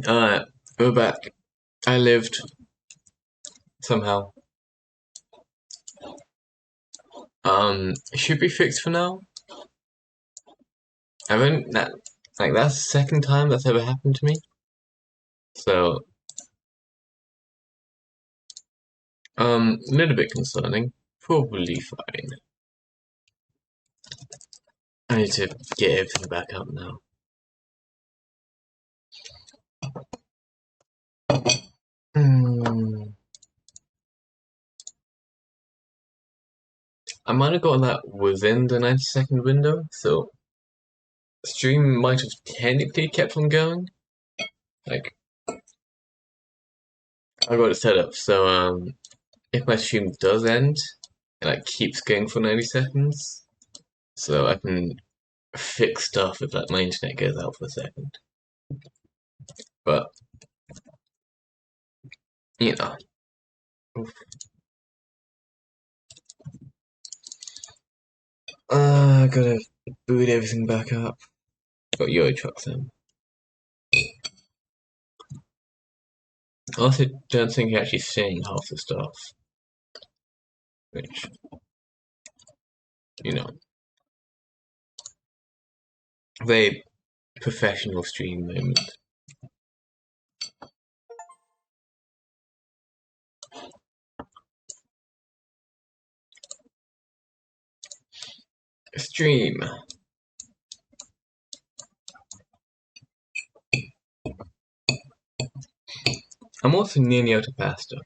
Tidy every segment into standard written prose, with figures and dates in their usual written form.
Alright, we're back. I lived somehow. It should be fixed for now. I haven't that that's the second time that's ever happened to me. So a little bit concerning. Probably fine. I need to get everything back up now. I might have gotten that within the 90-second window, so stream might have technically kept on going. Like I got it set up so if my stream does end, it like keeps going for 90 seconds. So I can fix stuff if like my internet goes out for a second. But you know. I gotta boot everything back up. Got Euro trucks in. I also don't think you're actually seeing half the stuff. Which, you know, very professional stream moment. Stream. I'm also nearly out of pasta.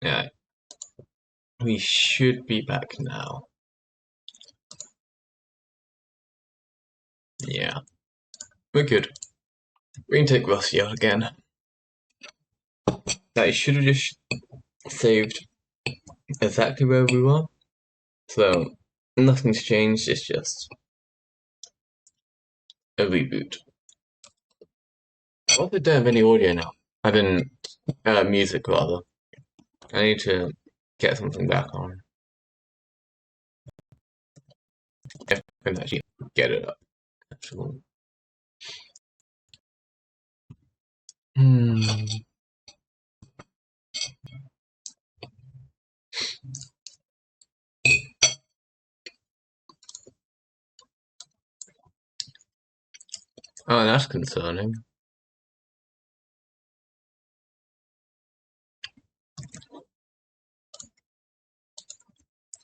Yeah. We should be back now. Yeah. We're good. We can take Rossi out again. I should have just saved exactly where we were. So nothing's changed, it's just a reboot. I also don't have any audio now. I didn't music rather. I need to get something back on. If I can actually get it up. Actually. Oh, that's concerning.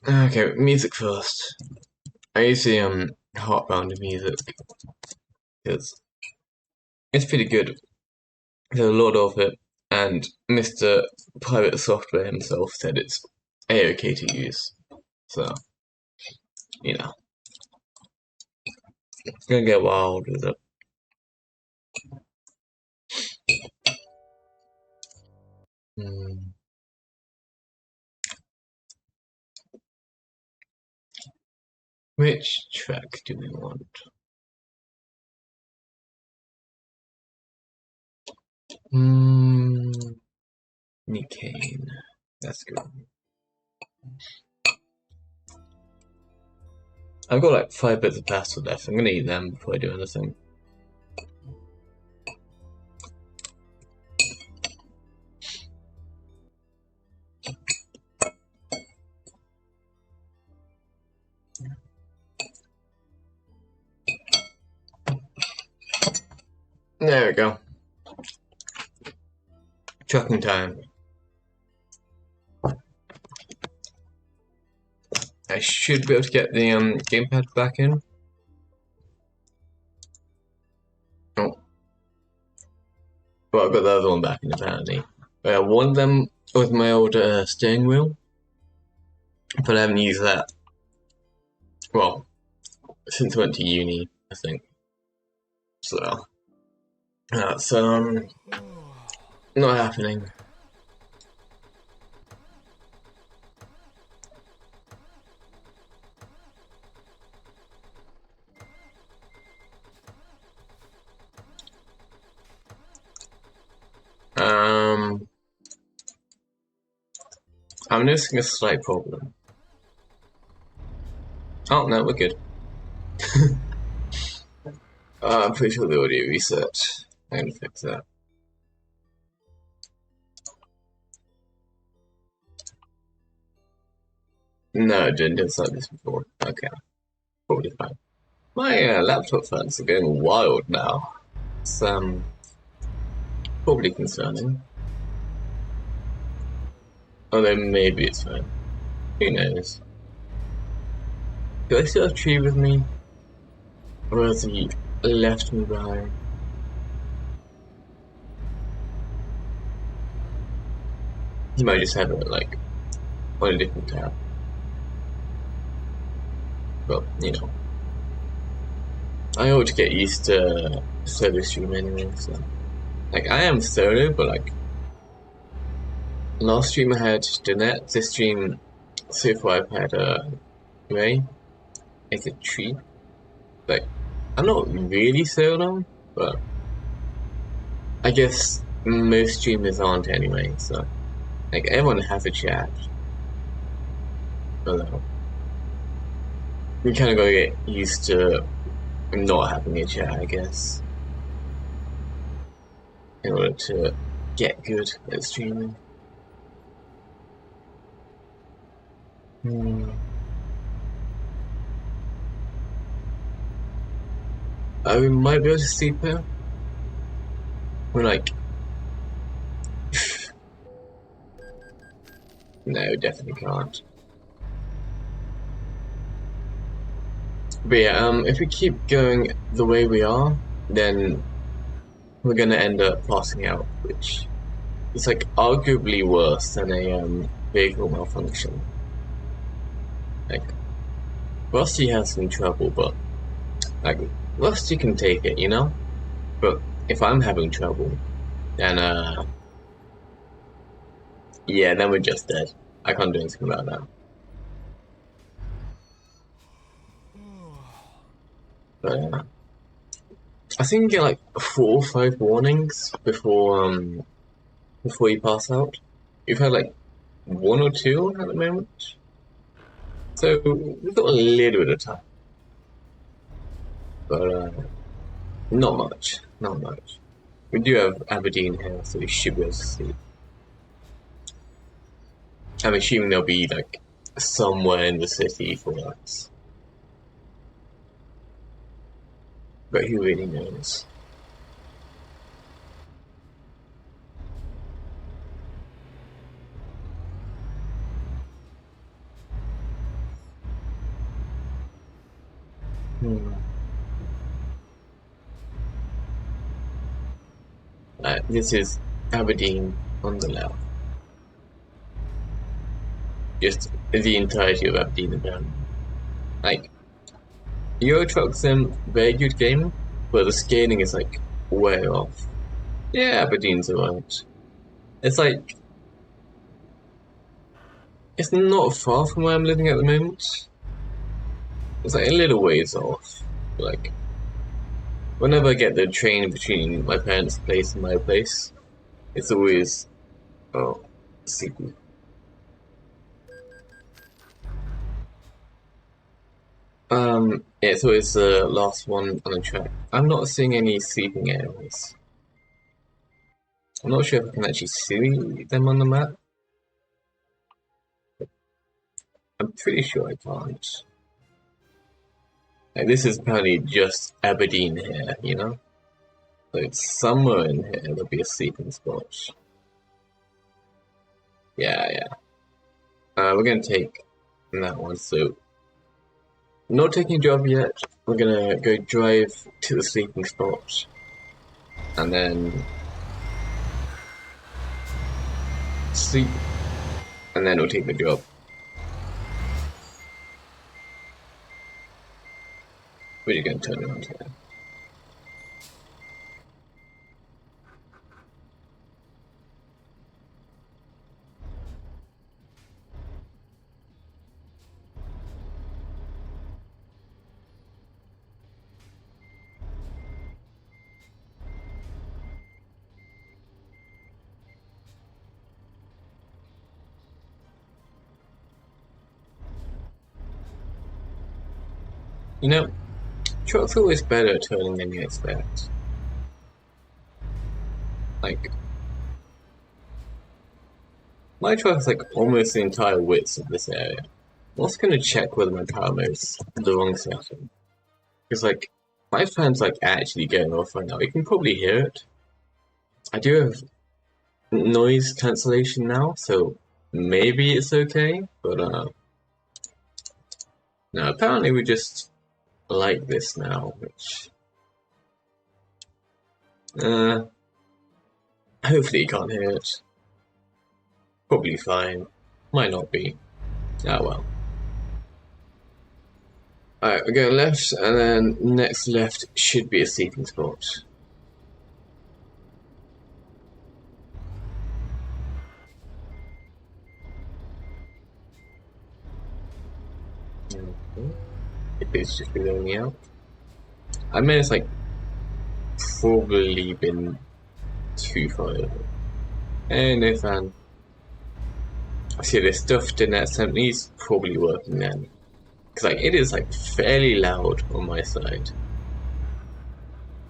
Okay, music first. I usually heartbound music because it's pretty good. There's a lot of it, and Mr. Private Software himself said it's a-okay to use. So, you know, it's gonna get wild with it. Which track do we want? Nicane. That's good. I've got like 5 bits of pasta left. I'm gonna eat them before I do anything. There we go. Trucking time. I should be able to get the gamepad back in. Oh. Well, I've got the other one back in apparently. One of them was my old steering wheel, but I haven't used that. Well, since I went to uni, I think. So that's not happening. I'm noticing a slight problem. Oh no, we're good. I'm pretty sure the audio reset. I'm gonna fix that. No, I didn't. It's like this before. Okay, probably fine. My laptop fans are going wild now. It's probably concerning. Although maybe it's fine. Who knows? Do I still have Tree with me? Or has he left me behind? He might just have it like on a different tab. But, you know. I ought to get used to solo stream anyway, so. Like, I am solo, but like, last stream I had Danette, this stream, so far I've had Ray, like a Tree. Like, I'm not really solo, but I guess most streamers aren't anyway, so. Like, everyone has a chat. But we kind of gotta get used to not having a chat, I guess, in order to get good at streaming. I might be able to sleep here. We're like, no, definitely can't. But yeah, if we keep going the way we are, then we're gonna end up passing out, which is like arguably worse than a vehicle malfunction. Like, Rusty has some trouble, but like Rusty can take it, you know. But if I'm having trouble, then yeah, then we're just dead. I can't do anything about that. But I think you get like 4 or 5 warnings before you pass out. You've had like 1 or 2 at the moment, so we've got a little bit of time, but not much, not much. We do have Aberdeen here, so we should be able to see. I'm assuming they'll be like somewhere in the city for us, but who really knows? This is Aberdeen on the left. Just the entirety of Aberdeen and like Euro Truck Sim, very good game, but the scaling is like way off. Yeah, Aberdeen's alright. It's like it's not far from where I'm living at the moment. It's like a little ways off. Like whenever I get the train between my parents' place and my place, it's always sleepy. Yeah, so it's the last one on the track. I'm not seeing any sleeping areas. I'm not sure if I can actually see them on the map. I'm pretty sure I can't. Like, this is apparently just Aberdeen here, you know? So it's somewhere in here there'll be a sleeping spot. Yeah. We're gonna take that one, so not taking a job yet. We're gonna go drive to the sleeping spot and then sleep, and then we'll take the job. We're just gonna turn around here. You know, truck's always better at turning than you expect. Like, my truck's like almost the entire width of this area. I'm also gonna check whether my power mode's the wrong setting. Because like, my fan's like actually going off right now. You can probably hear it. I do have noise cancellation now, so maybe it's okay, but no, apparently we just like this now, which hopefully you can't hear it. Probably fine. Might not be. Ah well. Alright, we're going left, and then next left should be a sleeping spot. It's just been going out. I mean, it's like probably been too far over. Hey, no fan. I see this stuff in that assembly's probably working then. Because like, it is like fairly loud on my side.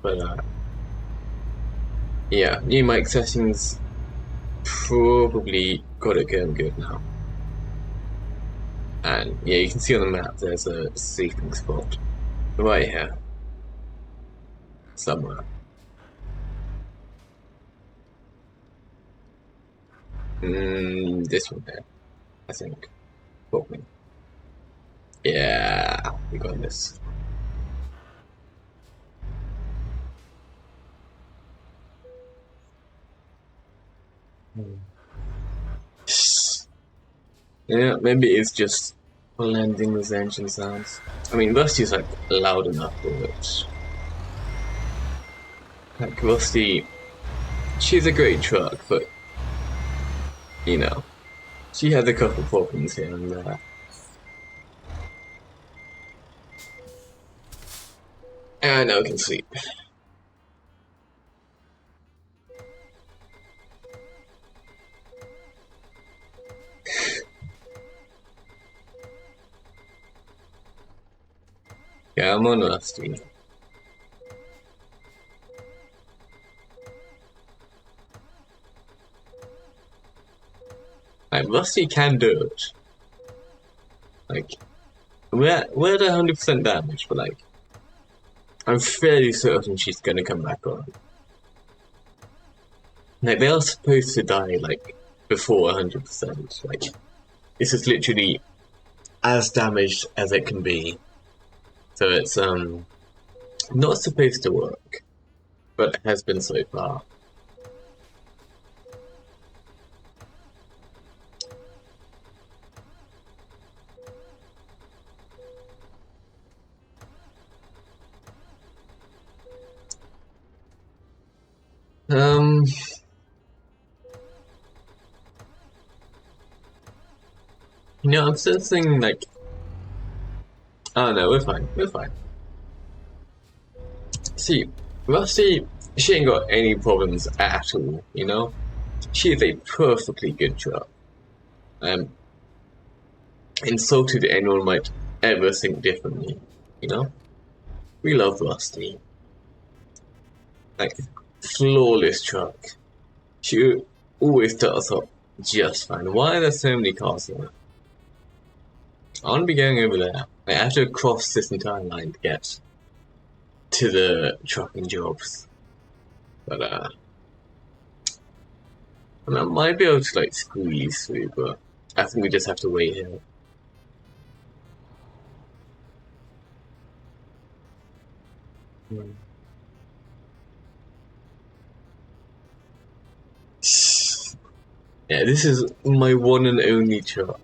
But yeah, new mic settings probably got it going good now. And yeah, you can see on the map there's a sleeping spot right here. Somewhere. This one there, I think. Probably. Yeah, we got this. Yeah, maybe it's just blending with engine sounds. I mean, Rusty's like loud enough for it. Like Rusty, she's a great truck, but you know, she has a couple problems here and there. And now I can sleep. Yeah, I'm on Rusty. Like, Rusty can do it. Like, we're at 100% damage, but like, I'm fairly certain she's gonna come back on. Like, they are supposed to die, like, before 100%. Like, this is literally as damaged as it can be. So it's, not supposed to work, but it has been so far. No, I'm sensing like, oh no, we're fine, we're fine. See, Rusty, she ain't got any problems at all, you know? She is a perfectly good truck. Insulted anyone might ever think differently, you know? We love Rusty. Like, flawless truck. She always starts up just fine. Why are there so many cars here? I want to be going over there. I have to cross this entire line to get to the trucking jobs. But, I mean, I might be able to, like, squeeze through, but I think we just have to wait here. Yeah, this is my one and only truck.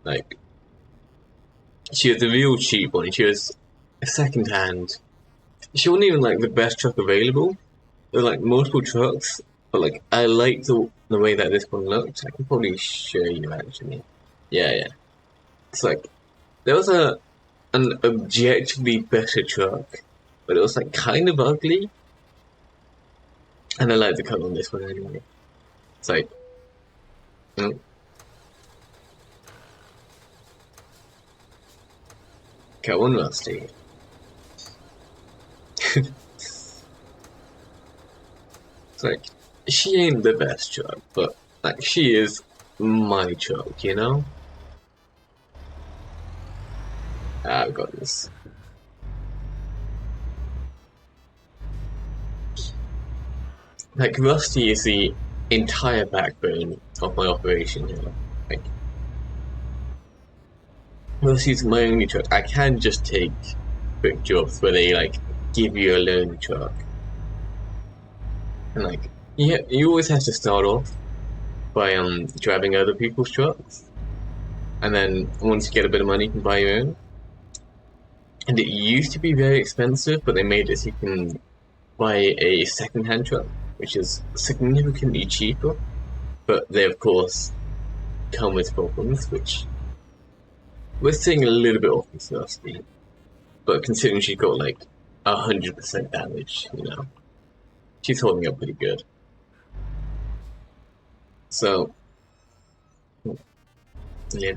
Like, she was a real cheap one. She was a second hand. She wasn't even like the best truck available. There were like multiple trucks, but like I liked the way that this one looked. I can probably show you actually. Yeah. It's like there was an objectively better truck, but it was like kind of ugly. And I like the color on this one anyway. It's like, Come on, Rusty. It's like, she ain't the best truck, but like she is my truck, you know? I've got this. Like, Rusty is the entire backbone of my operation here. Like, Rusty's my only truck. I can just take quick jobs where they like give you a loan truck. And like, yeah, you always have to start off by driving other people's trucks. And then once you get a bit of money you can buy your own. And it used to be very expensive, but they made it so you can buy a second-hand truck, which is significantly cheaper. But they of course come with problems, which we're seeing a little bit off this Rusty. But considering she got like 100% damage, you know, she's holding up pretty good. So, yeah.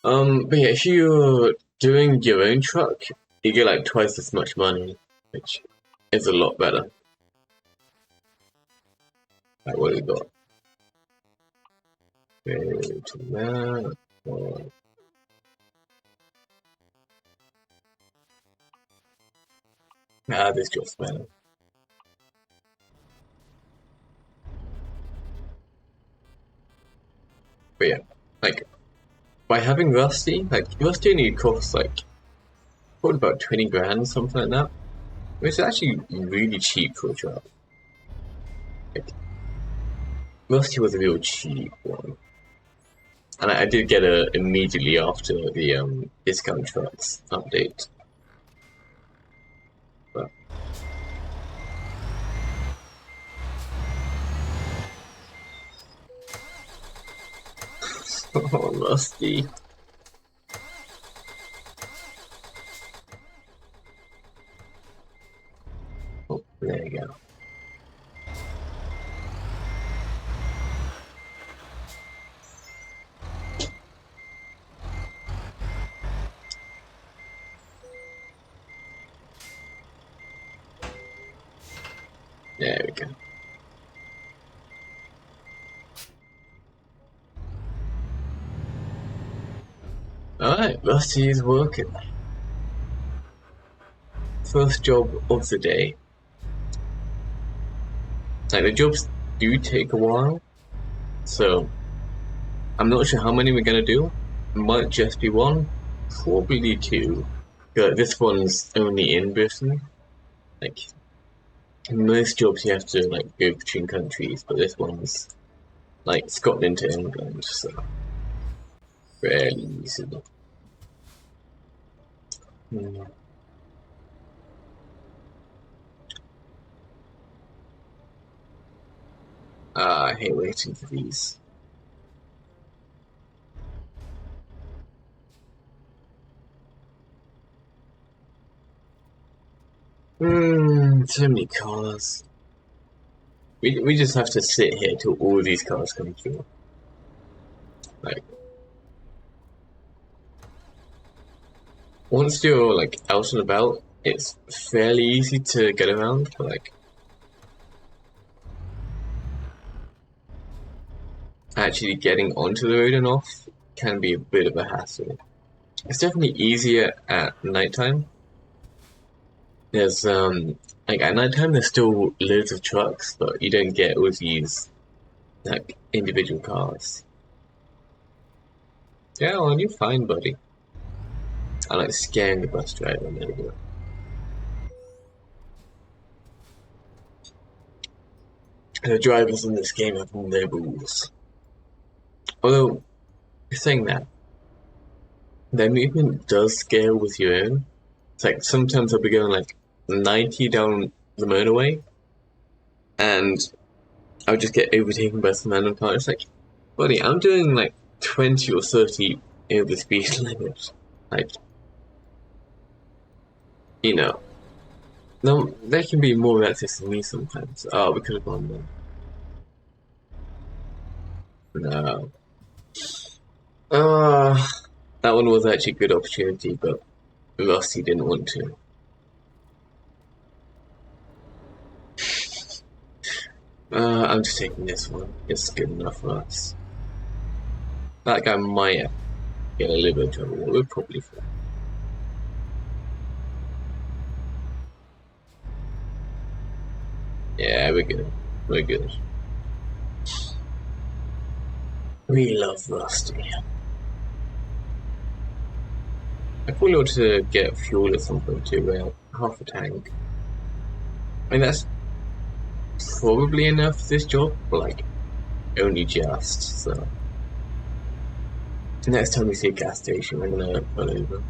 But yeah, if you're doing your own truck, you get like twice as much money, which is a lot better. Like, what do we got? Go to that. This job's better. But yeah, like, by having Rusty, like, Rusty only costs like, what, about 20 grand, something like that? Which is actually really cheap for a truck. Like, Rusty was a real cheap one. And I did get it immediately after the discount trucks update. But oh, Rusty. Oh, there you go. There we go. Alright, Rusty is working. First job of the day. Like, the jobs do take a while, so I'm not sure how many we're gonna do. It might just be one, probably two. But this one's only in Britain. Like, in most jobs you have to like go between countries, but this one's like Scotland to England, so fairly easy. I hate waiting for these. So many cars. We just have to sit here till all these cars come through. Like, once you're like out and about, it's fairly easy to get around, but like actually getting onto the road and off can be a bit of a hassle. It's definitely easier at nighttime. There's like at nighttime there's still loads of trucks, but you don't get all these like individual cars. Yeah, well, you're fine, buddy. I like scaring the bus driver a little bit. The drivers in this game have all their rules. Although, saying that, their movement does scale with your own. It's like sometimes I'll be going like 90 down the motorway, and I'll just get overtaken by some random car. It's like, buddy, I'm doing like 20 or 30 over the speed limit. Like, you know, no, they can be more reckless than me sometimes. Oh, we could have gone there. No. one was actually a good opportunity, but Rusty didn't want to. I'm just taking this one. It's good enough for us. That guy might get a little bit of trouble. We're probably fine. Yeah, we're good. We're good. We love Rusty. I probably ought to get fuel at some point too, half a tank. I mean, that's probably enough for this job, but like, only just, so. Next time we see a gas station, we're gonna pull over.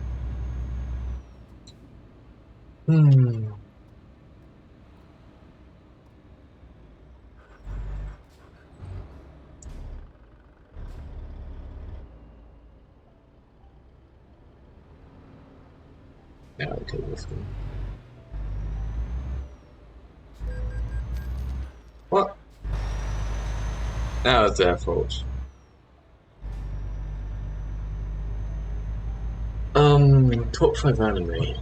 Now I'll take this one. What? That was their fault. Top 5 anime.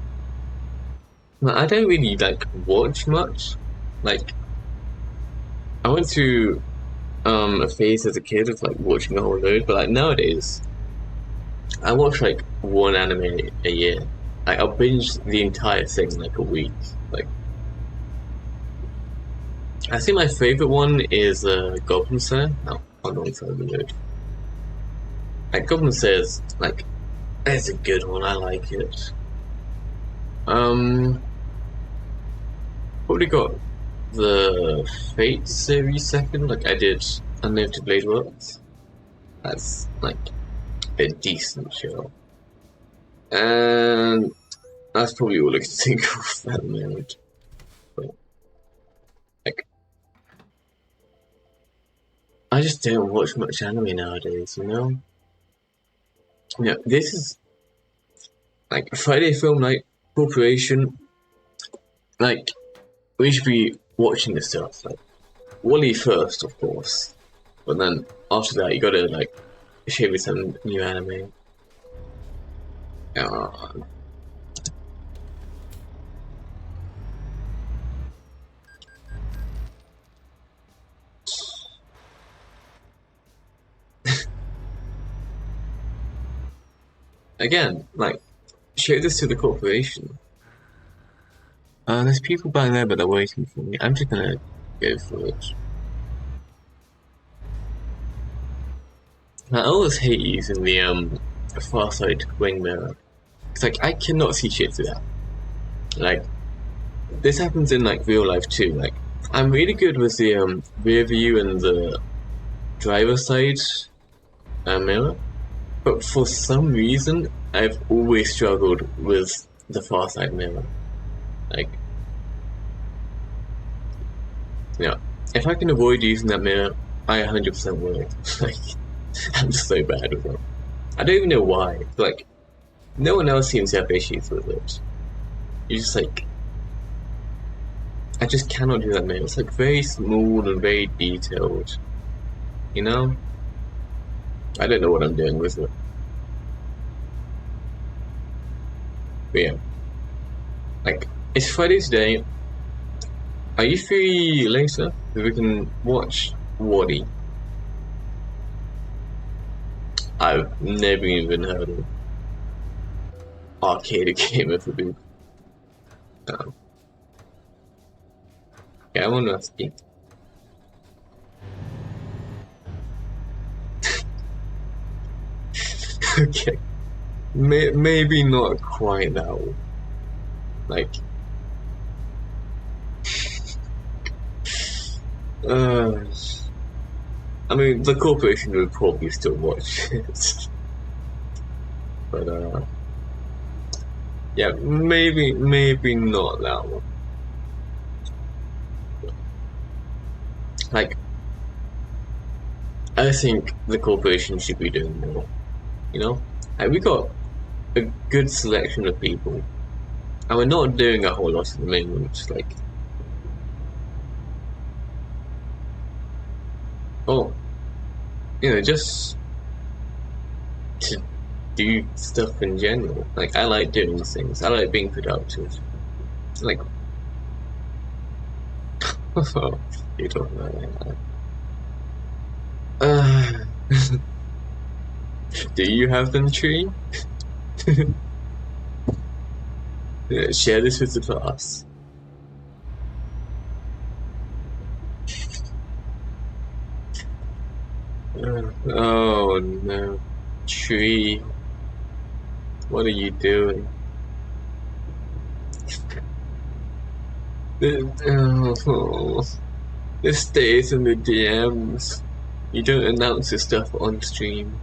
Well, I don't really like watch much. Like, I went through a phase as a kid of like watching a whole load, but like nowadays, I watch like one anime a year. Like, I'll binge the entire thing in like a week. Like, I think my favorite one is Goblin Slayer. No, alongside the load. Like, Goblin Slayer is like, it's a good one. I like it. Probably got the Fate series second. Like, I did Unlimited Blade Works. That's like a decent show. And that's probably all I can think of at the moment. But, like, I just don't watch much anime nowadays, you know? You know, this is like Friday Film Night Corporation. Like, we should be watching this stuff. Like, Wally first, of course, but then after that, you gotta like show me some new anime. Again, like, show this to the corporation. There's people back there, but they're waiting for me. I'm just gonna go for it. I always hate using the far side wing mirror. It's like, I cannot see shit through that. Like, this happens in like real life too. Like, I'm really good with the rear view and the driver side mirror, but for some reason, I've always struggled with the far side mirror. Like, yeah, if I can avoid using that mirror, I 100% will. Like, I'm so bad with it. I don't even know why. Like, no one else seems to have issues with it. You just like, I just cannot do that mirror. It's like very small and very detailed. You know? I don't know what I'm doing with it. But yeah. Like, it's Friday today. Are you free later? We can watch Wadi. I've never even heard of arcade gamer for boob. Yeah, I want to speak. Okay. Maybe not quite that one. Like, I mean, the corporation would probably still watch it. But, yeah, maybe not that one. Like, I think the corporation should be doing more, you know? Like, we got a good selection of people, and we're not doing a whole lot at the moment, like... Oh, you know, just to do stuff in general. Like, I like doing things. I like being productive. Like, you're talking about that. Do you have them, Tree? Share this with the class. Oh no. Tree. What are you doing? This stays in the DMs. You don't announce your stuff on stream.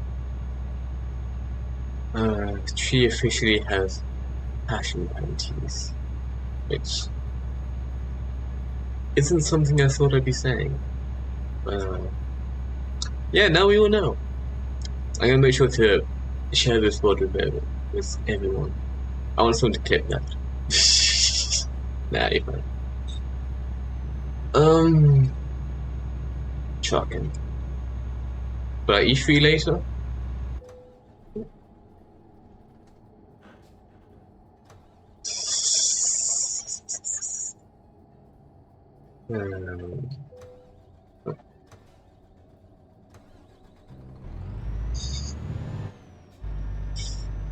Tree officially has passion panties, which isn't something I thought I'd be saying. Yeah, now we all know. I'm gonna make sure to share this VOD with everyone. I want someone to clip that. Nah, you're fine. Shocking. But are you free later?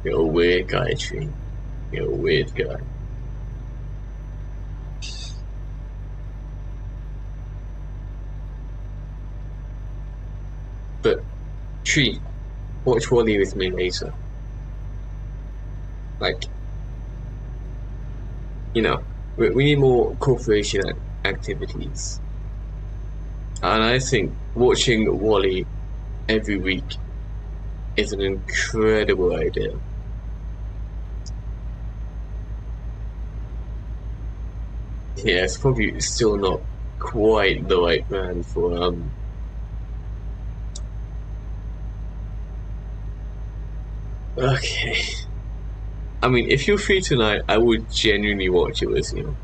You're a weird guy, Tree. You're a weird guy. But, Tree, watch Wally with me later. Like, you know, we need more corporation activities. And I think watching Wally every week is an incredible idea. Yeah, it's probably still not quite the right man for Okay. I mean, if you're free tonight, I would genuinely watch it with you.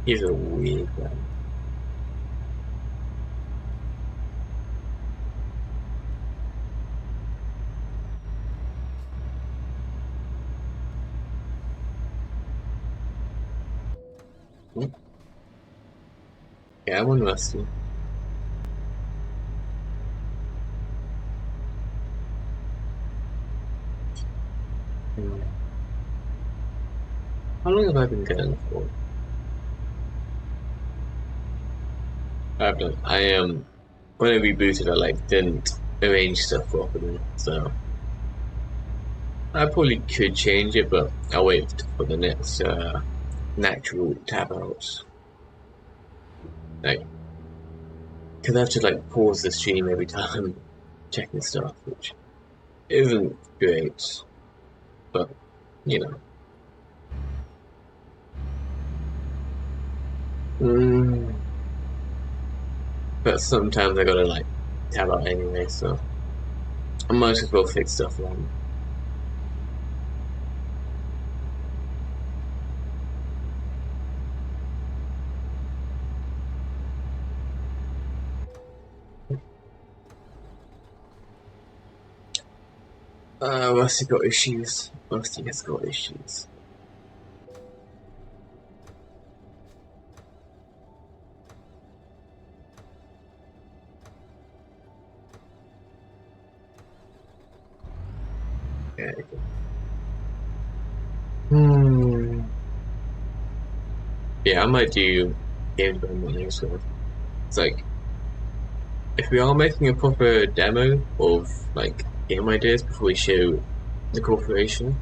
He's a weird guy. Yeah, I'm on Rusty. How long have I been going for? When I rebooted, I didn't arrange stuff properly, so I probably could change it, but I'll wait for the next natural tab out. Because I have to pause the stream every time I'm checking stuff, which isn't great, but you know. But sometimes I gotta tab out anyway, so I might as well fix stuff wrong. Rusty got issues. Rusty has got issues. Yeah. Yeah, I might do games by morning, so it's if we are making a proper demo of game ideas before we show the corporation,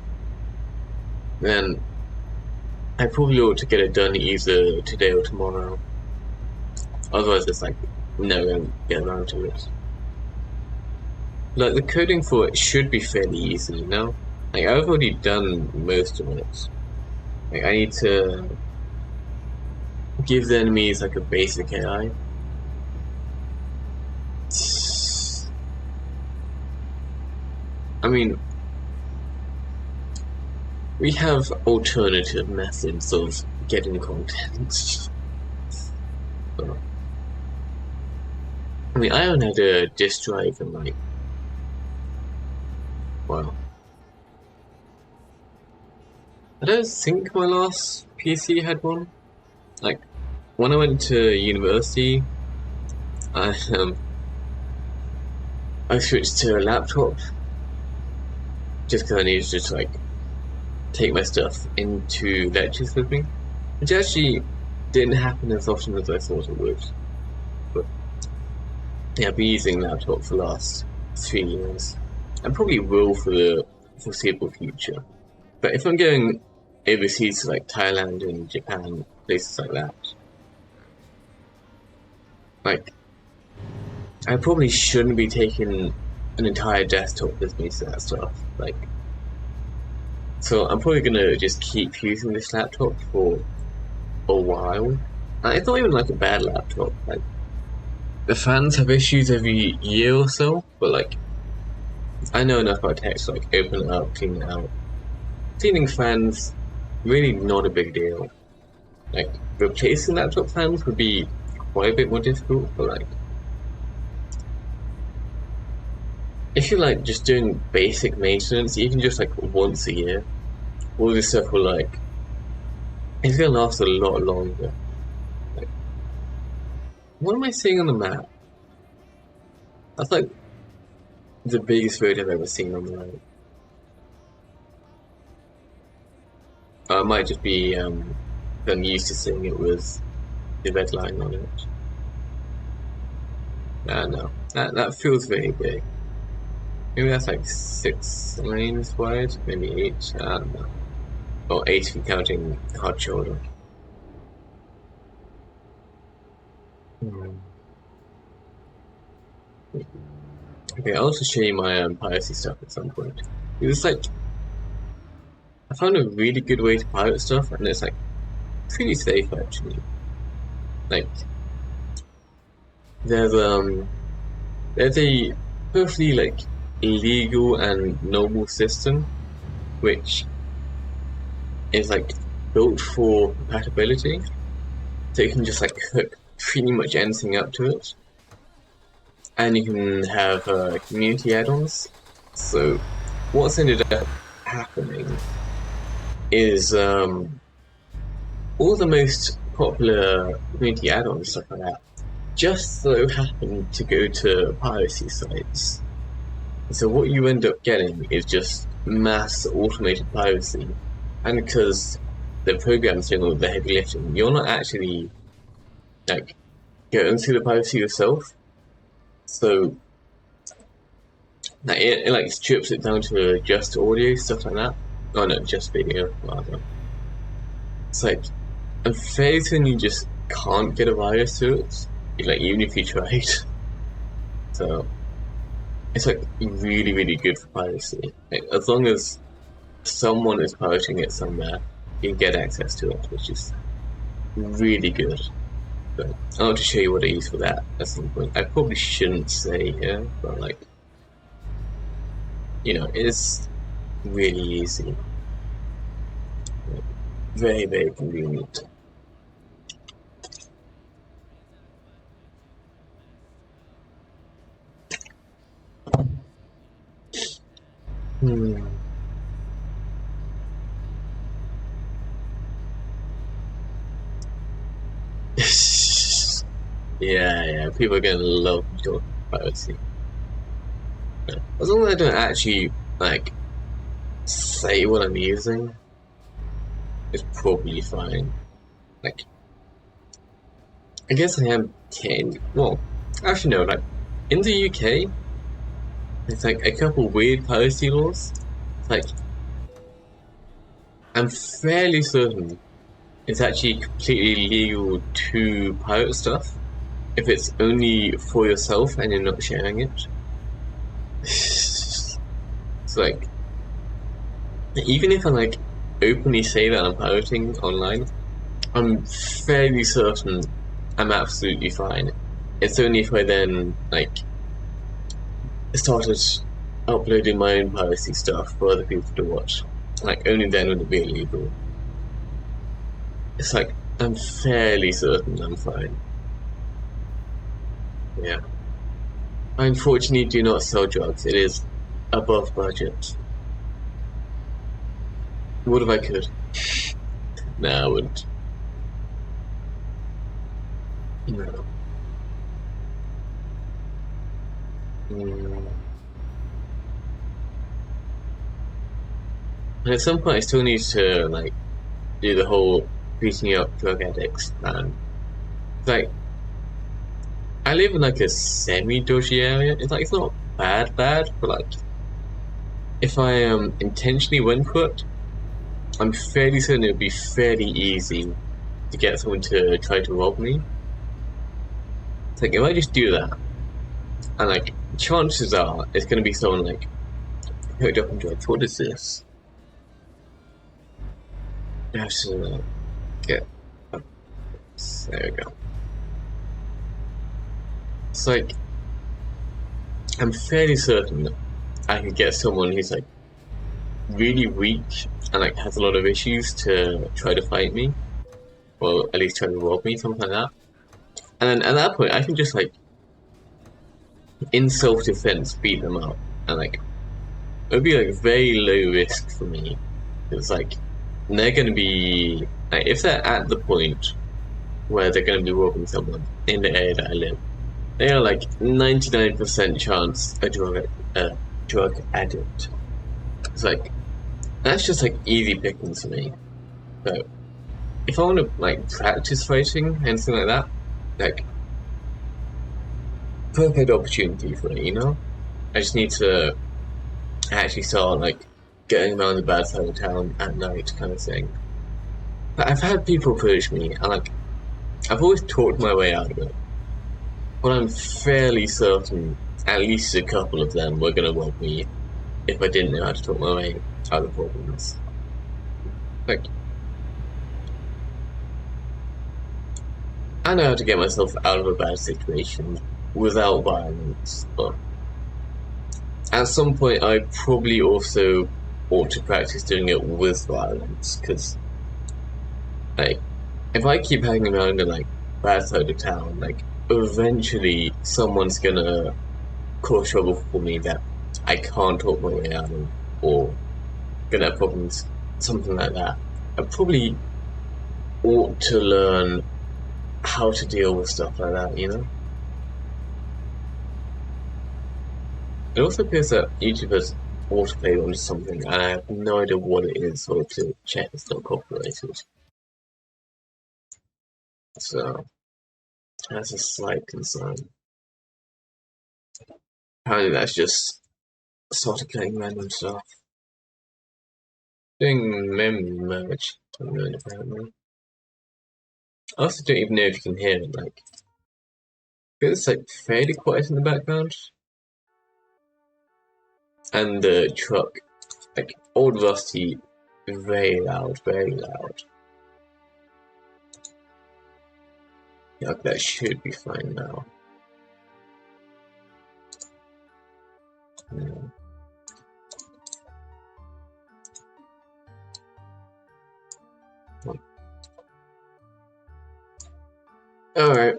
then I probably ought to get it done either today or tomorrow. Otherwise, it's never gonna get around to it. The coding for it should be fairly easy, you know? I've already done most of it. I need to give the enemies a basic AI. I mean, we have alternative methods of getting content. But, I mean, I haven't had a disk drive in like, well, I don't think my last PC had one. Like, when I went to university, I switched to a laptop just because I needed to like take my stuff into lectures with me, which actually didn't happen as often as I thought it would. But yeah, I've been using laptop for the last 3 years, and probably will for the foreseeable future. But if I'm going overseas to like Thailand and Japan, places like that, like I probably shouldn't be taking an entire desktop with me to that stuff. Like, so I'm probably gonna just keep using this laptop for a while. It's not even like a bad laptop. Like, the fans have issues every year or so, but like, I know enough about tech to like open it up, clean it out. Cleaning fans, really not a big deal. Like, replacing laptop fans would be quite a bit more difficult, but like, if you're like just doing basic maintenance, even just like once a year, all this stuff will like, it's gonna last a lot longer. Like, what am I seeing on the map? That's like the biggest road I've ever seen on the road. It might just be I'm used to seeing it with the red line on it. No, that feels very big. Maybe that's like 6 lanes wide, maybe 8. I don't know. Or 8 if you're counting hard shoulder. Okay, I'll also show you my piracy stuff at some point. It's like, I found a really good way to pirate stuff, and it's like pretty safe actually. Like, there's a perfectly like legal and noble system which is like built for compatibility, so you can just like hook pretty much anything up to it, and you can have community add-ons. So what's ended up happening is all the most popular community add-ons, stuff like that, just so happen to go to piracy sites. So what you end up getting is just mass automated piracy, and because the program's doing all the heavy lifting, you're not actually like going through the piracy yourself. So it like strips it down to just audio, stuff like that. Oh no, just video rather. It's like, I'm fairly certain you just can't get a virus to it, like even if you tried. So it's like really, really good for piracy. Like, as long as someone is pirating it somewhere, you can get access to it, which is really good. But I want to show you what I use for that at some point. I probably shouldn't say here, but like, you know, it's really easy. Very, very convenient. Yeah, people are gonna love your piracy. As long as I don't actually like say what I'm using, it's probably fine. Like, I guess I am well, actually no, like, in the UK, there's like a couple weird piracy laws. It's like, I'm fairly certain it's actually completely legal to pirate stuff if it's only for yourself and you're not sharing it. It's like, even if I like openly say that I'm pirating online, I'm fairly certain I'm absolutely fine. It's only if I then like started uploading my own piracy stuff for other people to watch. Like, only then would it be illegal. It's like, I'm fairly certain I'm fine. Yeah. I unfortunately do not sell drugs. It is above budget. What if I could? Nah, I wouldn't. No. Mm. And at some point, I still need to like do the whole beating up drug addicts plan. Like, I live in like a semi-dodgy area. It's like it's not bad, but like if I intentionally went for it, I'm fairly certain it would be fairly easy to get someone to try to rob me. It's like if I just do that, and like chances are it's gonna be someone like hooked up on drugs. What is this? I have to get. There we go. It's like I'm fairly certain that I could get someone who's like really weak and like has a lot of issues to try to fight me, or at least try to rob me, something like that. And then at that point, I can just like in self-defense beat them up, and like it would be like very low risk for me. It's like they're gonna be like if they're at the point where they're gonna be robbing someone in the area that I live, they are like 99% chance a drug addict. It's like that's just like easy pickings for me. So if I want to like practice fighting and something like that, like perfect opportunity for it, you know? I just need to actually start like getting around the bad side of town at night kind of thing. But I've had people approach me and like I've always talked my way out of it. But I'm fairly certain at least a couple of them were gonna rob me if I didn't know how to talk my way out of problems. Like I know how to get myself out of a bad situation without violence, but at some point I probably also ought to practice doing it with violence, because like if I keep hanging around in like bad side of town, like eventually someone's gonna cause trouble for me that I can't talk my way out of, or gonna have problems, something like that. I probably ought to learn how to deal with stuff like that, you know? It also appears that YouTube has autoplayed onto something, and I have no idea what it is, or to check it's not copyrighted. So, that's a slight concern. Apparently that's just started playing random stuff. Doing memory merge, apparently. I also don't even know if you can hear it, like, it's like fairly quiet in the background. And the truck, like, old Rusty, very loud, very loud. Yeah, that should be fine now. Yeah. Alright,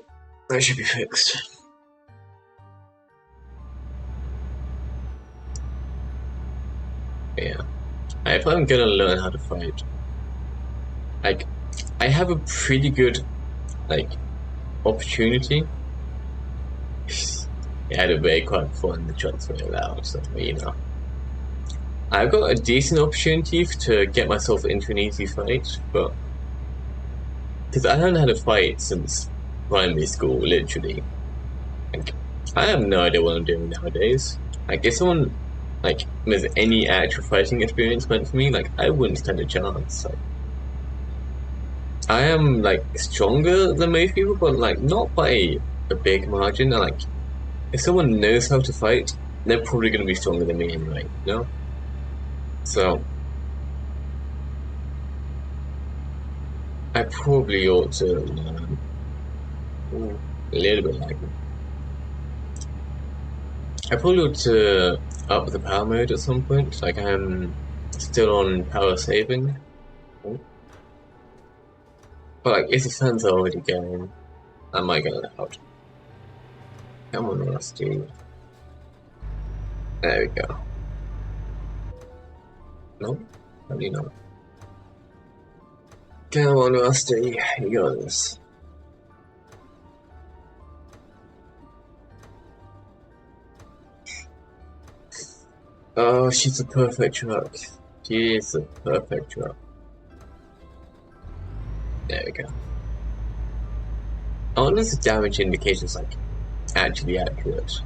that should be fixed. Yeah. If I'm gonna learn how to fight, like, I have a pretty good, like, opportunity. Yeah, I had a very quiet fun, the truck's very loud, so, you know. I've got a decent opportunity to get myself into an easy fight, but because I haven't had a fight since primary school, literally. Like, I have no idea what I'm doing nowadays. Like, if someone like with any actual fighting experience went for me, like I wouldn't stand a chance. Like, I am like stronger than most people, but like not by a big margin. And, like, if someone knows how to fight, they're probably going to be stronger than me anyway. You know? So I probably ought to learn a little bit like I probably ought to up the power mode at some point. Like I'm still on power saving. But like if the fans are already going, I might get it out. Come on, Rusty. There we go. No? Probably not. Come on, Rusty. You got this. Oh, she's a perfect truck. She is a perfect truck. There we go. I wonder if the damage indicator's like actually accurate.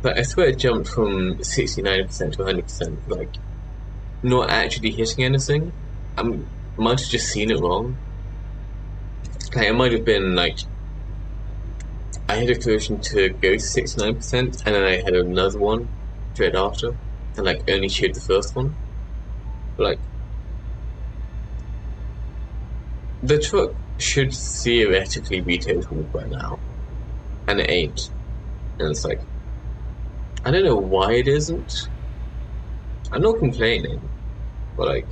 But I swear it jumped from 69% to 100%, like not actually hitting anything. I might have just seen it wrong. Like it might have been like I had a collision to go to 69% and then I had another one straight after and like only showed the first one. But like the truck should theoretically be totaled by now. And it ain't. And it's like I don't know why it isn't. I'm not complaining, but like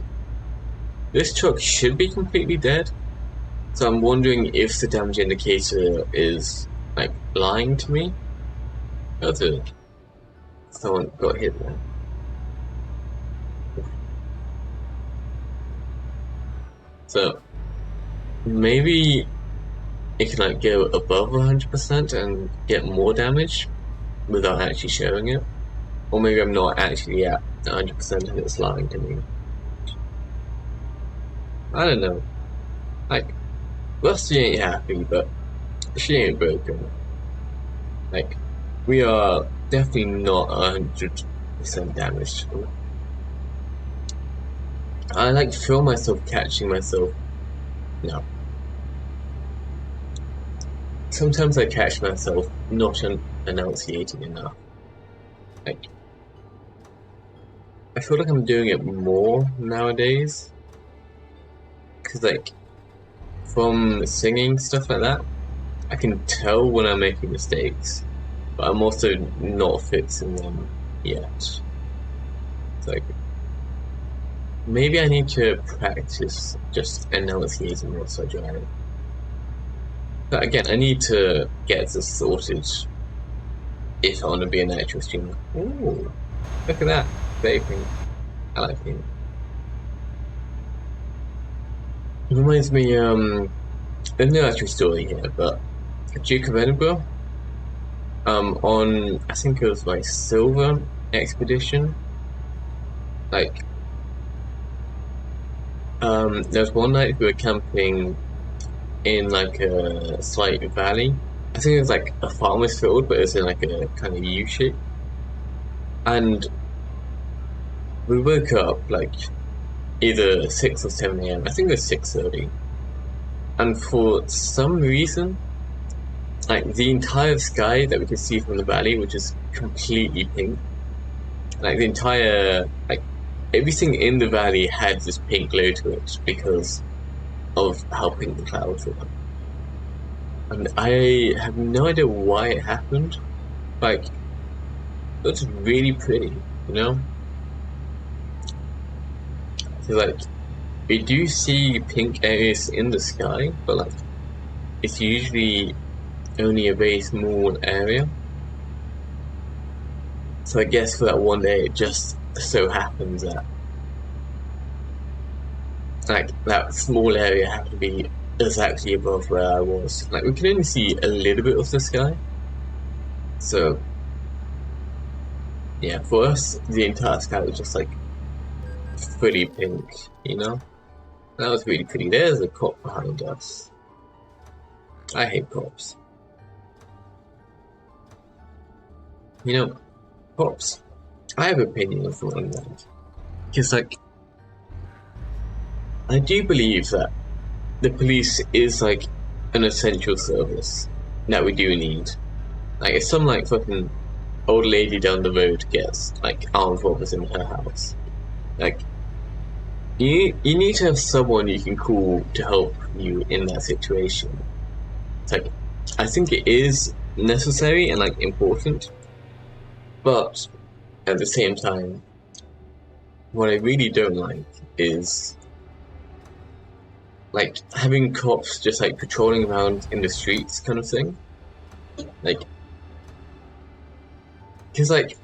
this truck should be completely dead. So I'm wondering if the damage indicator is like lying to me. Oh, someone got hit there. So maybe it can like go above 100% and get more damage without actually showing it. Or maybe I'm not actually at 100% and it's lying to me. I don't know. Like, Rusty ain't happy, but she ain't broken. Like, we are definitely not 100% damaged. I like feel myself catching myself. No. Sometimes I catch myself not enunciating enough. Like, I feel like I'm doing it more nowadays. Cause like, from singing stuff like that, I can tell when I'm making mistakes, but I'm also not fixing them yet. It's like, maybe I need to practice just enunciating once I drive. But again, I need to get this sorted if I want to be an actual streamer. Ooh, look at that, vaping. I like it. It reminds me, there's no actual story here, but Duke of Edinburgh, on, I think it was like Silver Expedition, like, there was one night we were camping in like a slight valley. I think it was like a farmer's field, but it was in like a kind of U shape. And we woke up like either 6 or 7 a.m. I think it was 6:30. And for some reason, like the entire sky that we could see from the valley was just completely pink. Like the entire, like everything in the valley had this pink glow to it because of how pink the clouds were. And I have no idea why it happened. Like, it's really pretty, you know? So like, we do see pink areas in the sky, but like, it's usually only a very small area. So I guess for that one day, it just so happens that like that small area happened to be exactly above where I was. Like we can only see a little bit of the sky. So yeah, for us, the entire sky was just like fully pink, you know? That was really pretty. There's a cop behind us. I hate cops. You know, cops, I have opinions on that. Because, like, I do believe that the police is, like, an essential service that we do need. Like, if some, like, fucking old lady down the road gets, like, armed robbers in her house, like, you need to have someone you can call to help you in that situation. It's like, I think it is necessary and, like, important, But at the same time, what I really don't like is like having cops just like patrolling around in the streets kind of thing. Like, because like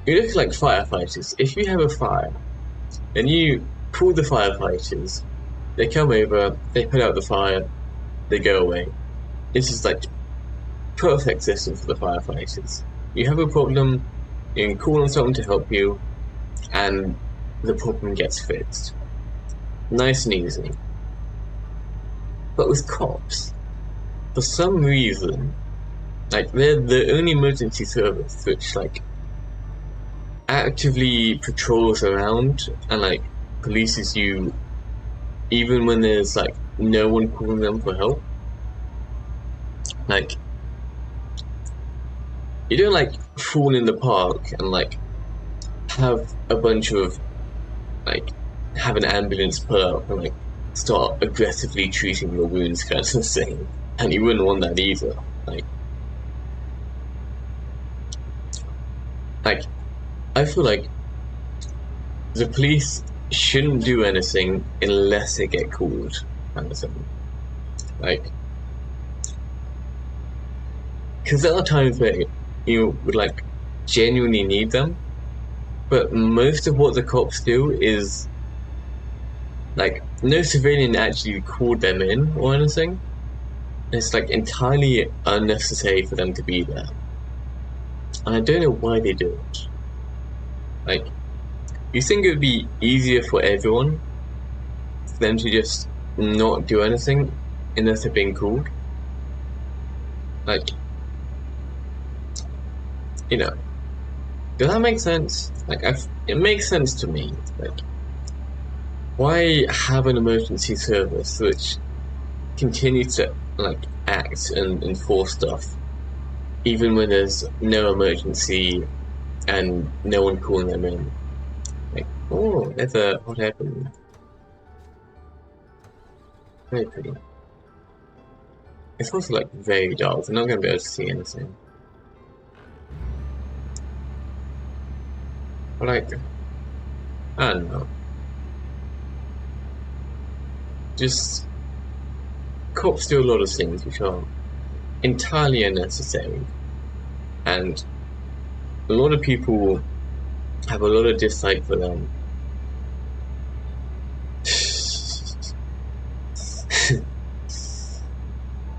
you look like firefighters. If you have a fire, then you call the firefighters. They come over, they put out the fire, they go away. This is like perfect system for the firefighters. You have a problem, you can call on someone to help you, and the problem gets fixed. Nice and easy. But with cops, for some reason, like they're the only emergency service which like actively patrols around and like polices you even when there's like no one calling them for help. Like you don't like fall in the park and like have a bunch of like have an ambulance pull up and like start aggressively treating your wounds kind of thing. And you wouldn't want that either. Like I feel like the police shouldn't do anything unless they get called kind of thing. Like because there are times where you would like genuinely need them, but most of what the cops do is like no civilian actually called them in or anything. It's like entirely unnecessary for them to be there, and I don't know why they do it. Like, you think it would be easier for everyone for them to just not do anything unless they're being called? Like, you know, does that make sense? Like, it makes sense to me. Like, why have an emergency service which continues to like act and enforce stuff even when there's no emergency and no one calling them in? Like, oh, there's a hot air balloon. Very pretty. It's also like very dark. I'm not gonna be able to see anything. But like, I don't know. Just cops do a lot of things which are entirely unnecessary, and a lot of people have a lot of dislike for them.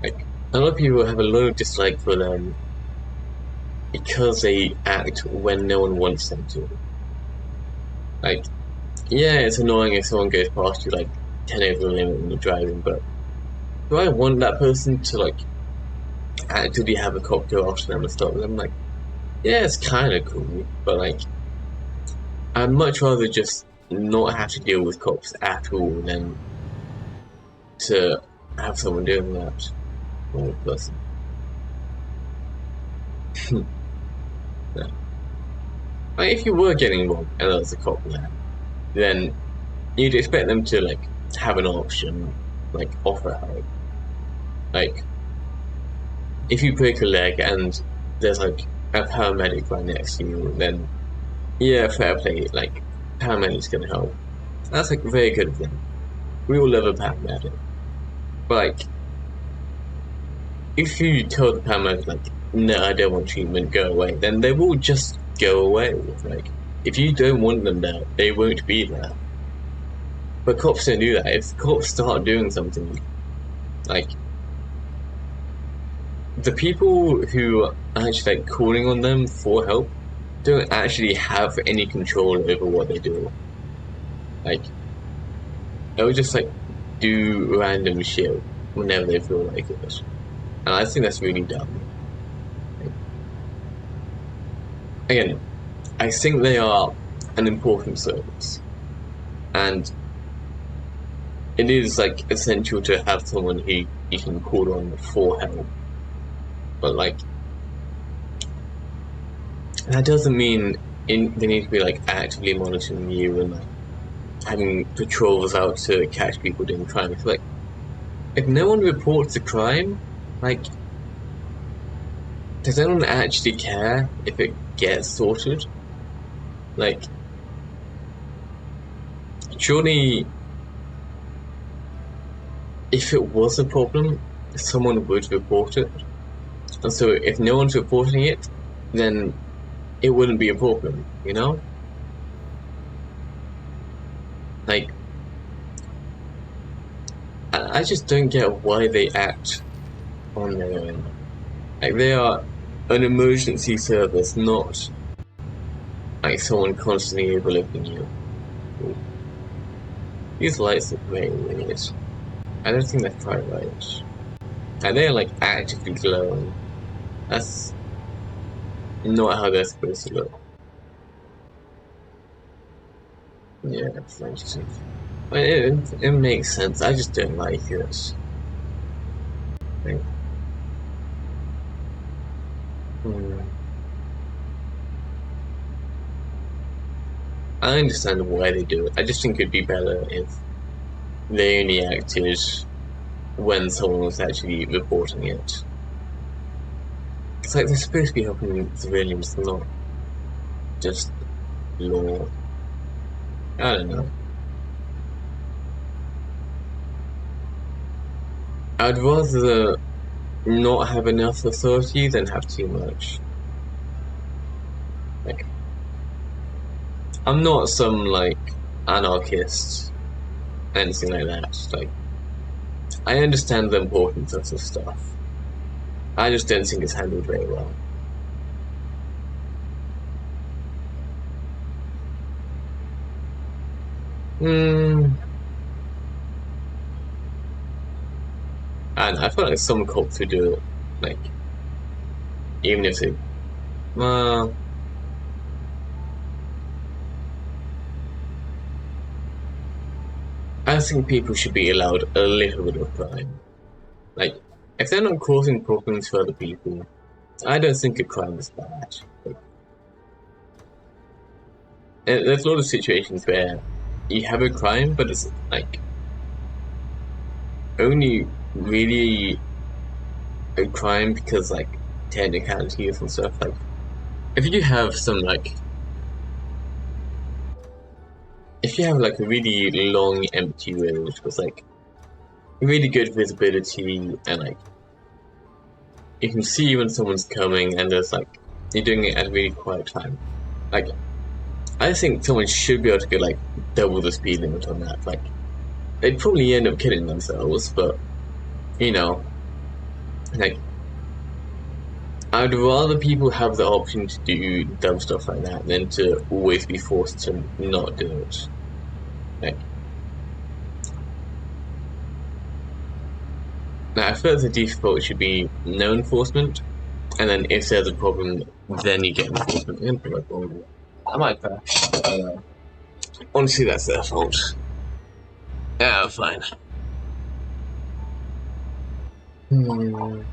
Like, a lot of people have a lot of dislike for them because they act when no one wants them to. Like, yeah, it's annoying if someone goes past you like 10 over the limit when you're driving, but do I want that person to like actively have a cop go after them and stop them? Like, yeah, it's kind of cool, but like, I'd much rather just not have to deal with cops at all than to have someone doing that. One person. Yeah. Like, if you were getting robbed and there was a cop there, then you'd expect them to like have an option, like offer help. Like, if you break a leg and there's like a paramedic right next to you, then yeah, fair play. Like, paramedic's gonna help. That's like very good of them. We all love a paramedic. But like, if you tell the paramedic like, no, I don't want treatment, go away, then they will just go away. Like, if you don't want them there, they won't be there. But cops don't do that. If cops start doing something, like, the people who are actually like calling on them for help don't actually have any control over what they do. Like, they'll just like do random shit whenever they feel like it. And I think that's really dumb. Like, again, I think they are an important service, and it is like essential to have someone who you can call on for help. But like, that doesn't mean they need to be like actively monitoring you and like having patrols out to catch people doing crimes. Like, if no one reports a crime, like, does anyone actually care if it gets sorted? Like, surely, if it was a problem, someone would report it. And so if no one's reporting it, then it wouldn't be a problem, you know? Like, I just don't get why they act on their own. Like, they are an emergency service, not like someone constantly overlooking you. These lights are very weird. I don't think they're quite right. And they're like actively glowing. That's not how they're supposed to look. Yeah, that's interesting. I mean, it makes sense. I just don't like it. Like, I understand why they do it. I just think it'd be better if they only acted when someone was actually reporting it. It's like they're supposed to be helping civilians, not just law. I don't know. I'd rather not have enough authority than have too much. Like, I'm not some like anarchist, anything like that. Like, I understand the importance of this stuff. I just don't think it's handled very well. And I feel like some cops would do it, like, even if they, well, I think people should be allowed a little bit of crime. Like, if they're not causing problems for other people, I don't think a crime is bad. Like, there's a lot of situations where you have a crime, but it's like only really a crime because like technicalities and stuff. Like, if you have some like, if you have like a really long empty road with like really good visibility and like you can see when someone's coming and there's like you're doing it at a really quiet time. Like, I think someone should be able to go like double the speed limit on that. Like, they'd probably end up killing themselves, but you know, like, I'd rather people have the option to do dumb stuff like that than to always be forced to not do it. Like, now I feel like the default should be no enforcement, and then if there's a problem, then you get enforcement. I might crash. Honestly, that's their fault. Yeah, fine. No.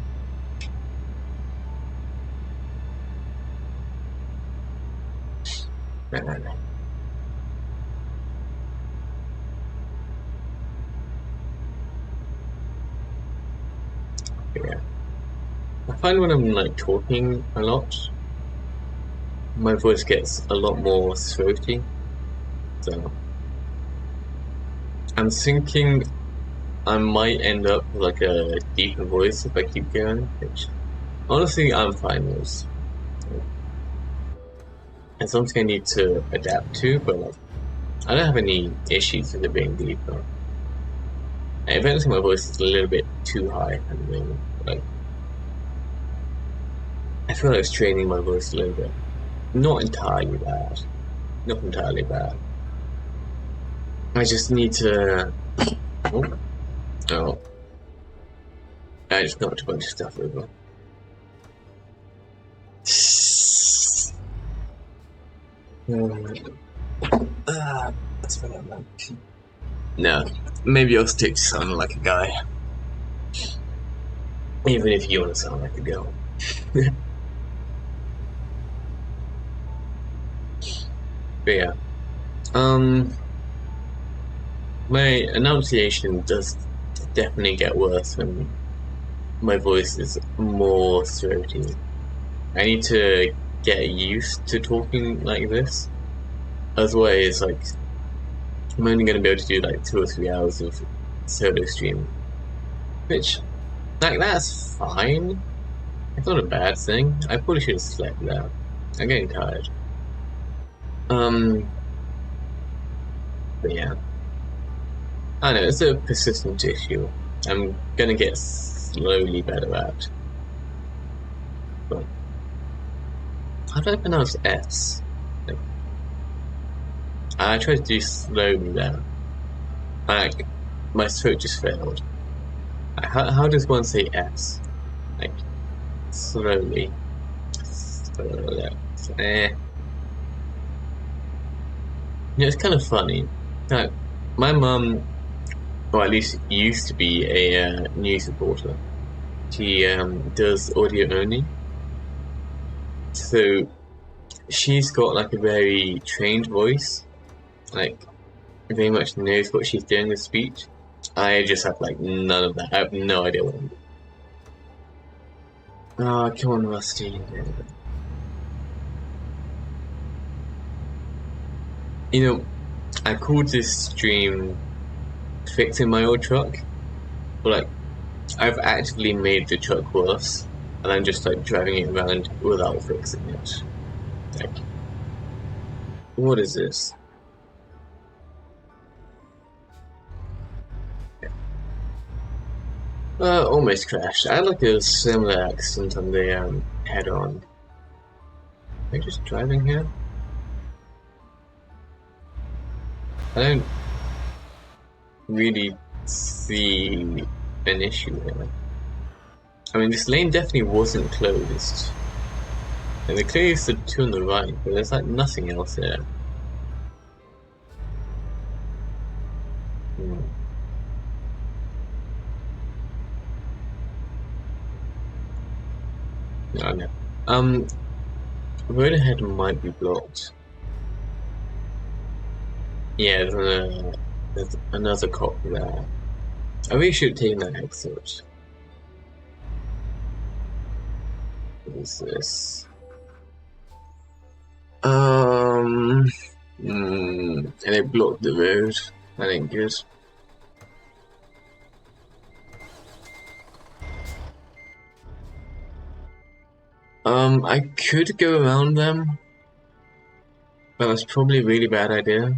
Yeah. I find when I'm like talking a lot, my voice gets a lot more throaty. So I'm thinking I might end up with like a deeper voice if I keep going, which honestly I'm fine with. It's something I need to adapt to, but like I don't have any issues with it being deeper. And if anything, my voice is a little bit too high at the moment. Like, I feel like it's training my voice a little bit. Not entirely bad. Not entirely bad. I just need to. Oh. I just knocked a bunch of stuff over. That's what I meant. No, maybe I'll stick to sounding like a guy. Even if you want to sound like a girl. But yeah. My enunciation does definitely get worse when my voice is more throaty. I need to get used to talking like this. Otherwise, like, I'm only going to be able to do like 2 or 3 hours of solo stream, which, like, that's fine. It's not a bad thing. I probably should have slept there. I'm getting tired. But yeah. I know, it's a persistent issue. I'm gonna get slowly better at. But how do I pronounce S? Like, I tried to do slowly there. Like, my throat just failed. How does one say S? Like, slowly. Eh. Yeah, it's kind of funny. Like, my mum, or at least used to be a news reporter. She does audio only. So she's got like a very trained voice, like very much knows what she's doing with speech. I just have like none of that. I have no idea what I'm doing. Oh, come on, Rusty. You know, I called this stream fixing my old truck, but like I've actively made the truck worse, and I'm just like driving it around without fixing it. Like, what is this? Almost crashed. I had like a similar accident on the head-on. Am I just driving here? I don't really see an issue here. I mean, this lane definitely wasn't closed. And they clearly stood 2 on the right, but there's like nothing else there. No, no. Road ahead might be blocked. Yeah, there's another cop there. I really should have taken that exit. What is this? And they blocked the road. That ain't good. I could go around them, but that's probably a really bad idea.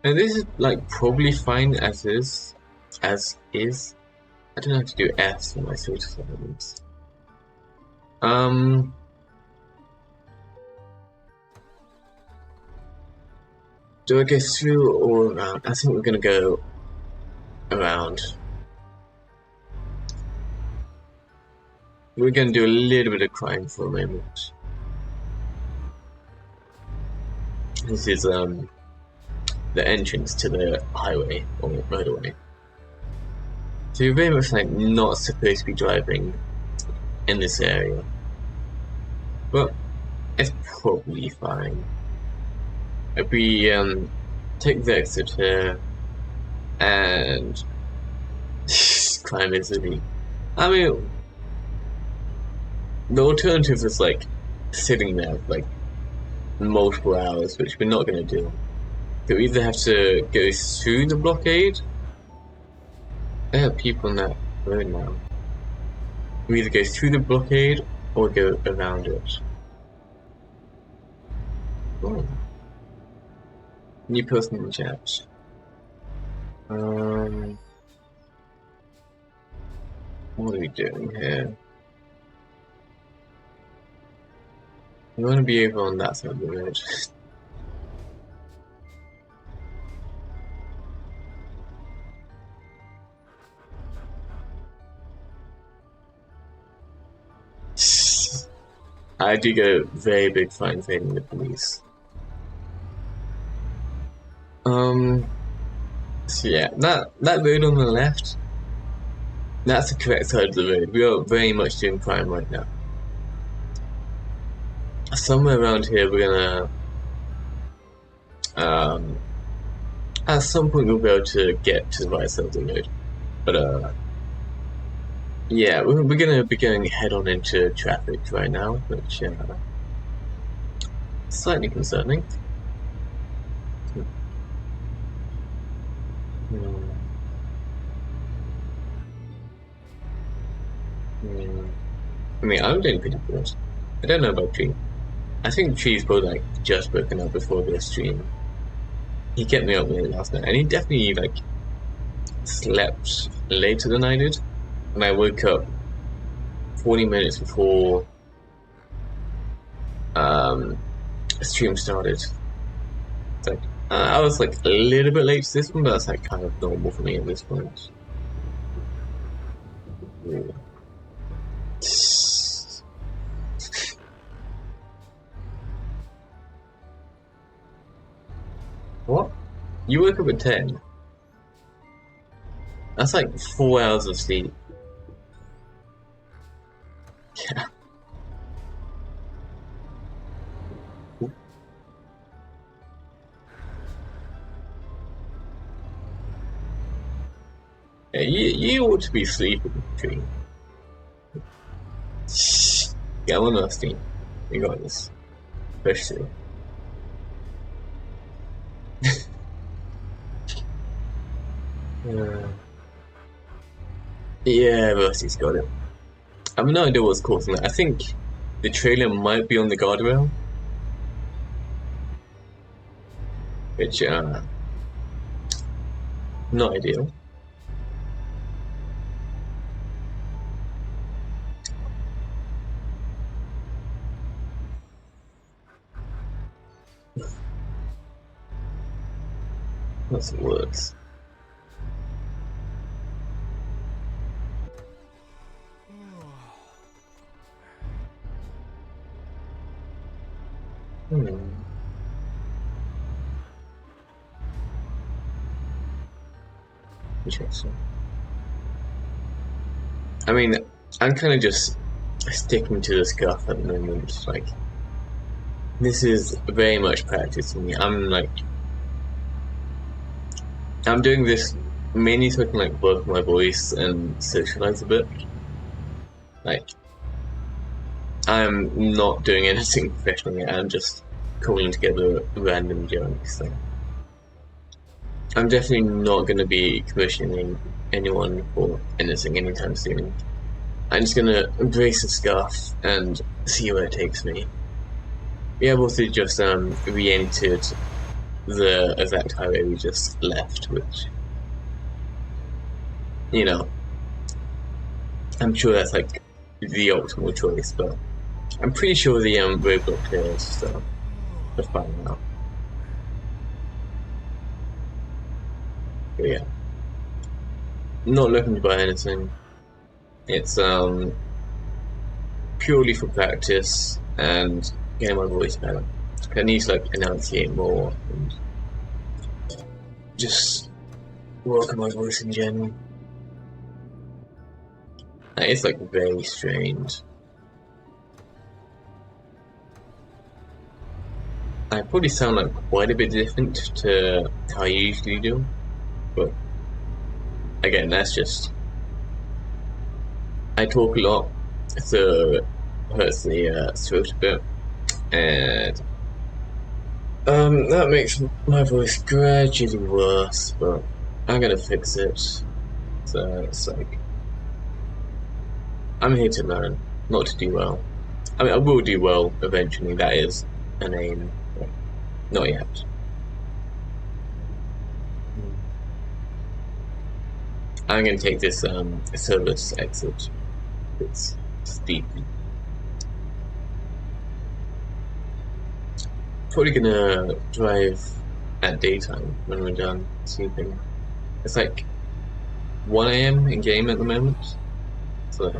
And this is like probably fine as is. As is. I don't have to do S for my social settings. Do I go through or around? I think we're gonna go around. We're gonna do a little bit of crime for a moment. This is the entrance to the highway or motorway. So you're very much like not supposed to be driving in this area. But it's probably fine. If we take the exit here and crime is city. I mean, the alternative is like sitting there for like multiple hours, which we're not going to do. So we either have to go through the blockade. There are people on that road now. We either go through the blockade or go around it. Oh. New person in the chat. What are we doing here? We want to be over on that side of the road. I do go very big fine fading the police. So yeah, that road on the left, that's the correct side of the road. We are very much doing crime right now. Somewhere around here we're gonna at some point we'll be able to get to the right side of the road. But Yeah, we're gonna be going head on into traffic right now, which slightly concerning. Hmm. Hmm. I mean, I'm doing pretty good. I don't know about Tree. I think Tree's probably like just woken up before this stream. He kept me up late last night, and he definitely like slept later than I did. And I woke up 40 minutes before the stream started. It's like I was like a little bit late to this one, but that's like kind of normal for me at this point. Yeah. What? You woke up at 10? That's like 4 hours of sleep. Yeah. Yeah, you ought to be sleeping, Tree. Yeah, one last thing. You got this. Push through. Uh, yeah, Rusty's got it. I have no idea what's causing that. I think the trailer might be on the guardrail, which not ideal. That's worse. Hmm. Interesting. I mean, I'm kind of just sticking to the scuff at the moment. Like, this is very much practice for me. I'm doing this mainly so I can like work my voice and socialize a bit. Like, I'm not doing anything professional yet. I'm just calling together random jokes. So I'm definitely not going to be commissioning anyone for anything anytime soon. I'm just going to embrace the scarf and see where it takes me. We have also just re-entered the exact highway we just left, which, you know, I'm sure that's like the optimal choice, but I'm pretty sure the roadblock clears, so we're fine now. But yeah, not looking to buy anything. It's purely for practice and getting my voice better. I need to like enunciate more and just work on my voice in general. It's like very strange. I probably sound like quite a bit different to how I usually do, but again, that's just I talk a lot, so it hurts the throat a bit, and that makes my voice gradually worse. But I'm gonna fix it. So it's like I'm here to learn, not to do well. I mean, I will do well eventually. That is an aim, but not yet. I'm gonna take this service exit. It's steep. Probably gonna drive at daytime when we're done sleeping. It's like 1 a.m. in game at the moment, so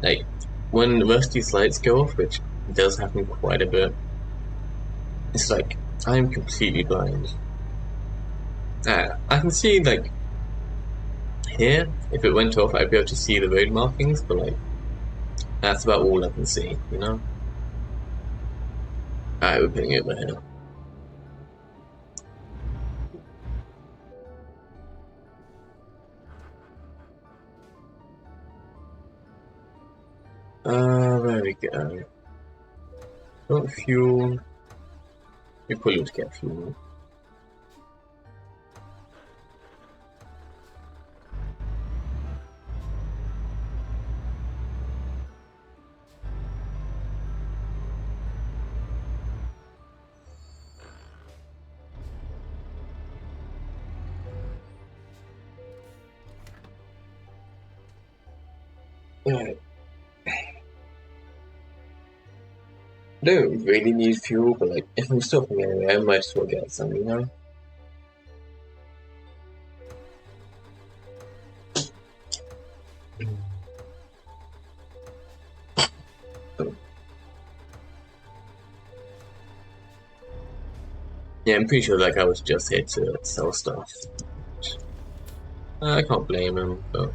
like when Rusty's lights go off, which does happen quite a bit, it's like I'm completely blind. I can see like here, if it went off, I'd be able to see the road markings, but like that's about all I can see, you know? Alright, we're putting it over here. There we go. Got fuel. We probably need to get fuel. Right. I don't really need fuel, but like, if I'm stopping anyway, I might as well get some, you know? Yeah, I'm pretty sure like I was just here to sell stuff. I can't blame him, but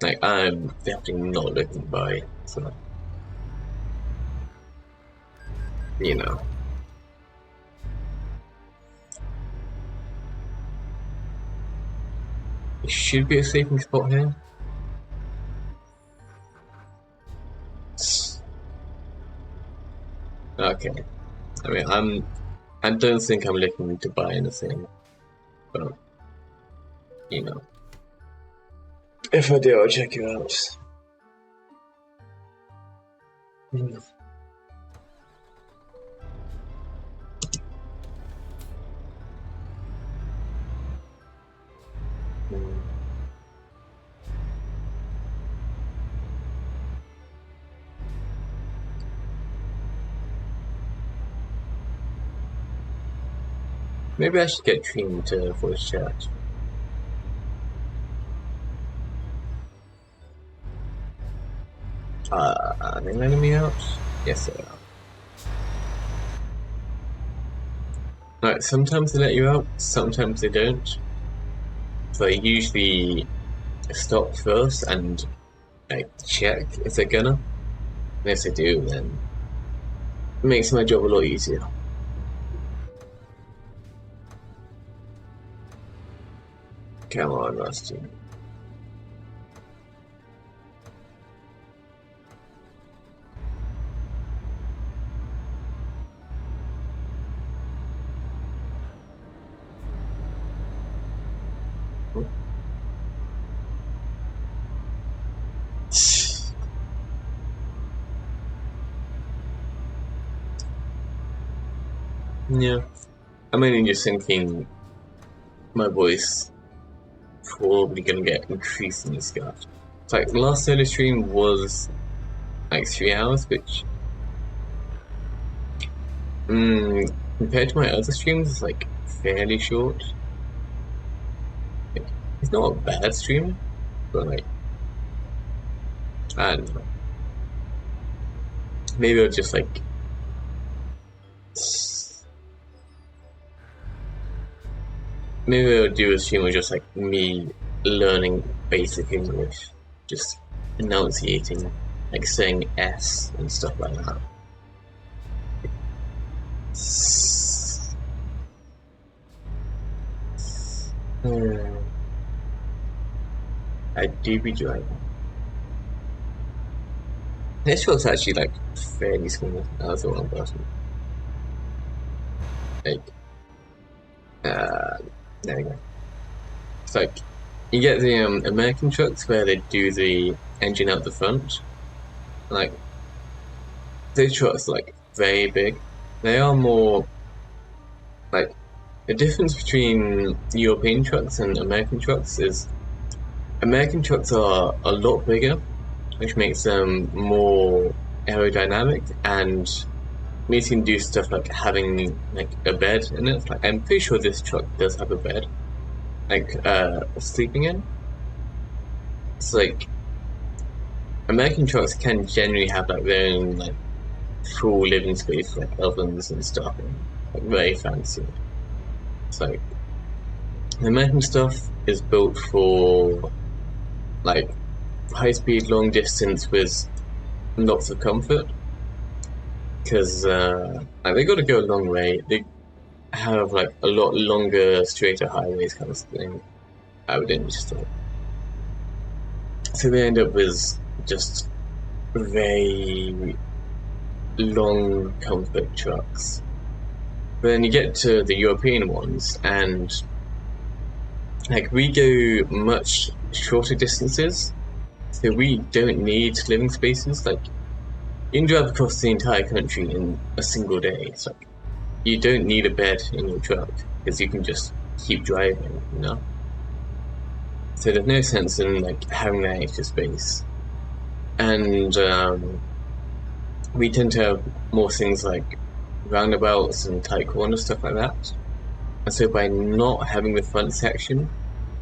like I'm definitely not looking to buy, so you know. It should be a sleeping spot here. Okay. I mean I don't think I'm looking to buy anything, but you know. If I do, I'll check you out. Mm. Maybe I should get Dream to voice chat. Are they letting me out? Yes, they are. Like, sometimes they let you out, sometimes they don't. So I usually stop first and like check if they're gonna. And if they do, then it makes my job a lot easier. Come on, Rusty. Yeah, I'm only just thinking my voice probably gonna get increasingly scuffed. It's like the last solo stream was like 3 hours, which compared to my other streams is like fairly short. Like, it's not a bad stream, but like I don't know. Maybe I'll just like maybe I'll do a stream with just like me learning basic English, just enunciating, like saying S and stuff like that. I do be driving. This was actually like fairly small as the one person. Like, there we go. It's like you get the American trucks where they do the engine out the front. Like these trucks are like very big. They are more like the difference between European trucks and American trucks is American trucks are a lot bigger, which makes them more aerodynamic and makes you do stuff like having like a bed in it. Like I'm pretty sure this truck does have a bed, like sleeping in. It's like American trucks can generally have like their own like full living space, like ovens and stuff, and like very fancy. It's like the American stuff is built for like high speed, long distance with lots of comfort. Because like they got to go a long way. They have like a lot longer, straighter highways, kind of thing. I would industry. So they end up with just very long comfort trucks. But then you get to the European ones, and like we go much shorter distances, so we don't need living spaces. Like you can drive across the entire country in a single day. It's like you don't need a bed in your truck because you can just keep driving, you know. So there's no sense in like having that extra space, and we tend to have more things like roundabouts and tight corners, stuff like that. And so by not having the front section,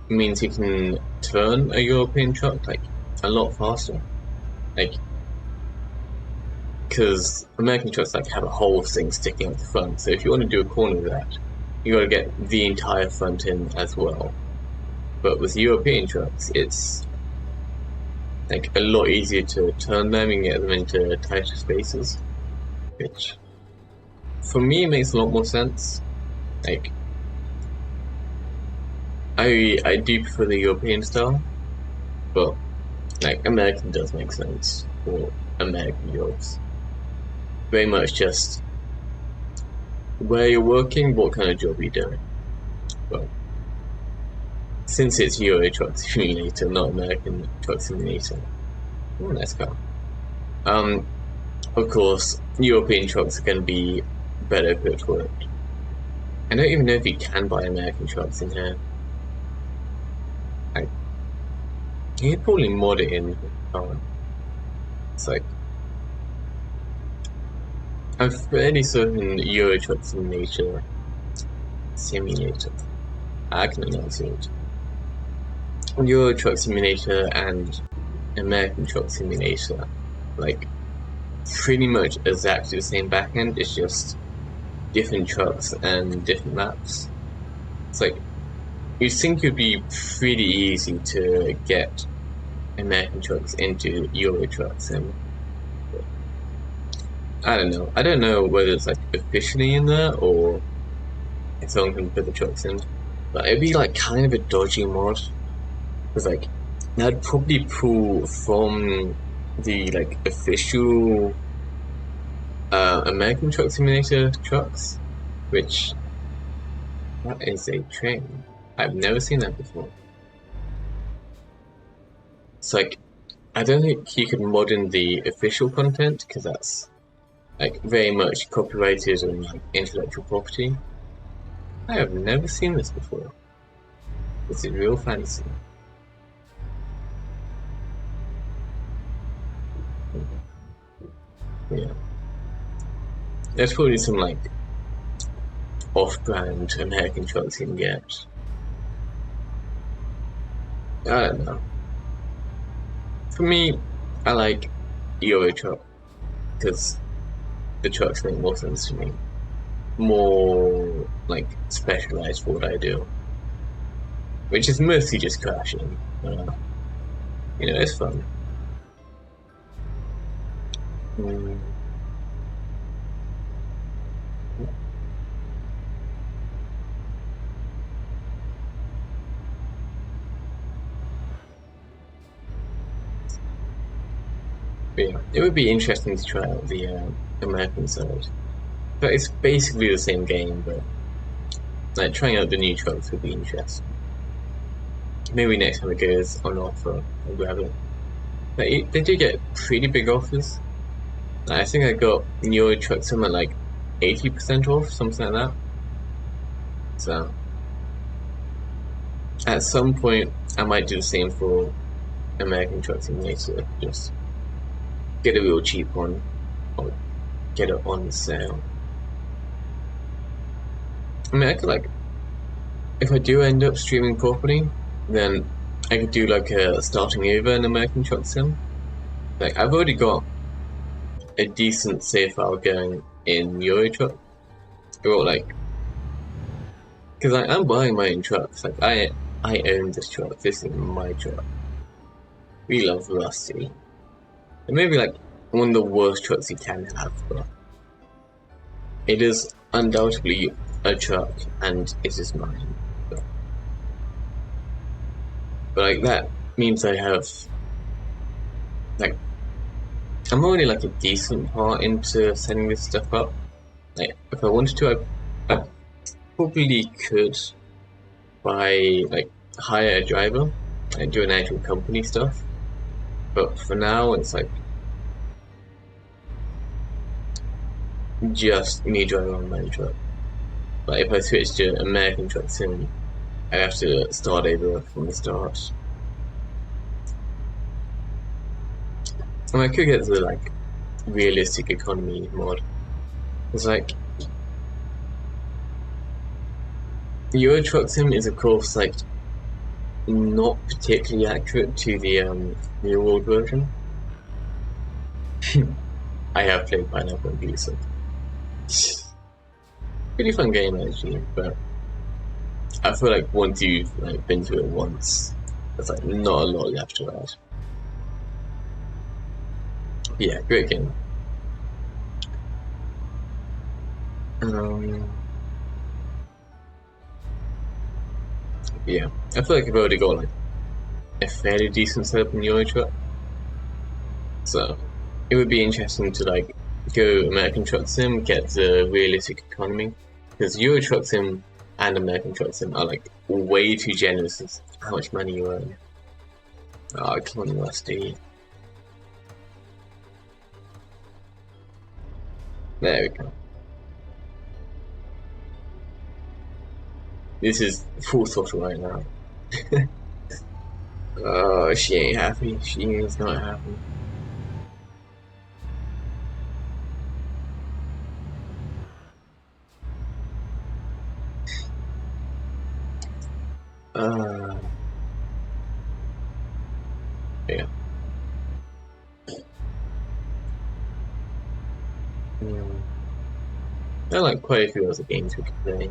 it means you can turn a European truck like a lot faster. Like, because American trucks like have a whole thing sticking out the front. So if you want to do a corner with that, you got to get the entire front in as well. But with European trucks, it's like a lot easier to turn them and get them into tighter spaces, which for me makes a lot more sense. Like I do prefer the European style, but like American does make sense for American jobs. Very much just where you're working, what kind of job you're doing. Well, since it's Euro Truck Simulator, not American Truck Simulator. Oh, nice car. Of course, European trucks are going to be better equipped for it. I don't even know if you can buy American trucks in here. Like, you could probably mod it in. It's like, I'm fairly certain Euro Truck Simulator. I can announce it. Euro Truck Simulator and American Truck Simulator, like, pretty much exactly the same backend. It's just different trucks and different maps. It's like you'd think it'd be pretty easy to get American trucks into Euro trucks, and I don't know. I don't know whether it's like officially in there or if someone can put the trucks in. But it'd be like kind of a dodgy mod, because like that'd probably pull from the like official American Truck Simulator trucks, which that is a train. I've never seen that before. It's like I don't think you could mod in the official content because that's like very much copyrighted and like intellectual property. I have never seen this before. This is real fancy. Yeah. There's probably some like off-brand American trucks you can get. I don't know. For me, I like Euro truck because the trucks make more sense to me. More like specialized for what I do, which is mostly just crashing. You know, it's fun. But yeah, it would be interesting to try out the American side. But it's basically the same game, but like trying out the new trucks would be interesting. Maybe next time it goes on offer, I'll grab it. But they do get pretty big offers. I think I got Euro truck something like 80% off, something like that. So at some point, I might do the same for American Truck Simulator. Just get a real cheap one, or get it on sale. I mean, I could like, if I do end up streaming properly, then I could do like a starting over an American Truck Sim. Like I've already got a decent save file going in Euro Truck. Or like, because I'm buying my own trucks. Like I own this truck. This is my truck. We love Rusty. It may be like one of the worst trucks you can have, but it is undoubtedly a truck, and it is mine. But like that means I have like I'm already like a decent part into setting this stuff up. Like, if I wanted to, I probably could like hire a driver and do an actual company stuff. But for now, it's like just me driving on my truck. But if I switch to American Truck Sim, I have to start over from the start. And I could get the like realistic economy mod. It's like Euro Truck Sim is of course like not particularly accurate to the real world version. I have played Pineapple Abuse. Pretty fun game actually, but I feel like once you've like been through it once, there's like not a lot left to add. Yeah, great game. Yeah, I feel like I've already got like a fairly decent setup in Euro Truck, so it would be interesting to like go American Truck Sim, get the realistic economy, because Euro Truck Sim and American Truck Sim are like way too generous with how much money you earn. Oh, come on, Rusty. There we go. This is full throttle right now. Oh, she ain't happy. She is not happy. Yeah. There are like quite a few other games we could play.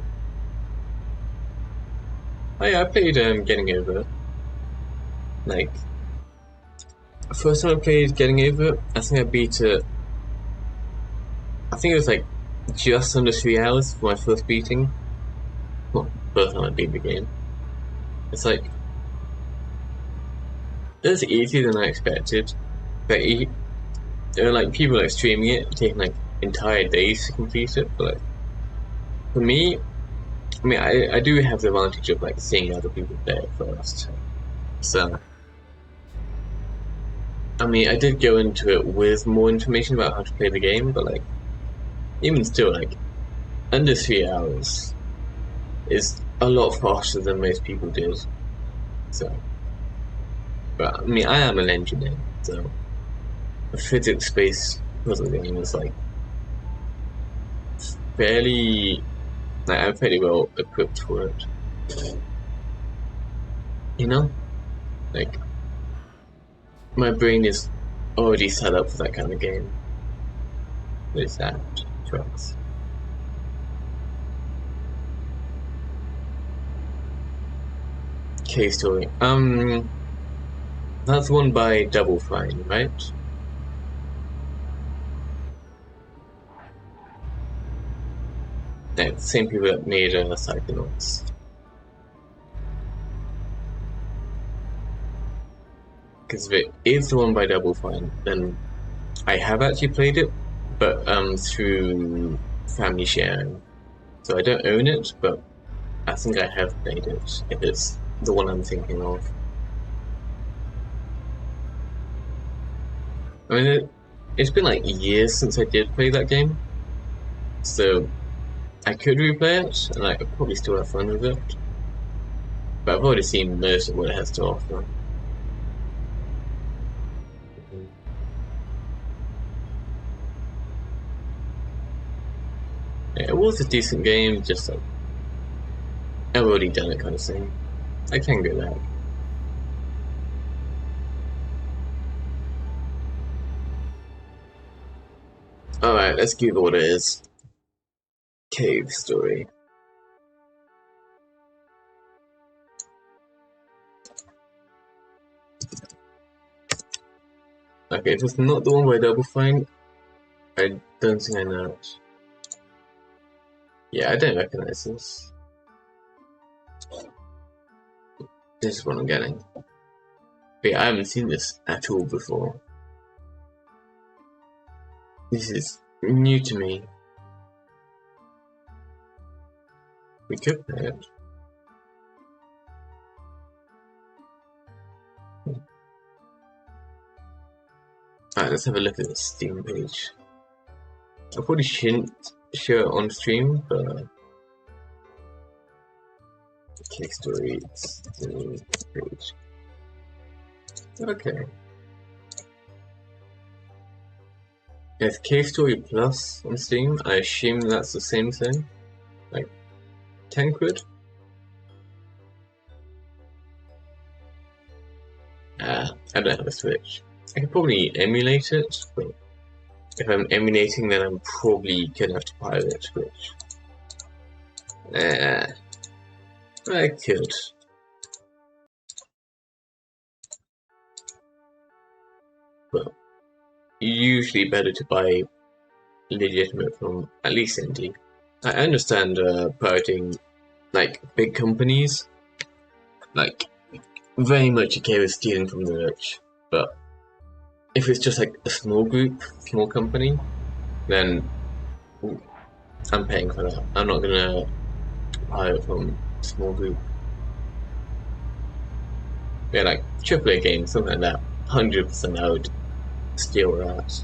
Oh yeah, I played Getting Over It. Like, first time I played Getting Over It, I think I beat it. I think it was like just under 3 hours for my first beating. Well, first time I beat the game. It's like, it's easier than I expected. But there are like people like streaming it, taking like entire days to complete it. But like, for me, I mean, I do have the advantage of like seeing other people play it first. So, I mean, I did go into it with more information about how to play the game, but like, even still, like, under 3 hours is a lot faster than most people did. So, but I mean, I am an engineer, so the physics-based puzzle game is like fairly, like, I'm fairly well equipped for it. You know, like my brain is already set up for that kind of game. With that trucks. Case story. That's one by Double Fine, right? Yeah, same people that made Psychonauts. Because if it is the one by Double Fine, then I have actually played it, but through family sharing. So I don't own it, but I think I have played it, if it's the one I'm thinking of. I mean, it's been like years since I did play that game, so I could replay it, and I could probably still have fun with it. But I've already seen most of what it has to offer. Yeah, it was a decent game, just like I've already done it kind of thing. I can go back. Alright, let's Google what it is. Cave story. Okay, if it's not the one by Double Fine, I don't think I know it. Yeah, I don't recognize this. This is what I'm getting. But yeah, I haven't seen this at all before. This is new to me. We could play it. Alright, let's have a look at the Steam page. I probably shouldn't show it on stream, but case story Steam page. Okay. There's Case Story Plus on Steam. I assume that's the same thing. Like 10 quid? I don't have a Switch. I could probably emulate it, but if I'm emulating, then I'm probably gonna have to pirate Switch. I could. Well, usually better to buy legitimate from at least indie. I understand pirating like big companies, like very much okay with stealing from the rich, but if it's just like a small group, small company, then I'm paying for that. I'm not gonna pirate from a small group. Yeah, like AAA games, something like that. 100% I would steal that.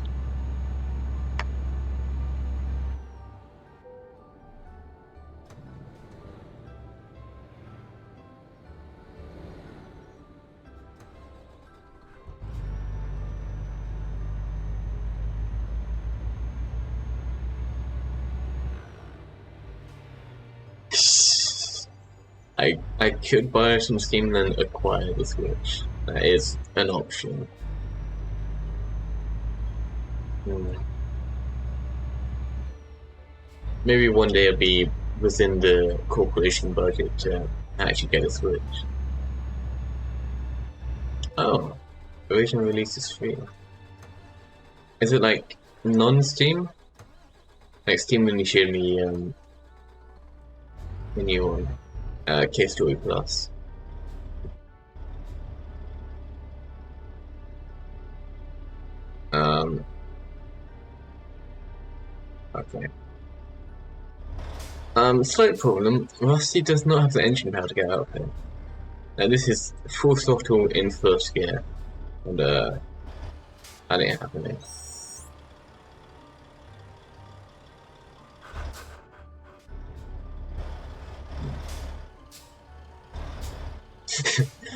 I could buy some Steam and then acquire the Switch. That is an option. Maybe one day it'll be within the corporation budget to actually get a Switch. Oh, original release is free. Is it like non-Steam? Like Steam when you showed me the new one, Case Story Plus. Okay. Slight problem. Rusty does not have the engine power to get out of it. Now this is full throttle in first gear, and that ain't happening.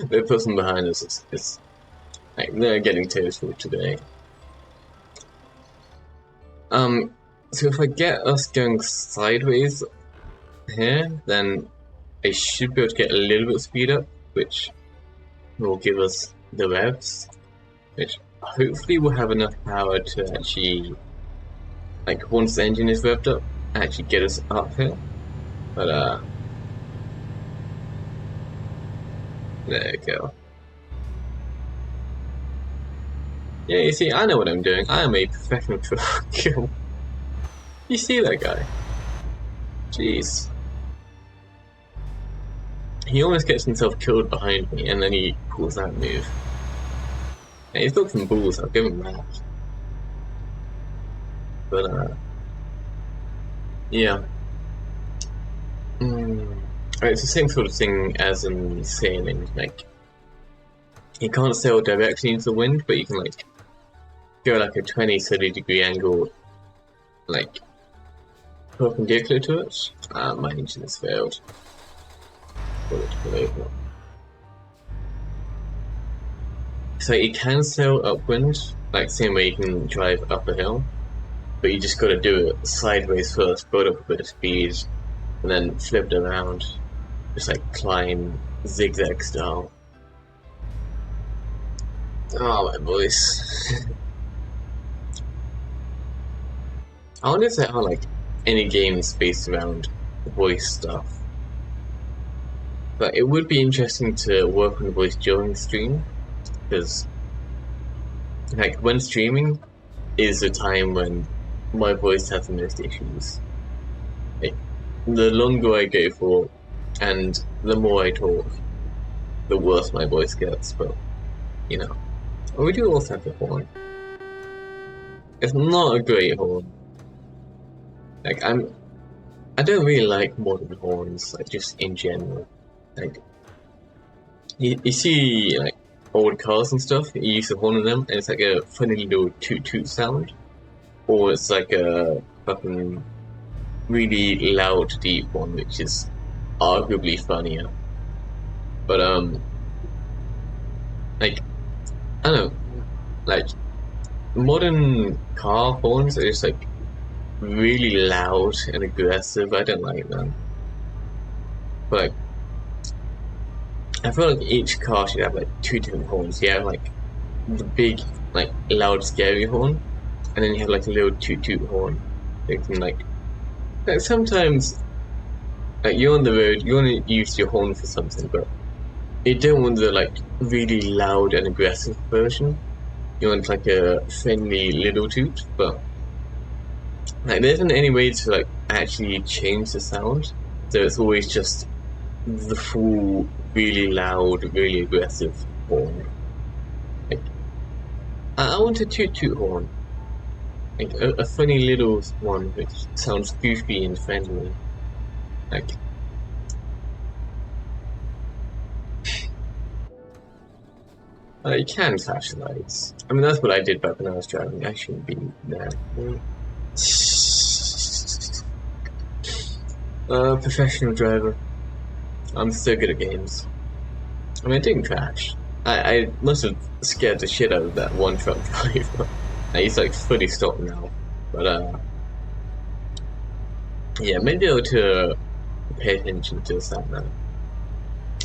The person behind us is like they're getting toast for today. So if I get us going sideways here, then I should be able to get a little bit of speed up, which will give us the revs, which hopefully will have enough power to actually, like once the engine is revved up, actually get us uphill. But there we go. Yeah, you see, I know what I'm doing. I am a professional truck. You see that guy? Jeez. He almost gets himself killed behind me, and then he pulls that move. Yeah, he's got some balls, I'll give him that. But, yeah. It's the same sort of thing as in sailing, like, you can't sail directly into the wind, but you can, like, go like a 20-30 degree angle, like, perpendicular to it. My engine has failed. So you can sail upwind, like same way you can drive up a hill, but you just gotta do it sideways first, build up a bit of speed, and then flip it around, just like climb zigzag style. Oh my voice. I wonder if there are like any games based around voice stuff. But it would be interesting to work on the voice during stream, because like when streaming is the time when my voice has the most issues. Like, the longer I go for and the more I talk, the worse my voice gets, but you know. We do also have the horn. it's not a great horn. Like I don't really like modern horns, like just in general. Like you see like old cars and stuff, you use the horn on them, and it's like a funny little toot toot sound, or it's like a fucking really loud deep one, which is arguably funnier. But like I don't know, like modern car horns are just like really loud and aggressive. I don't like them. But like, I feel like each car should have like two different horns. You have like the big, like loud, scary horn, and then you have like a little toot toot horn. You can like sometimes, like you're on the road, you want to use your horn for something, but you don't want the like really loud and aggressive version. You want like a friendly little toot, but like there isn't any way to like actually change the sound, so it's always just the full, really loud, really aggressive horn. Like I want a toot toot horn, like a funny little one which sounds goofy and friendly. Like you can flash lights. I mean that's what I did back when I was driving. I shouldn't be there. Professional driver. I'm so good at games. I mean, I didn't crash. I must have scared the shit out of that one truck driver. He's like fully stopped now. But yeah, maybe I ought to pay attention to that man.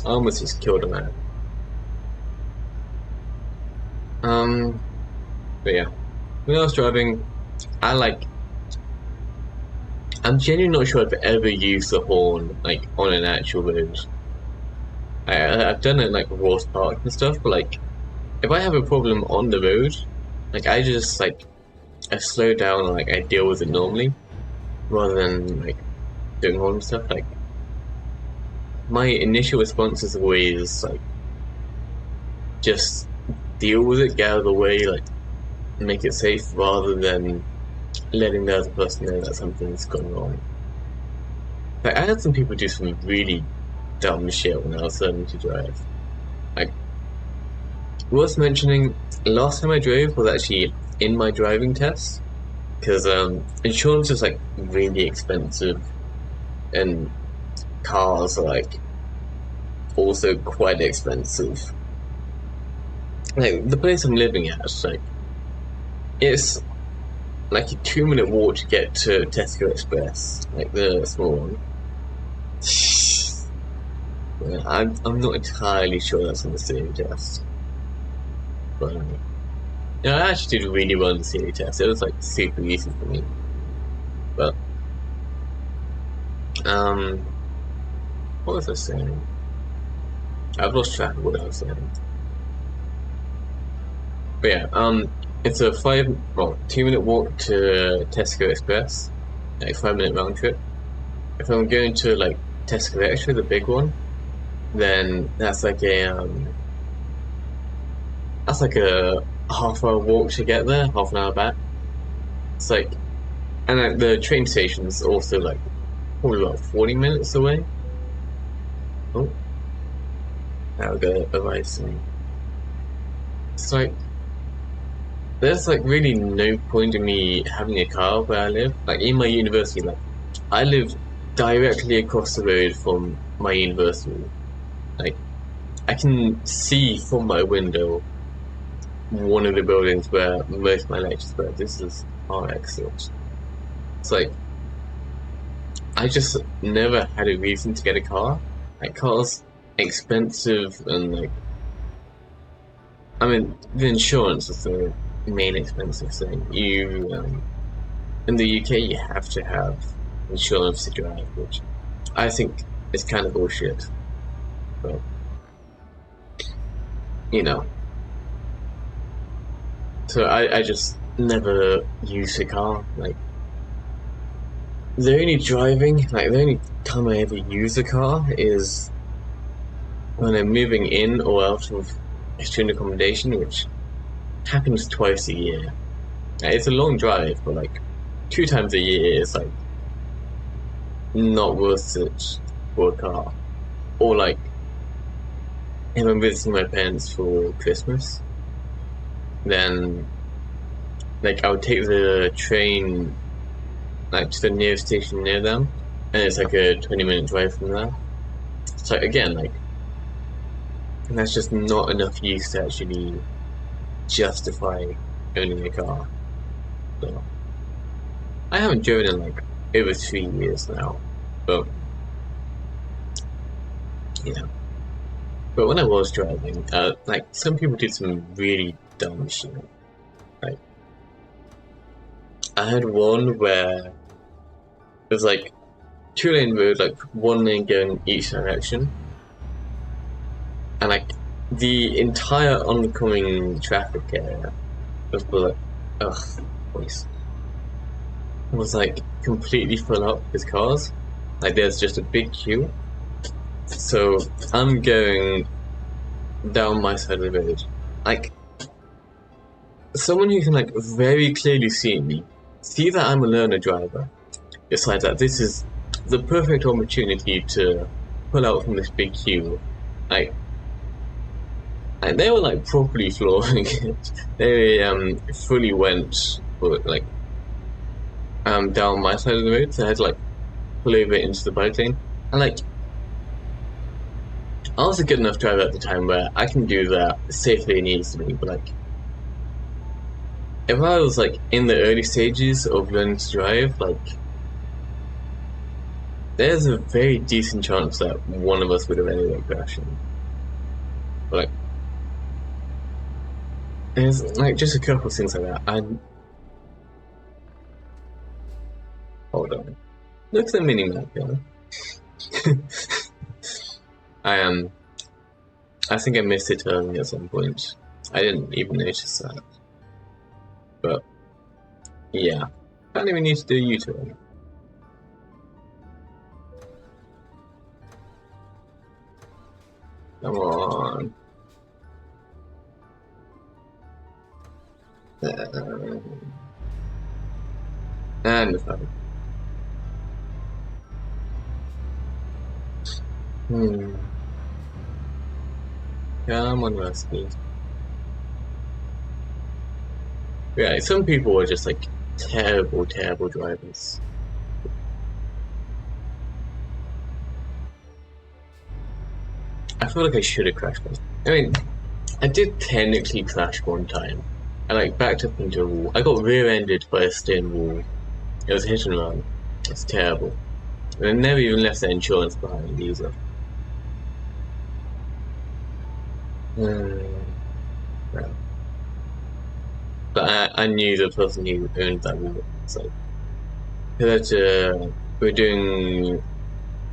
I almost just killed a man. But yeah, when I was driving, I'm genuinely not sure I've ever used the horn like on an actual road. I've done it like Ross Park and stuff, but like if I have a problem on the road, like I just like I slow down and like I deal with it normally, rather than like doing horn stuff. Like my initial response is always like just deal with it, get out of the way, like make it safe, rather than letting the other person know that something's gone wrong. Like I had some people do some really dumb shit when I was learning to drive. Like worth mentioning, last time I drove was actually in my driving test, because insurance is like really expensive, and cars are like also quite expensive. Like the place I'm living at, it's like a 2-minute walk to get to Tesco Express, like the small one. Yeah, I'm not entirely sure that's on the theory test, but yeah, I actually did really well in the theory test. It was like super easy for me. But what was I saying? I've lost track of what I was saying. But yeah, it's a 2-minute walk to Tesco Express, like 5-minute round trip. If I'm going to like Tesco Extra, the big one, then that's like a half-hour walk to get there, half an hour back. It's like, and like, the train station's also like probably about 40 minutes away. Oh, that'll go arrive me. It's like there's like really no point in me having a car where I live. Like in my university, like I live directly across the road from my university. Like I can see from my window one of the buildings where most of my lectures were. This is our exit. It's like I just never had a reason to get a car. Like cars expensive, and like I mean the insurance is the main expensive thing. You in the UK you have to have insurance to drive, which I think is kind of bullshit. But you know, so I just never used a car. Like the only time I ever use a car is when I'm moving in or out of student accommodation, which happens twice a year. It's a long drive, but like 2 times a year is like not worth it for a car. Or like if I'm visiting my parents for Christmas, then like I would take the train like to the nearest station near them, and it's like a 20-minute drive from there. So again, like that's just not enough use to actually justify owning a car. So I haven't driven in like over 3 years now, but yeah. But when I was driving, like some people did some really dumb shit. Like I had one where it was like 2-lane road, like 1 lane going each direction, and like the entire oncoming traffic area was voice was like completely full up with cars. Like there's just a big queue. So I'm going down my side of the road, like someone who can like very clearly see me, see that I'm a learner driver, decides that this is the perfect opportunity to pull out from this big queue. Like, and they were like properly flooring it. They fully went for like down my side of the road, so I had to like pull over into the bike lane. And like I was a good enough driver at the time where I can do that safely and easily, but like if I was like in the early stages of learning to drive, like there's a very decent chance that one of us would have ended up crashing. But like there's like just a couple of things like that. Hold on. Look at the mini map, yeah. I think I missed it earlier at some point. I didn't even notice that. But yeah. I don't even need to do a U-turn. Come on. And the phone. Come on, Rusty. Yeah, some people are just like terrible, terrible drivers. I feel like I should have crashed once. I mean, I did technically crash one time. I like backed up into a wall. I got rear-ended by a stone wall. It was hit and run. It's terrible. And I never even left the insurance behind either. Yeah. But I knew the person who owned that wall. So we're doing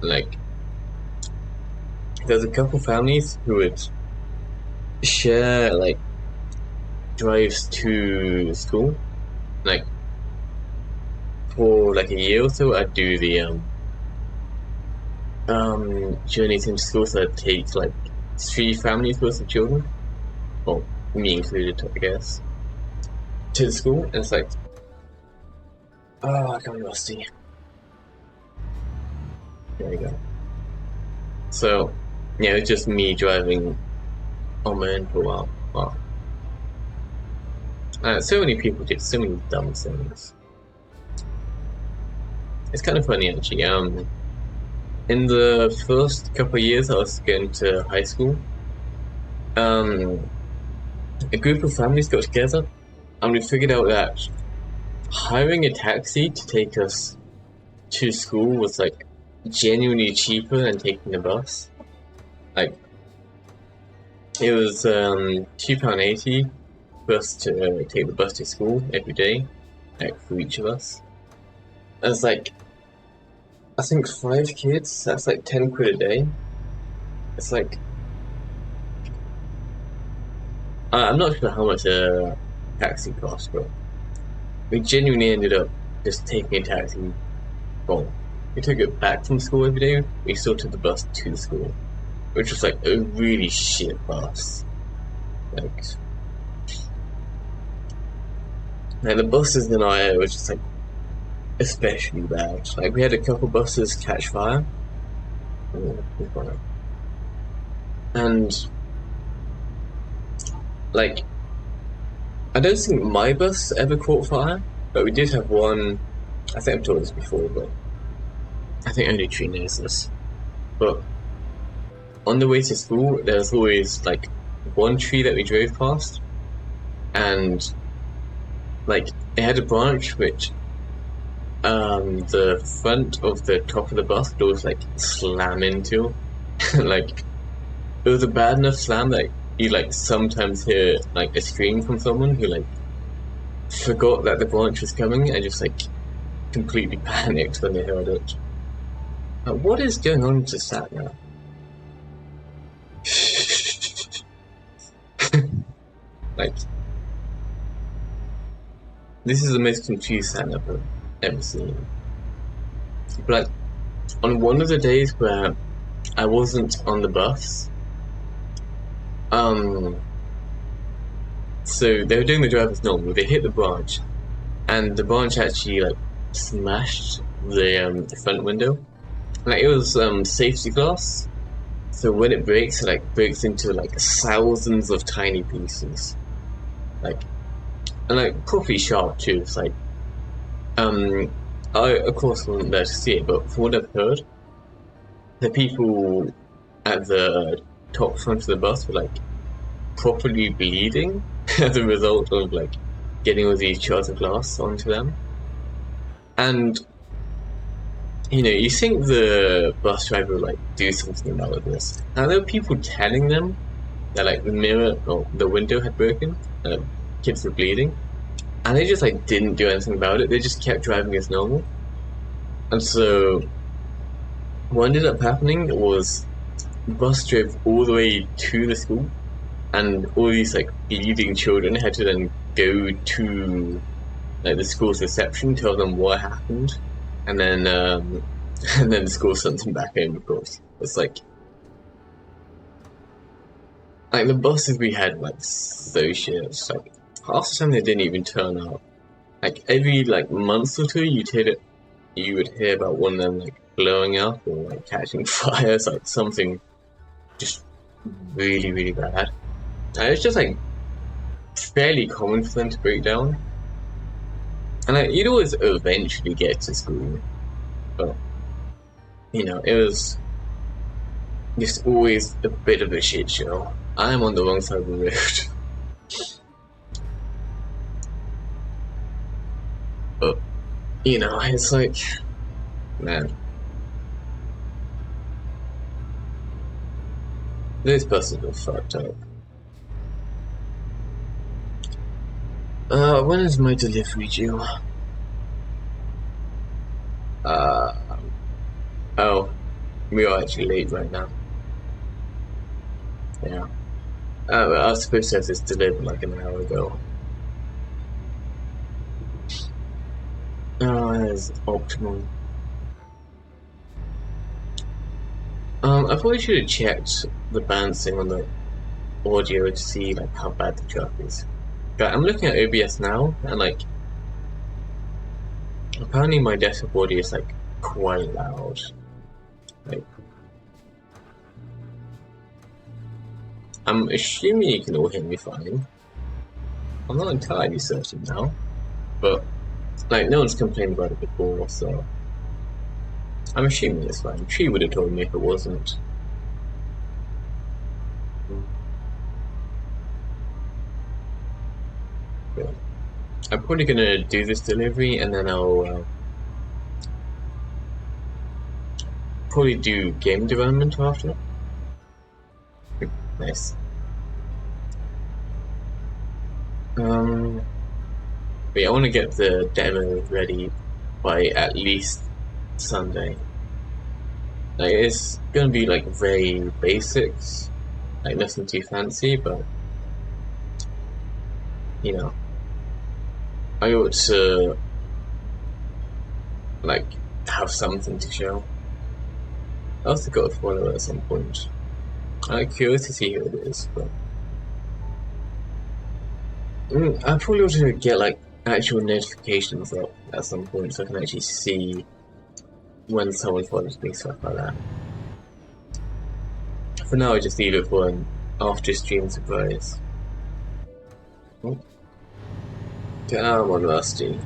like there's a couple families who would share like drives to school. Like for like a year or so, I'd do the journeys into school. So I'd take like 3 families worth of children, well, me included, I guess, to the school. And it's like, oh, I got rusty. There we go. So yeah, it's just me driving on my own for a while. Wow. So many people did so many dumb things. It's kind of funny actually. In the first couple of years I was going to high school, a group of families got together and we figured out that hiring a taxi to take us to school was like genuinely cheaper than taking a bus. Like it was £2.80 for us to take the bus to school every day, like for each of us. And it's like I think 5 kids, that's like 10 quid a day. It's like I'm not sure how much a taxi costs, but we genuinely ended up just taking a taxi. Well, we took it back from school every day. We still took the bus to school, which was like a really shit bus. Like, And the buses in our area were just like especially bad. Like we had a couple buses catch fire. And like I don't think my bus ever caught fire, but we did have one. I think I've told this before, but I think only Tree knows this. But on the way to school, there was always like one tree that we drove past, and like it had a branch which the front of the top of the bus would always like slam into. Like it was a bad enough slam that you like sometimes hear like a scream from someone who like forgot that the branch was coming and just like completely panicked when they heard it. What is going on with the sat now? Like this is the most confused sat nav I've ever seen. But like on one of the days where I wasn't on the bus, so they were doing the drive as normal. They hit the branch, and the branch actually like smashed the front window. Like it was safety glass, so when it breaks, it like breaks into like thousands of tiny pieces, like and like properly sharp too. It's like I of course wasn't there to see it, but from what I've heard, the people at the top front of the bus were like properly bleeding as a result of like getting all these shards of glass onto them. And you know, you think the bus driver would like do something about this. Now there were people telling them that like the mirror or the window had broken, kids were bleeding, and they just like didn't do anything about it. They just kept driving as normal. And so what ended up happening was the bus drove all the way to the school, and all these like bleeding children had to then go to like the school's reception, tell them what happened, and then the school sent them back home. Of course, it's like the buses we had were, like so shit. It's like half the time they didn't even turn up. Like every like month or two, you would hear about one of them like blowing up or like catching fire. It's like something just really really bad. And it's just like fairly common for them to break down. And like, you'd always eventually get to school, but you know, it was just always a bit of a shit show. I'm on the wrong side of the road. But you know, it's like, man, those buses were fucked up. When is my delivery due? Oh, we are actually late right now. Yeah. I was supposed to have this delivered like an hour ago. Oh, that is optimal. I probably should have checked the bouncing on the audio to see like how bad the truck is. But I'm looking at OBS now, and like apparently my desktop audio is like quite loud. Like I'm assuming you can all hear me fine. I'm not entirely certain now, but like no one's complained about it before, so I'm assuming it's fine. Tree would have told me if it wasn't. Yeah. I'm probably gonna do this delivery and then I'll probably do game development after. Nice. But yeah, I want to get the demo ready by at least Sunday. Like it's gonna be like very basics, like nothing too fancy, but you know, I ought to like have something to show. I also got a follower at some point. I'm curious to see who it is, but I probably ought to get like actual notifications up at some point, so I can actually see when someone follows me, stuff like that. For now, I just leave it for an after stream surprise. Oh. Damn, I'm rusty.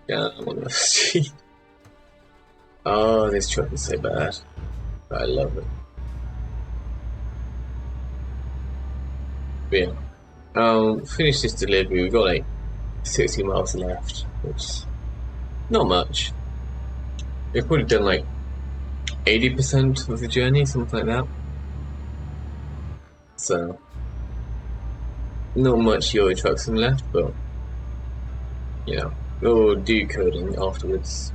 Damn, I'm rusty. Oh, this truck is so bad. But I love it. But yeah. Finish this delivery. We've got like 60 miles left, which is not much. We've probably done like 80% of the journey, something like that. So, not much Euro trucks left, but you know, we'll do coding afterwards.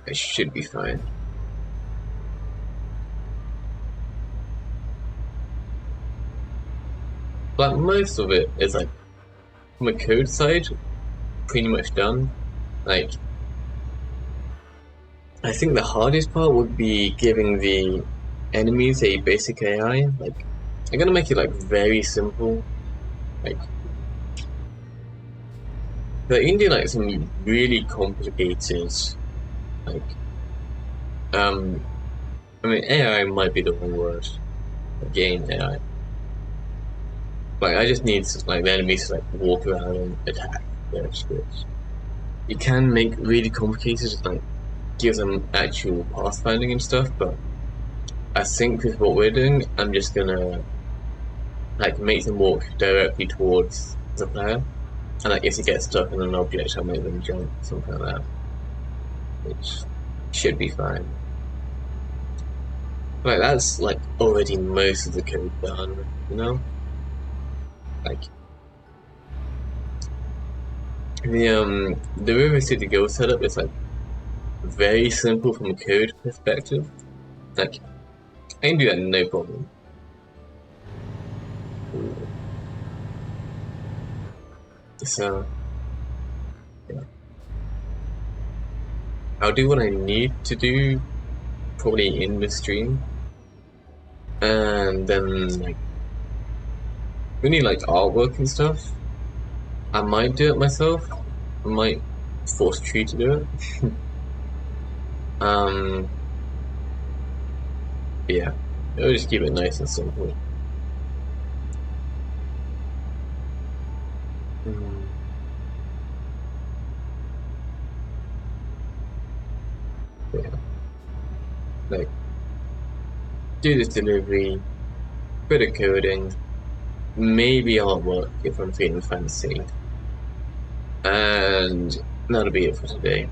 It should be fine. But most of it is like, from a code side, pretty much done. Like, I think the hardest part would be giving the enemies a basic AI. Like, I'm gonna make it like very simple. Like, you can do like some really complicated, like, I mean, AI might be the wrong word. Game AI. Like, I just need like the enemies to like walk around and attack their scripts. You can make really complicated, like give them actual pathfinding and stuff, but I think with what we're doing, I'm just gonna like make them walk directly towards the player, and like if they get stuck in an object, I'll make them jump, something like that, which should be fine. Like that's like already most of the code done, you know? Like the River City Guild setup is like very simple from a code perspective. Like I can do that no problem. So yeah. I'll do what I need to do probably in the stream. And then like we need like artwork and stuff. I might do it myself. I might force Tree to do it. Yeah. I'll just keep it nice and simple. Yeah. Like do this delivery, bit of coding, maybe artwork if I'm feeling fancy. And that'll be it for today.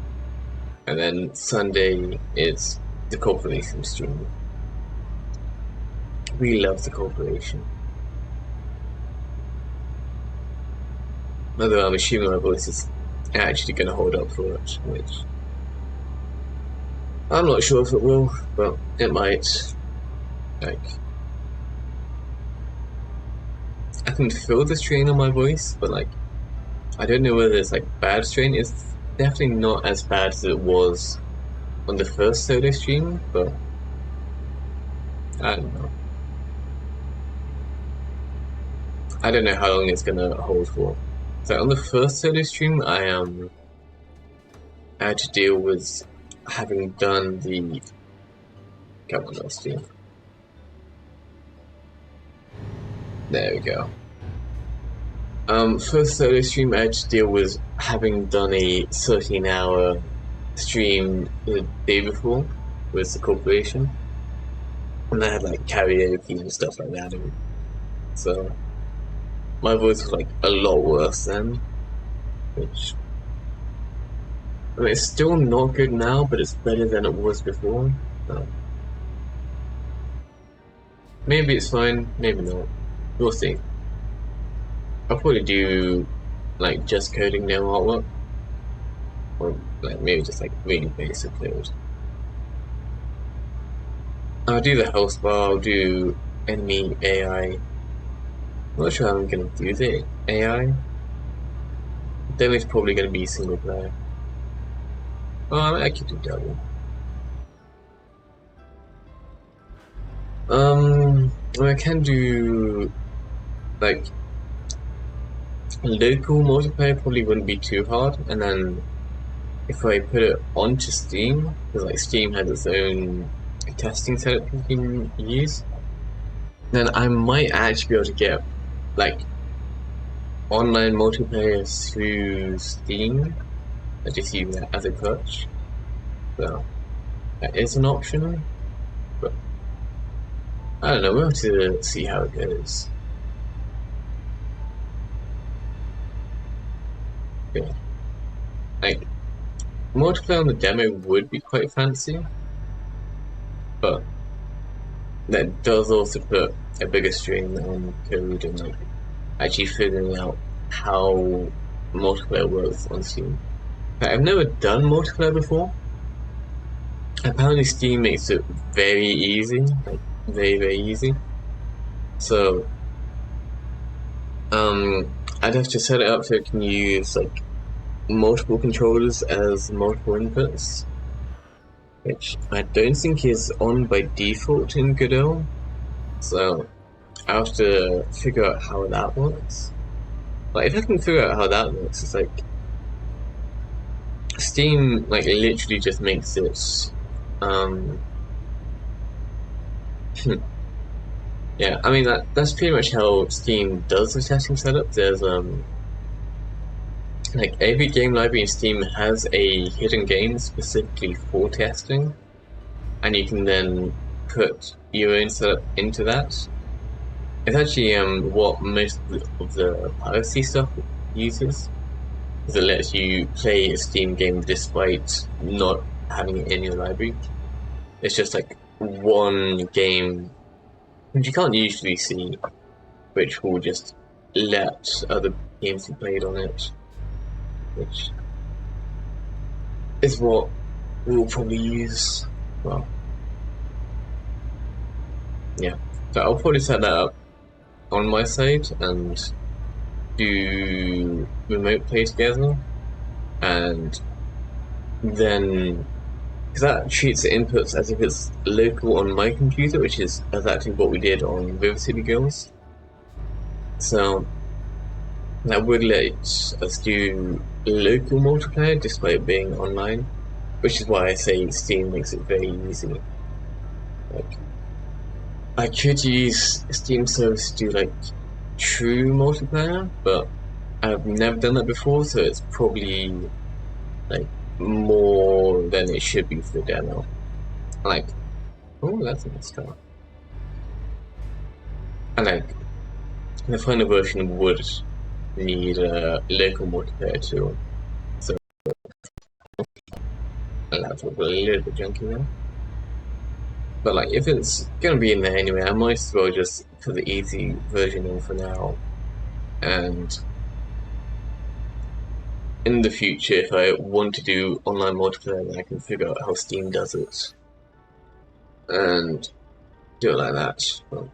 And then Sunday is the corporation stream. We love the corporation. Although I'm assuming my voice is actually going to hold up for it, which I'm not sure if it will, but it might. Like, I can feel the strain on my voice, but like, I don't know whether it's like bad strain. It's definitely not as bad as it was on the first solo stream, but I don't know. I don't know how long it's gonna hold for. So on the first solo stream, I had to deal with having done the. Come on, let's do. There we go. First solo stream, I had to deal with having done a 13-hour stream the day before with the corporation, and I had like karaoke and stuff like that. So my voice was like a lot worse then, which I mean, it's still not good now, but it's better than it was before. So maybe it's fine, maybe not. We'll see. I'll probably do like just coding no artwork, or like maybe just like really basic code. I'll do the health bar, I'll do enemy AI. I'm not sure how I'm gonna do the AI. Then it's probably gonna be single player. Oh, I could do double. I can do like local multiplayer probably wouldn't be too hard, and then if I put it onto Steam, because like Steam has its own testing setup you can use, then I might actually be able to get like online multiplayer through Steam. I just use that as a crutch. So that is an option, but I don't know, we'll have to see how it goes. Yeah. Like multiplayer on the demo would be quite fancy, but that does also put a bigger strain on code and like actually figuring out how multiplayer works on Steam. Like, I've never done multiplayer before. Apparently Steam makes it very easy, like very easy. So I'd have to set it up so it can use like multiple controllers as multiple inputs, which I don't think is on by default in Godot. So I have to figure out how that works. Like if I can figure out how that works, it's like Steam like literally just makes it yeah, I mean that's pretty much how Steam does the testing setup. There's like every game library in Steam has a hidden game specifically for testing, and you can then put your own setup into that. It's actually what most of the piracy stuff uses. Is it lets you play a Steam game despite not having it in your library. It's just like one game which you can't usually see, which will just let other games be played on it, which is what we'll probably use. Well, yeah. So I'll probably set that up on my side and do remote play together, and then because that treats the inputs as if it's local on my computer, which is exactly what we did on River City Girls. So that would let us do local multiplayer despite it being online, which is why I say Steam makes it very easy. Like, I could use Steam service to do like true multiplayer, but I've never done that before, so it's probably like more than it should be for the demo. Like, oh, that's a nice car. And like, the final version would need a local multiplayer too, so the laptop will be a little bit junky now. But like, if it's gonna be in there anyway, I might as well just put the easy version in for now. And in the future, if I want to do online multiplayer, then I can figure out how Steam does it and do it like that. But,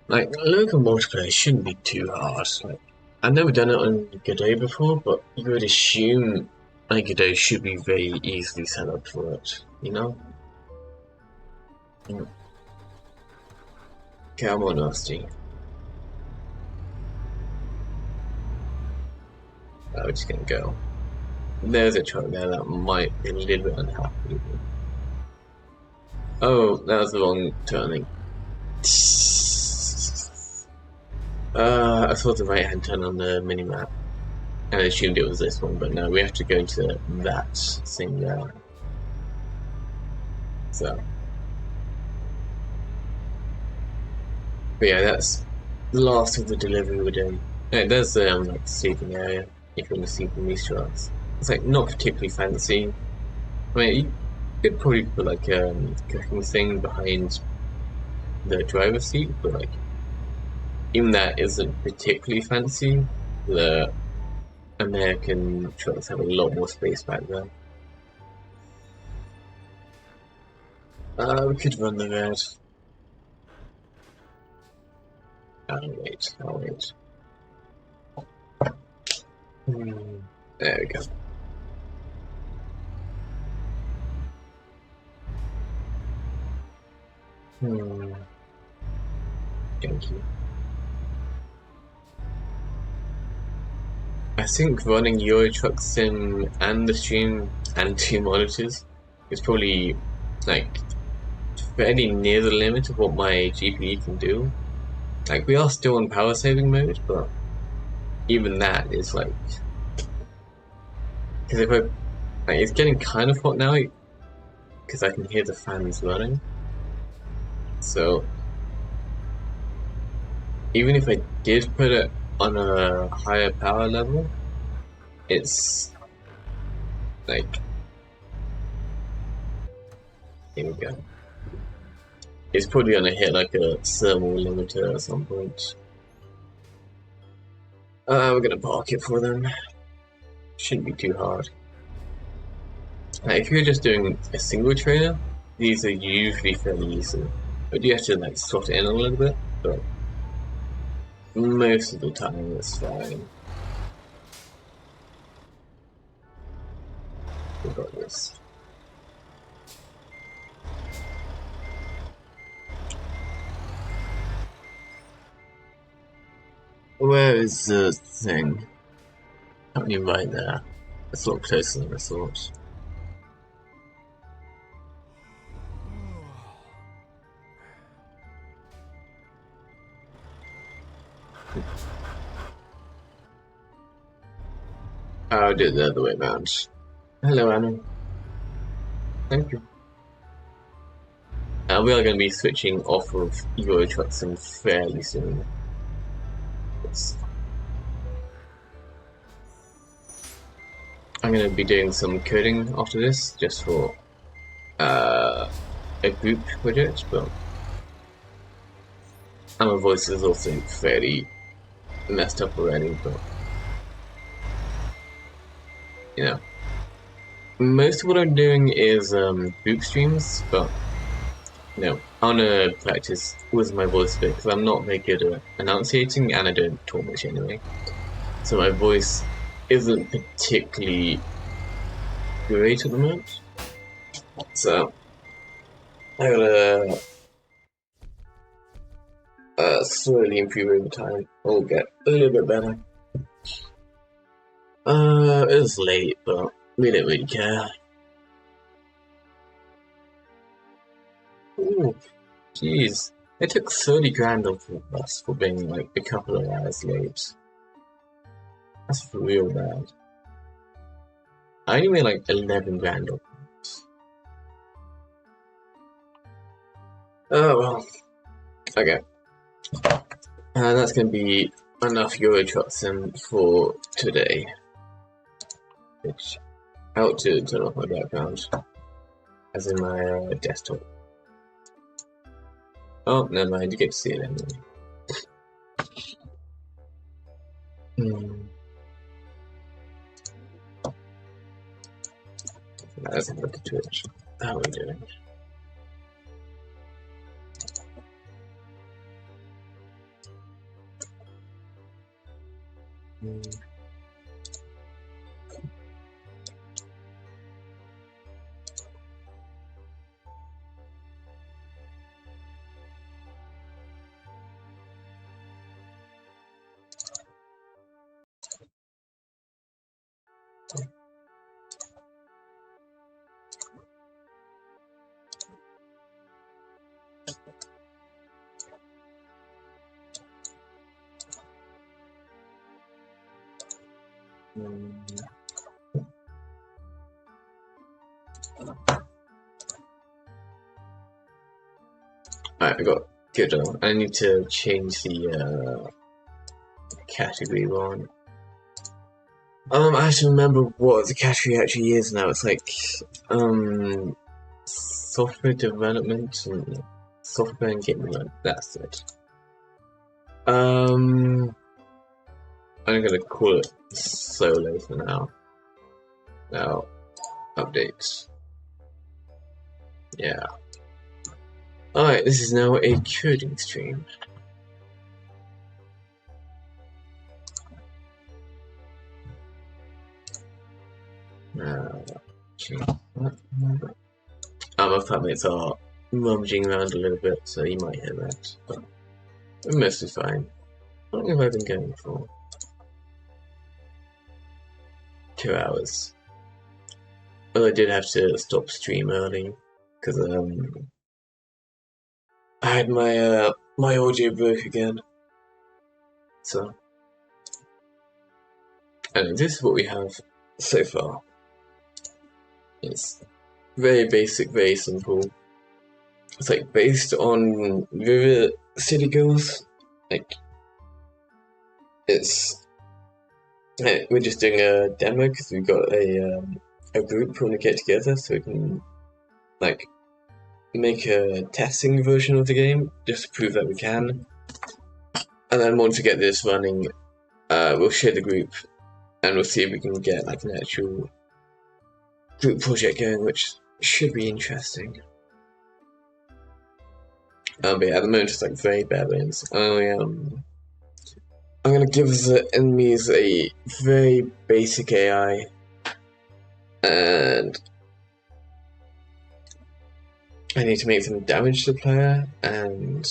like, local multiplayer shouldn't be too hard. Like, I've never done it on Godot before, but you would assume like Godot should be very easily set up for it, you know? Come on, Nasty. Oh, we're just gonna go. There's a truck there that might be a little bit unhappy. Oh, that was the wrong turning. I saw the right hand turn on the minimap and I assumed it was this one, but no, we have to go to that thing there. So, but yeah, that's the last of the delivery we're doing. Yeah, there's like the sleeping area if you want to sleep in these trucks. It's like not particularly fancy. I mean, you could probably put like a cooking thing behind the driver's seat, but like even that isn't particularly fancy. The American trucks have a lot more space back there. We could run the red. I'll wait. There we go. Thank you. I think running Euro Truck Sim and the stream and 2 monitors is probably like fairly near the limit of what my GPU can do. Like we are still in power saving mode, but even that is like, because if I like, it's getting kind of hot now because I can hear the fans running. So even if I did put it on a higher power level, it's like, here we go. It's probably gonna hit like a thermal limiter at some point. We're gonna park it for them. Shouldn't be too hard. If you're just doing a single trainer, these are usually fairly easy. But you have to like slot it in a little bit, but most of the time it's fine. We got this. Where is the thing? Can't you right there? It's a lot closer than I thought. I'll do it the other way around. Hello, Anna. Thank you. We are going to be switching off of Euro Truck Sim fairly soon. I'm going to be doing some coding after this, just for a group project, but my voice is also fairly messed up already, but you know. Most of what I'm doing is group streams, but you know, I want to practice with my voice a bit because I'm not very good at enunciating and I don't talk much anyway. So my voice isn't particularly great at the moment. So I gotta slowly improve over time. I'll get a little bit better. It's late, but we don't really care. Ooh, jeez. It took 30 grand off of us for being like a couple of hours late. That's real bad. I only made like 11 grand off of it. Oh well. Okay. That's gonna be enough Euro Truck Sim for today. Which I ought to turn off my background. As in my desktop. Oh, never mind, you get to see it anyway. Let's have a look at Twitch. How are we doing? Alright, I got good on. I need to change the category one. I have to remember what the category actually is now. It's like software development and software and game development. That's it. I'm gonna call it solo for now. Now, updates. Yeah. Alright, this is now a coding stream. My flatmates are rummaging around a little bit, so you might hear that, but we're mostly fine. How long have I been going for? 2 hours. Well, I did have to stop stream early because I had my audio broke again. So, and this is what we have so far. It's very basic, very simple. It's like based on River City Girls. Like, we're just doing a demo because we've got a group we want to get together so we can like make a testing version of the game just to prove that we can. And then once we get this running, we'll share the group and we'll see if we can get like an actual group project going, which should be interesting. But yeah, at the moment it's like very bare bones. I'm gonna give the enemies a very basic AI, and I need to make some damage to the player, and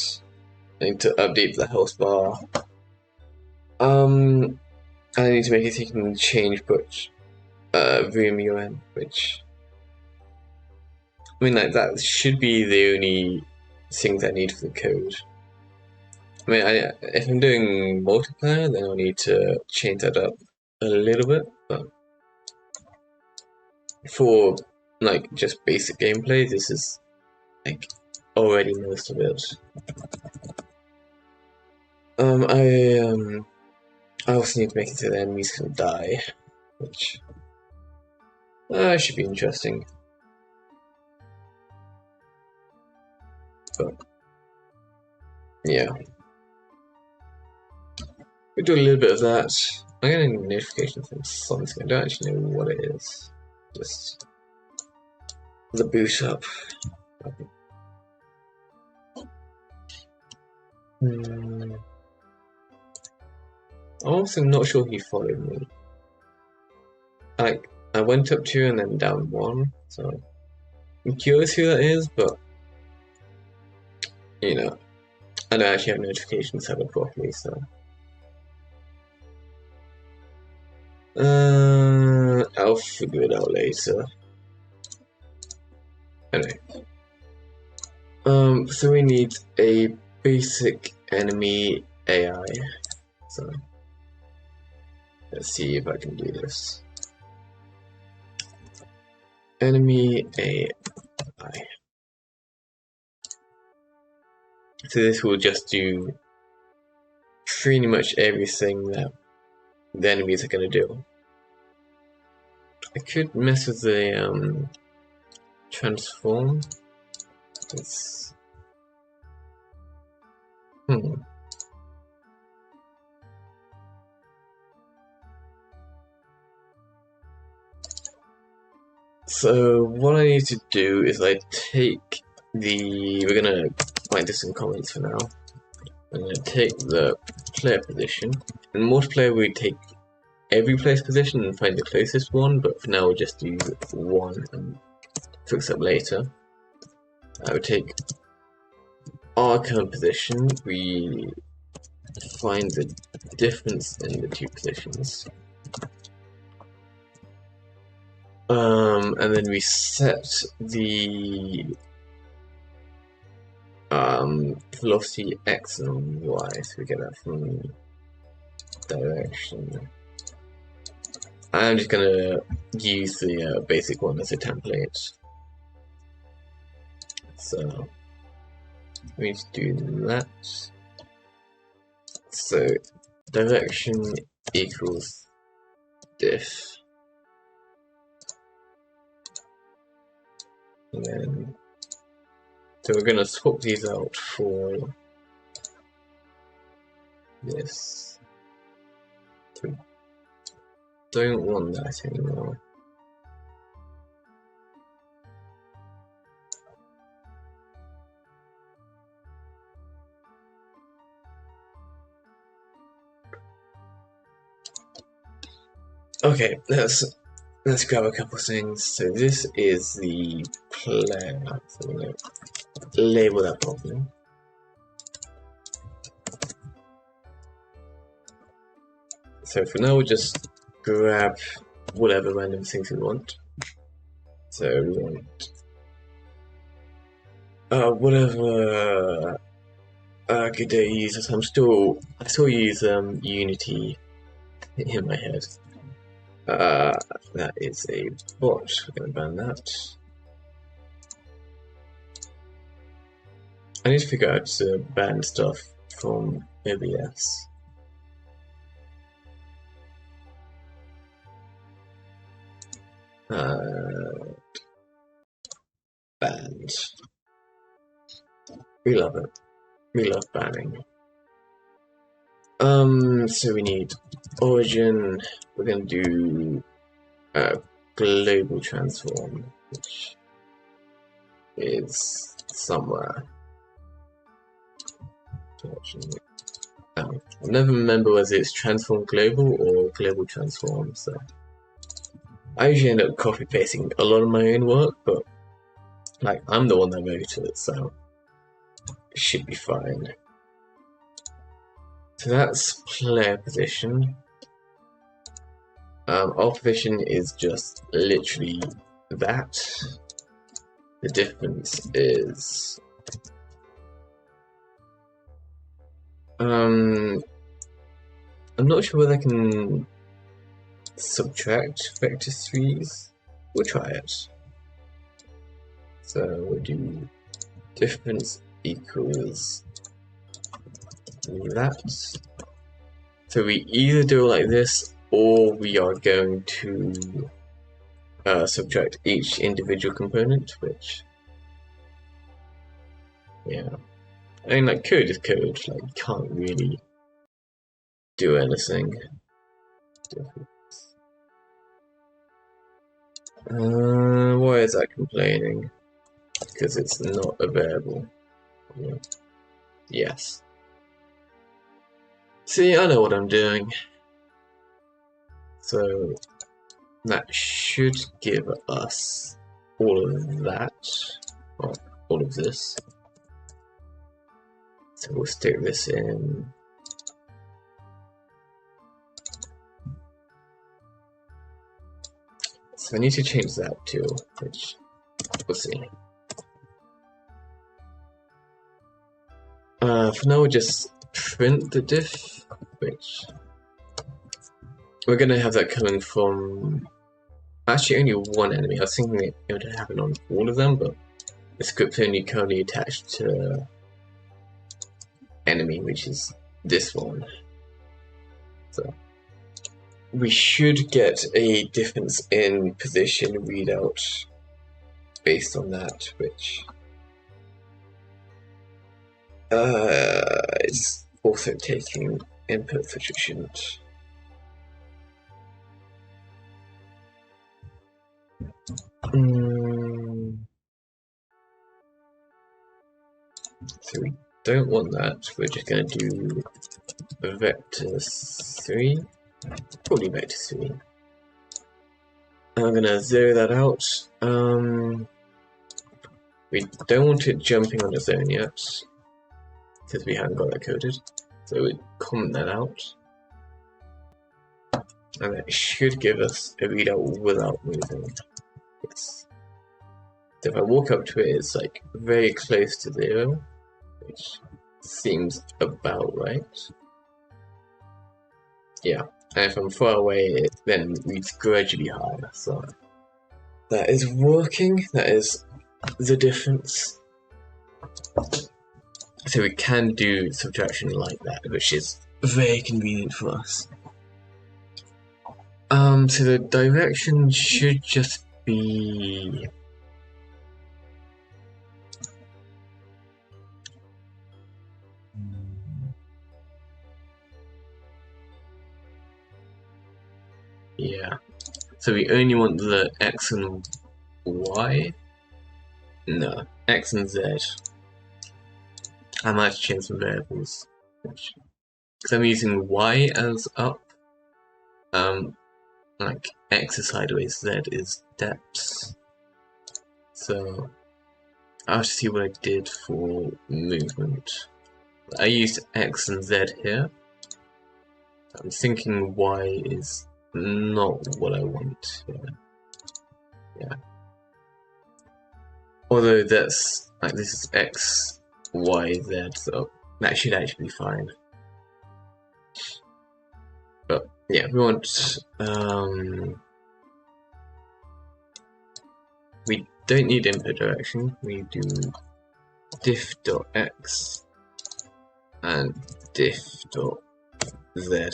I need to update the health bar. I need to make it so you can change put room you're in, which I mean, like, that should be the only things I need for the code. I mean, if I'm doing multiplayer, then I'll need to change that up a little bit, but for like just basic gameplay, this is like already most of it. I also need to make it so the enemies can die, which should be interesting. But yeah, we do a little bit of that. I'm getting a notification from something. I don't actually know what it is. Just the boot up. I'm also not sure he followed me. Like, I went up 2 and then down 1, so I'm curious who that is, but you know, I don't actually have notifications set up properly, so I'll figure it out later. Anyway, so we need a basic enemy AI. So let's see if I can do this. Enemy AI. So this will just do pretty much everything that the enemies are gonna do. I could mess with the transform. It's So what I need to do is I take we're gonna write this in comments for now. I'm gonna take the player position. In multiplayer we take every player's position and find the closest one, but for now we'll just do one and fix up later. I would take our current position, we find the difference in the 2 positions. And then we set the velocity x and y, so we get that from direction. I'm just gonna use the basic one as a template. So we need to do that. So direction equals diff. And then, so we're going to swap these out for this. So we don't want that anymore. Okay, let's grab a couple things. So this is the player. So we're going to label that properly. So for now, we'll just grab whatever random things we want. So we want whatever good day uses. I still use Unity in my head. That is a bot. We're gonna ban that. I need to figure out to ban stuff from OBS. Banned. We love it. We love banning. So we need origin. We're gonna do global transform, which is somewhere. I'll never remember whether it's transform global or global transform. So I usually end up copy pasting a lot of my own work, but like I'm the one that wrote it, so it should be fine. So that's player position. Our position is just literally that. The difference is I'm not sure whether I can subtract vector 3s. We'll try it. So we'll do difference equals that. So we either do it like this, or we are going to subtract each individual component, which, yeah. I mean, like, code is code, like, you can't really do anything. Why is that complaining? Because it's not a variable. Yeah. Yes. See, I know what I'm doing. So that should give us all of that, or all of this. So we'll stick this in. So I need to change that too, which we'll see. For now, we'll just print the diff, which we're gonna have that coming from actually only one enemy. I was thinking it would happen on all of them, but the script only currently attached to enemy, which is this one. So we should get a difference in position readout based on that, which is also taking input sufficient. So we don't want that. We're just going to do vector 3, probably vector 3. I'm going to zero that out. We don't want it jumping on its own yet, because we haven't got that coded. So we comment that out. And that should give us a readout without moving. Yes. So if I walk up to it, it's like very close to 0, which seems about right. Yeah, and if I'm far away, it then reads gradually higher. So that is working. That is the difference. So we can do subtraction like that, which is very convenient for us. So the direction should just be so we only want the X and Y? No, X and Z. I might change some variables. Because I'm using Y as up. Like X is sideways, Z is depths. So I'll have to see what I did for movement. I used X and Z here. I'm thinking Y is not what I want. Yeah. Although that's like this is X, Y, Z, so that should actually be fine. But yeah, we want we don't need input direction. We do diff.x and diff.z,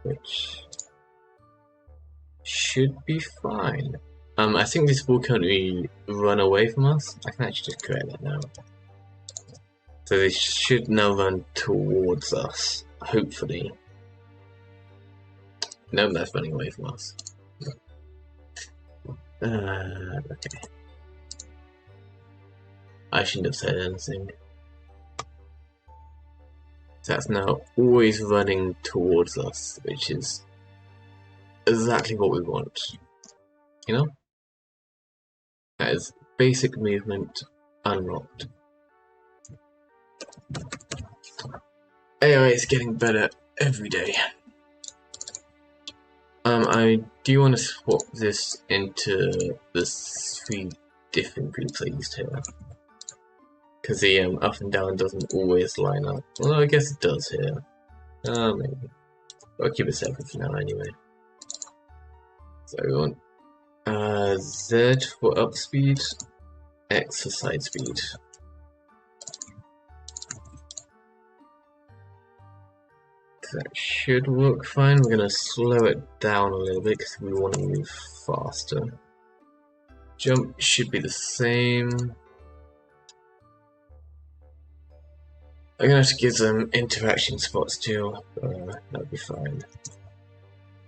which should be fine. I think this will currently run away from us. I can actually just create that now. So this should now run towards us, hopefully. No, that's running away from us. Okay. I shouldn't have said anything. So that's now always running towards us, which is exactly what we want. You know? That is basic movement unlocked. AI is getting better every day. I do want to swap this into the 3 different groups I used here. Because the up and down doesn't always line up. Well, I guess it does here. Maybe. I'll keep it separate for now anyway. So we want Z for up speed, X for side speed. That should work fine. We're going to slow it down a little bit because we want to move faster. Jump should be the same. I'm going to have to give them interaction spots too. That'll be fine.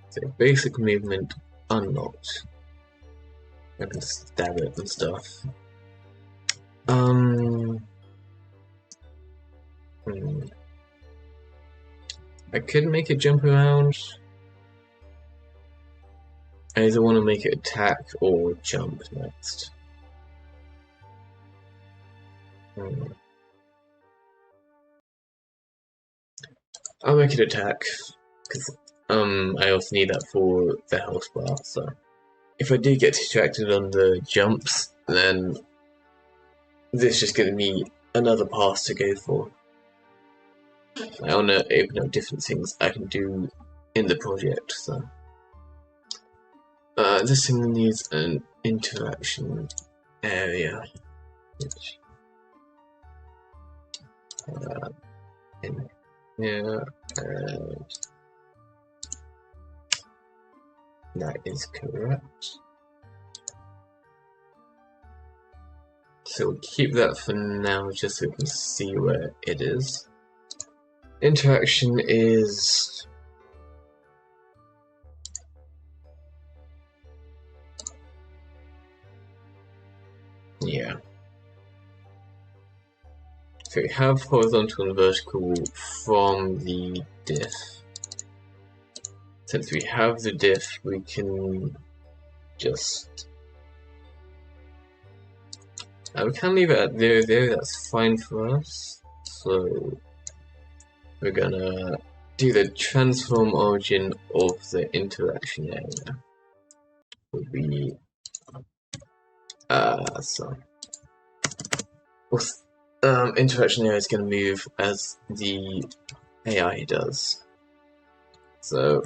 So basic movement unlocked. I can stab it and stuff. I could make it jump around. I either want to make it attack or jump next. I'll make it attack, because I also need that for the health bar, so if I do get distracted on the jumps, then this is just going to be another pass to go for. I want to open up different things I can do in the project, so this thing needs an interaction area, which in here, and that is correct. So we'll keep that for now, just so we can see where it is. Interaction is yeah. So we have horizontal and vertical from the diff. Since we have the diff, we can just we can leave it at 0, 0, that's fine for us. So we're gonna do the transform origin of the interaction area. Would be so interaction area is gonna move as the AI does. So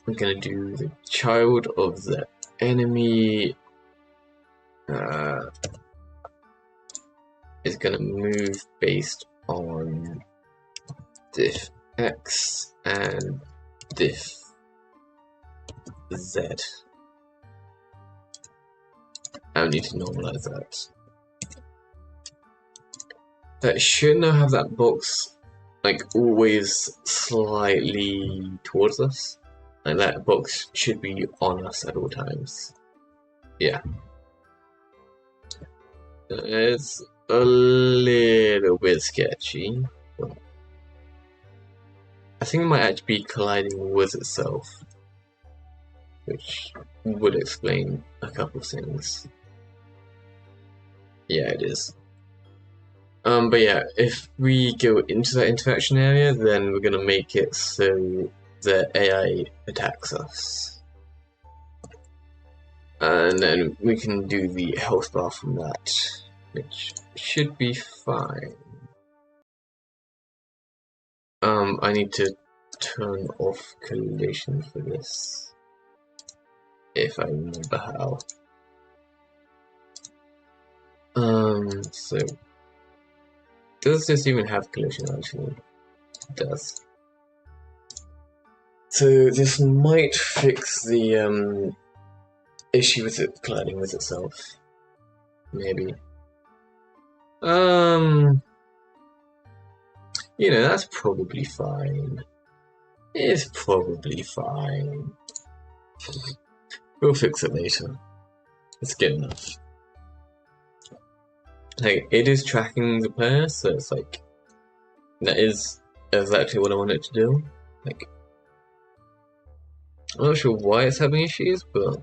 we're gonna do the child of the enemy is gonna move based on diff X and diff Z. I need to normalize that. That should now have that box like always slightly towards us. And that box should be on us at all times. Yeah. It's a little bit sketchy. But I think it might actually be colliding with itself, which would explain a couple of things. Yeah, it is. But yeah, if we go into that interaction area, then we're gonna make it so the AI attacks us. And then we can do the health bar from that, which should be fine. I need to turn off collision for this, if I remember how. So does this even have collision? Actually, it does. So this might fix the issue with it colliding with itself. Maybe. You know, that's probably fine. It's probably fine. We'll fix it later. It's good enough. Like, it is tracking the player, so it's like, that is exactly what I want it to do. Like, I'm not sure why it's having issues, but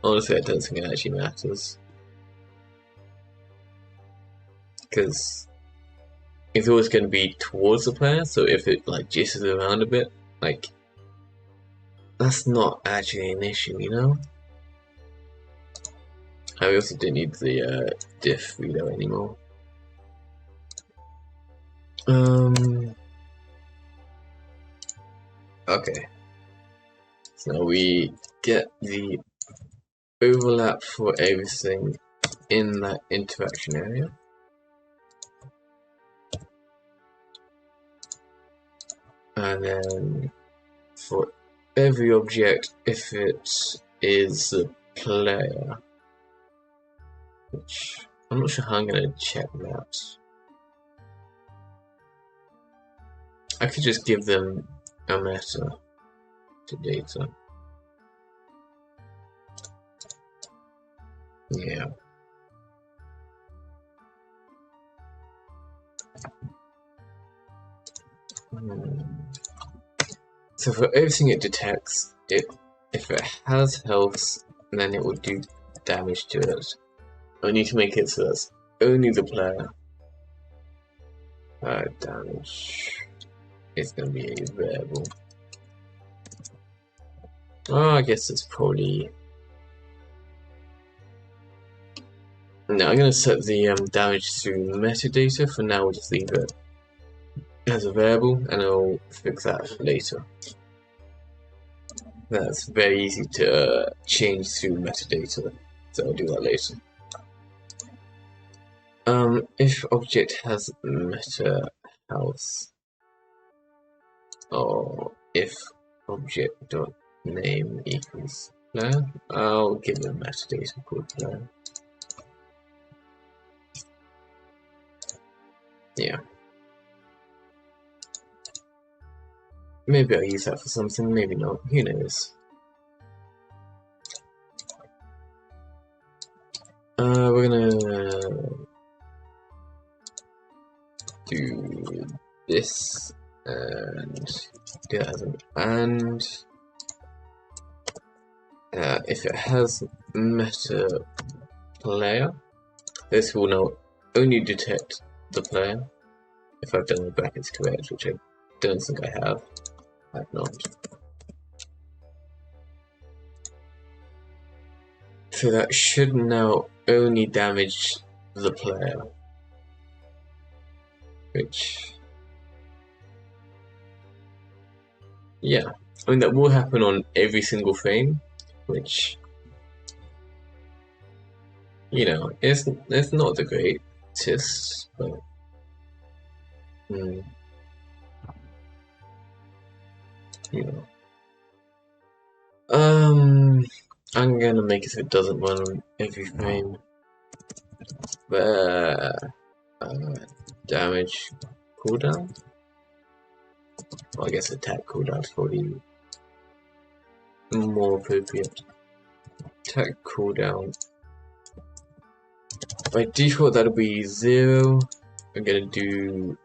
honestly I don't think it actually matters. Because it's always going to be towards the player, so if it like jitters around a bit, like, that's not actually an issue, you know? I also don't need the diff readout anymore. Okay. So now we get the overlap for everything in that interaction area. And then for every object, if it is a player, which I'm not sure how I'm going to check that. I could just give them a meta to data. Yeah. So for everything it detects, if it has health, then it will do damage to it. I need to make it so that's only the player. Damage is going to be a variable. Oh, I guess it's probably... No, I'm going to set the damage through metadata. For now, we'll just leave it as a variable, and I'll fix that later. That's very easy to change through metadata, so I'll do that later. If object has meta health, or if object dot name equals player, I'll give it a metadata called player. Yeah. Maybe I'll use that for something, maybe not, who knows. We're gonna do this and do that as an and. If it has meta player, this will now only detect the player if I've done the brackets correct, which I don't think I have. I've not. So that should now only damage the player, which, yeah, I mean that will happen on every single frame, which, you know, it's not the greatest, but you know. I'm gonna make it so it doesn't run on every frame. Damage cooldown? Well, I guess attack cooldown is probably more appropriate. Attack cooldown. By default, that'll be 0. I'm gonna do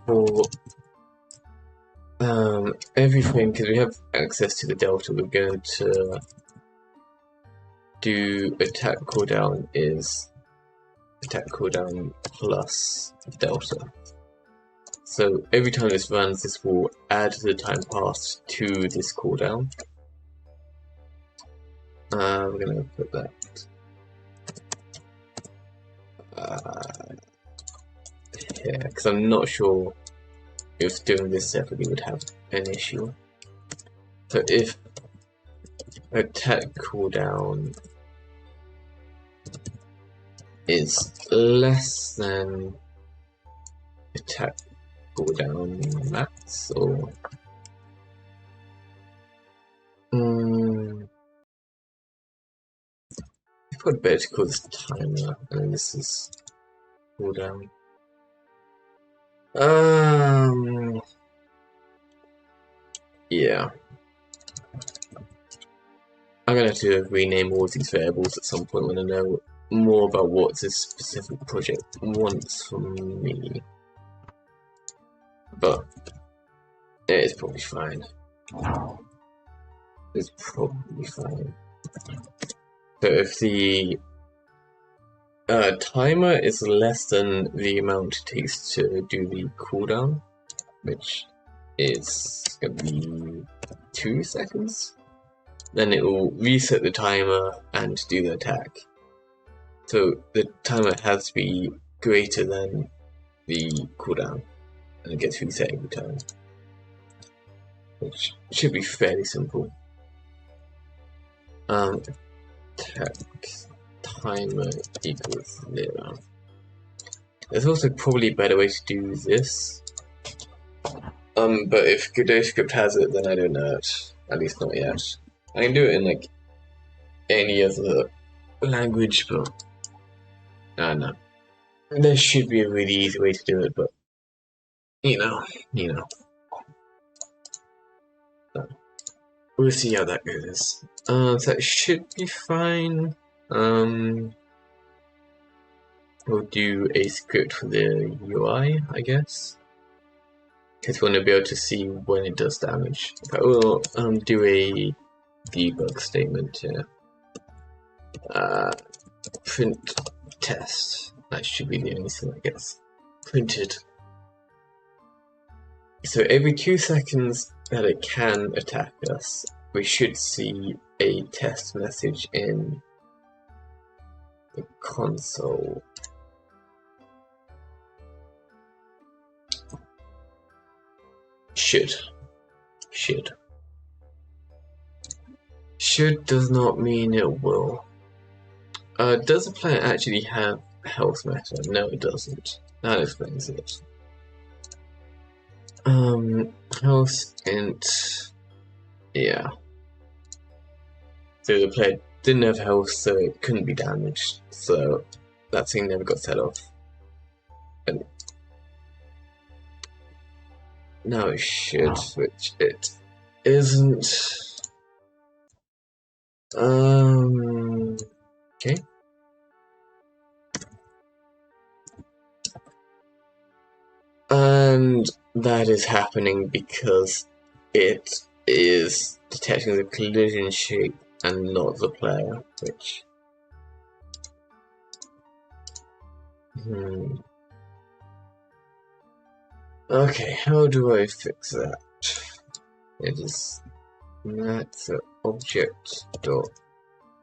for every frame, because we have access to the delta, we're going to do attack cooldown is attack cooldown plus delta. So every time this runs, this will add the time passed to this cooldown. We're gonna put that here because I'm not sure if doing this separately would have an issue. So if attack cooldown is less than attack cooldown max, or I thought better to call this timer, and this is cooldown. Yeah. I'm gonna have to rename all of these variables at some point when I know more about what this specific project wants from me. But it's probably fine. It's probably fine. So if the timer is less than the amount it takes to do the cooldown, which is gonna be 2 seconds, then it will reset the timer and do the attack. So the timer has to be greater than the cooldown, and it gets reset every time, which should be fairly simple. Attack timer equals 0. There's also probably a better way to do this. But if Godot script has it, then I don't know it. At least not yet. I can do it in like any other language, but I don't know. There should be a really easy way to do it, but you know. So, we'll see how that goes. So it should be fine. We'll do a script for the UI, I guess, because we want to be able to see when it does damage. But we'll do a debug statement here. Print test. That should be the only thing that gets printed. So every 2 seconds that it can attack us, we should see a test message in the console. Should does not mean it will. Does the planet actually have health matter? No, it doesn't. That explains it. Health int. Yeah. So the player didn't have health, so it couldn't be damaged. So that thing never got set off. And now it should, which it isn't. Okay. And that is happening because it is detecting the collision shape and not the player, which okay, how do I fix that? It is that's the object dot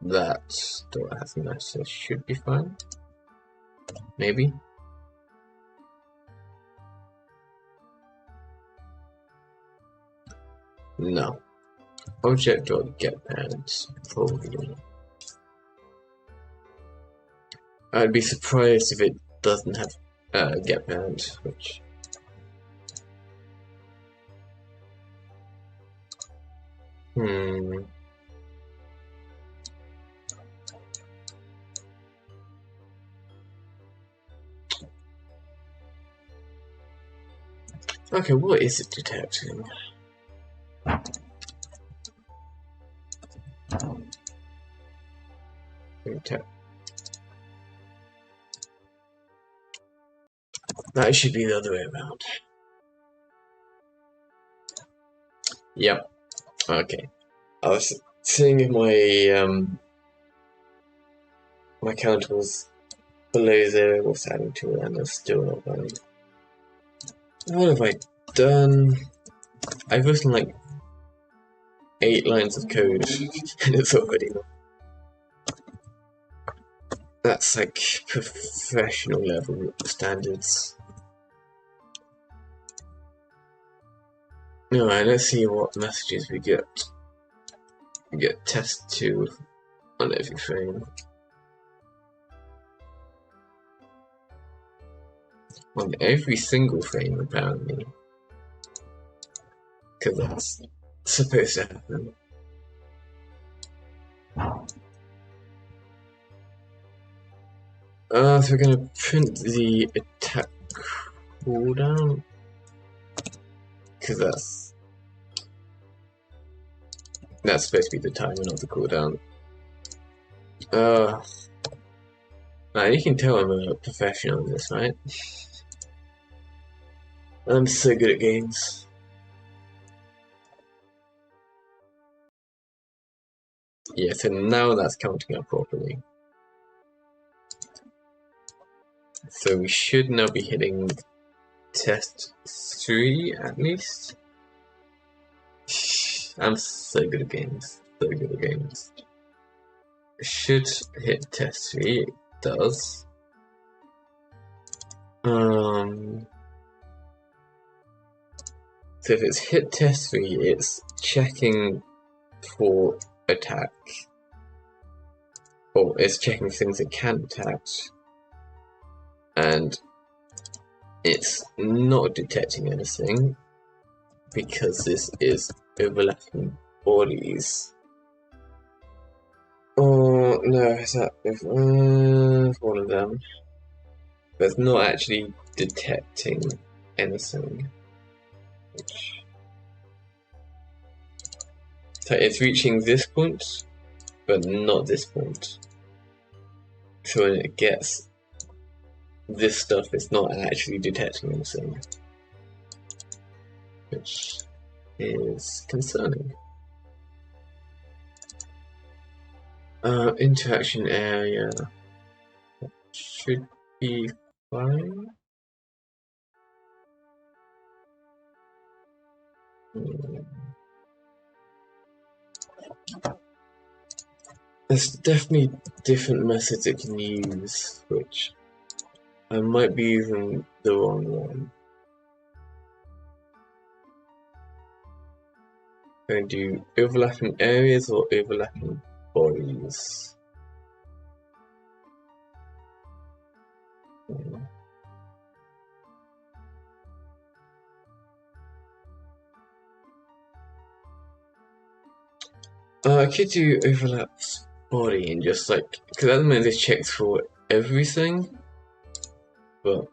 that dot has matter should be fine. Maybe. No. Object dot get parents probably. I'd be surprised if it doesn't have get parent, which okay, what is it detecting? That should be the other way around. Yep. Okay. I was seeing if my my count was below 0 was adding to it and it's still not valid. What have I done? I've written like 8 lines of code and it's already not. That's like professional level standards. Alright, let's see what messages we get. We get test 2 on every frame. On every single frame, apparently. Because that's supposed to happen. So we're gonna print the attack cooldown. Because that's supposed to be the timer, not the cooldown. Now you can tell I'm a professional in this, right? I'm so good at games. Yeah, so now that's counting up properly. So we should now be hitting test 3 at least. I'm so good at games. So good at games. Should hit test 3. It does. So if it's hit test 3, it's checking for attack. Or it's checking things it can attack. And it's not detecting anything because this is overlapping bodies. Oh no, is that one of them? But it's not actually detecting anything. So it's reaching this point, but not this point. So when it gets this stuff, it's not actually detecting anything, which is concerning. Interaction area should be fine. There's definitely different methods it can use, which I might be using the wrong one. I'm going to do overlapping areas or overlapping bodies. I could do overlaps body and just like, because at the moment this checks for everything, but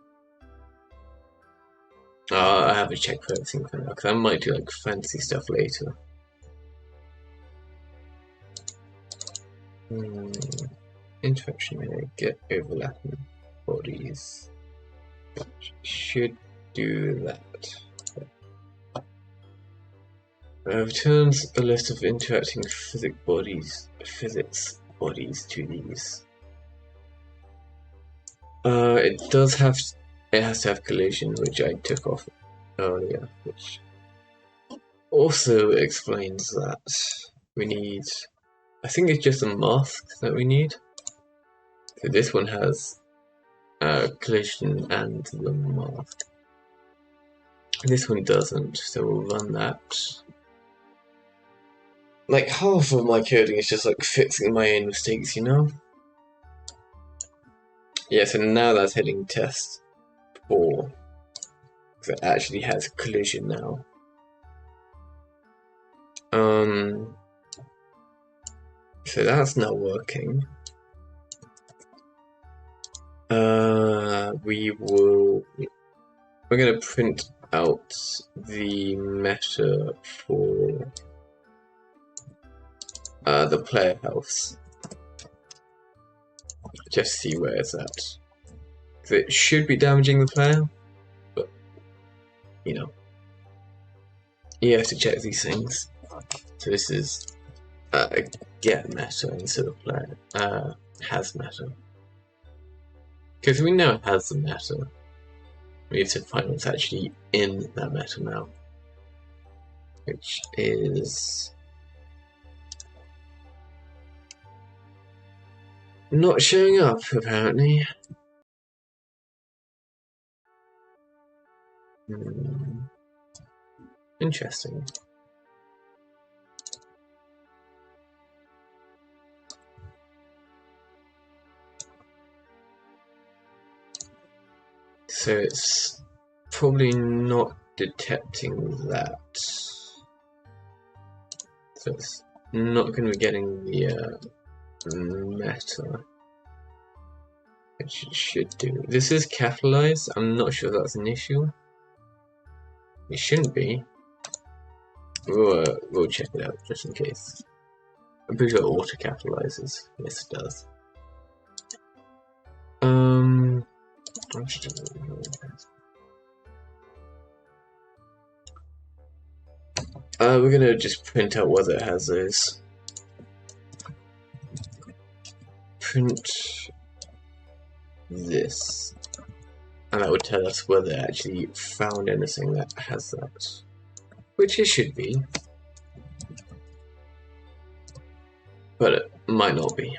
I have a check for everything for now, because I might do like fancy stuff later. Interaction area, get overlapping bodies. Should do that. Returns a list of interacting physics bodies to these. It has to have collision, which I took off earlier, which also explains that we need, I think it's just a mask that we need. So this one has collision and the mask. This one doesn't, so we'll run that. Like half of my coding is just like fixing my own mistakes, you know? Yeah, so now that's hitting test 4. So it actually has collision now. So that's not working. We're gonna print out the meta for the player health. Just see where it's at. So it should be damaging the player, but you know, you have to check these things. So this is get meta instead of player has meta. Because we know it has the meta. We need to find what's actually in that meta now. Which is not showing up, apparently. Interesting. So it's probably not detecting that. So it's not going to be getting the meta, which it should do. This is capitalized. I'm not sure that's an issue. It shouldn't be. We'll check it out just in case. I'm pretty sure it auto capitalizes. Yes, it does. We're gonna just print out whether it has those. Print this, and that would tell us whether it actually found anything that has that, which it should be, but it might not be,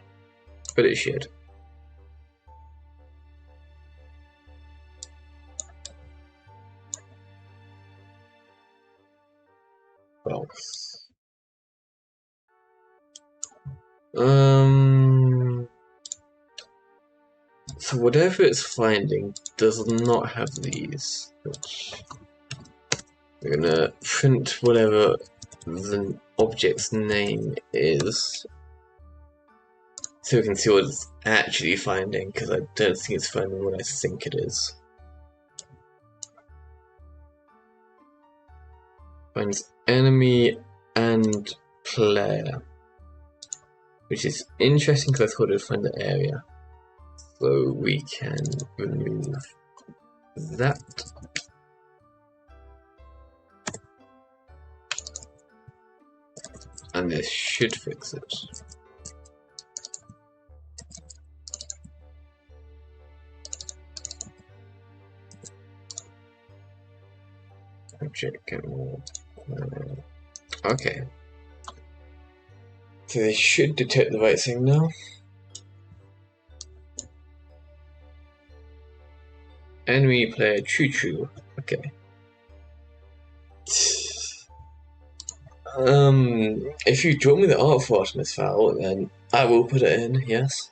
but it should. False. So whatever it's finding does not have these, which we're gonna print whatever the object's name is, so we can see what it's actually finding, because I don't think it's finding what I think it is. Finds enemy and player, which is interesting because I thought it would find the area. So we can remove that. And this should fix it. Object okay. So they should detect the right thing now. Enemy player choo-choo. Okay. If you draw me the art for Artemis Fowl, then I will put it in, yes.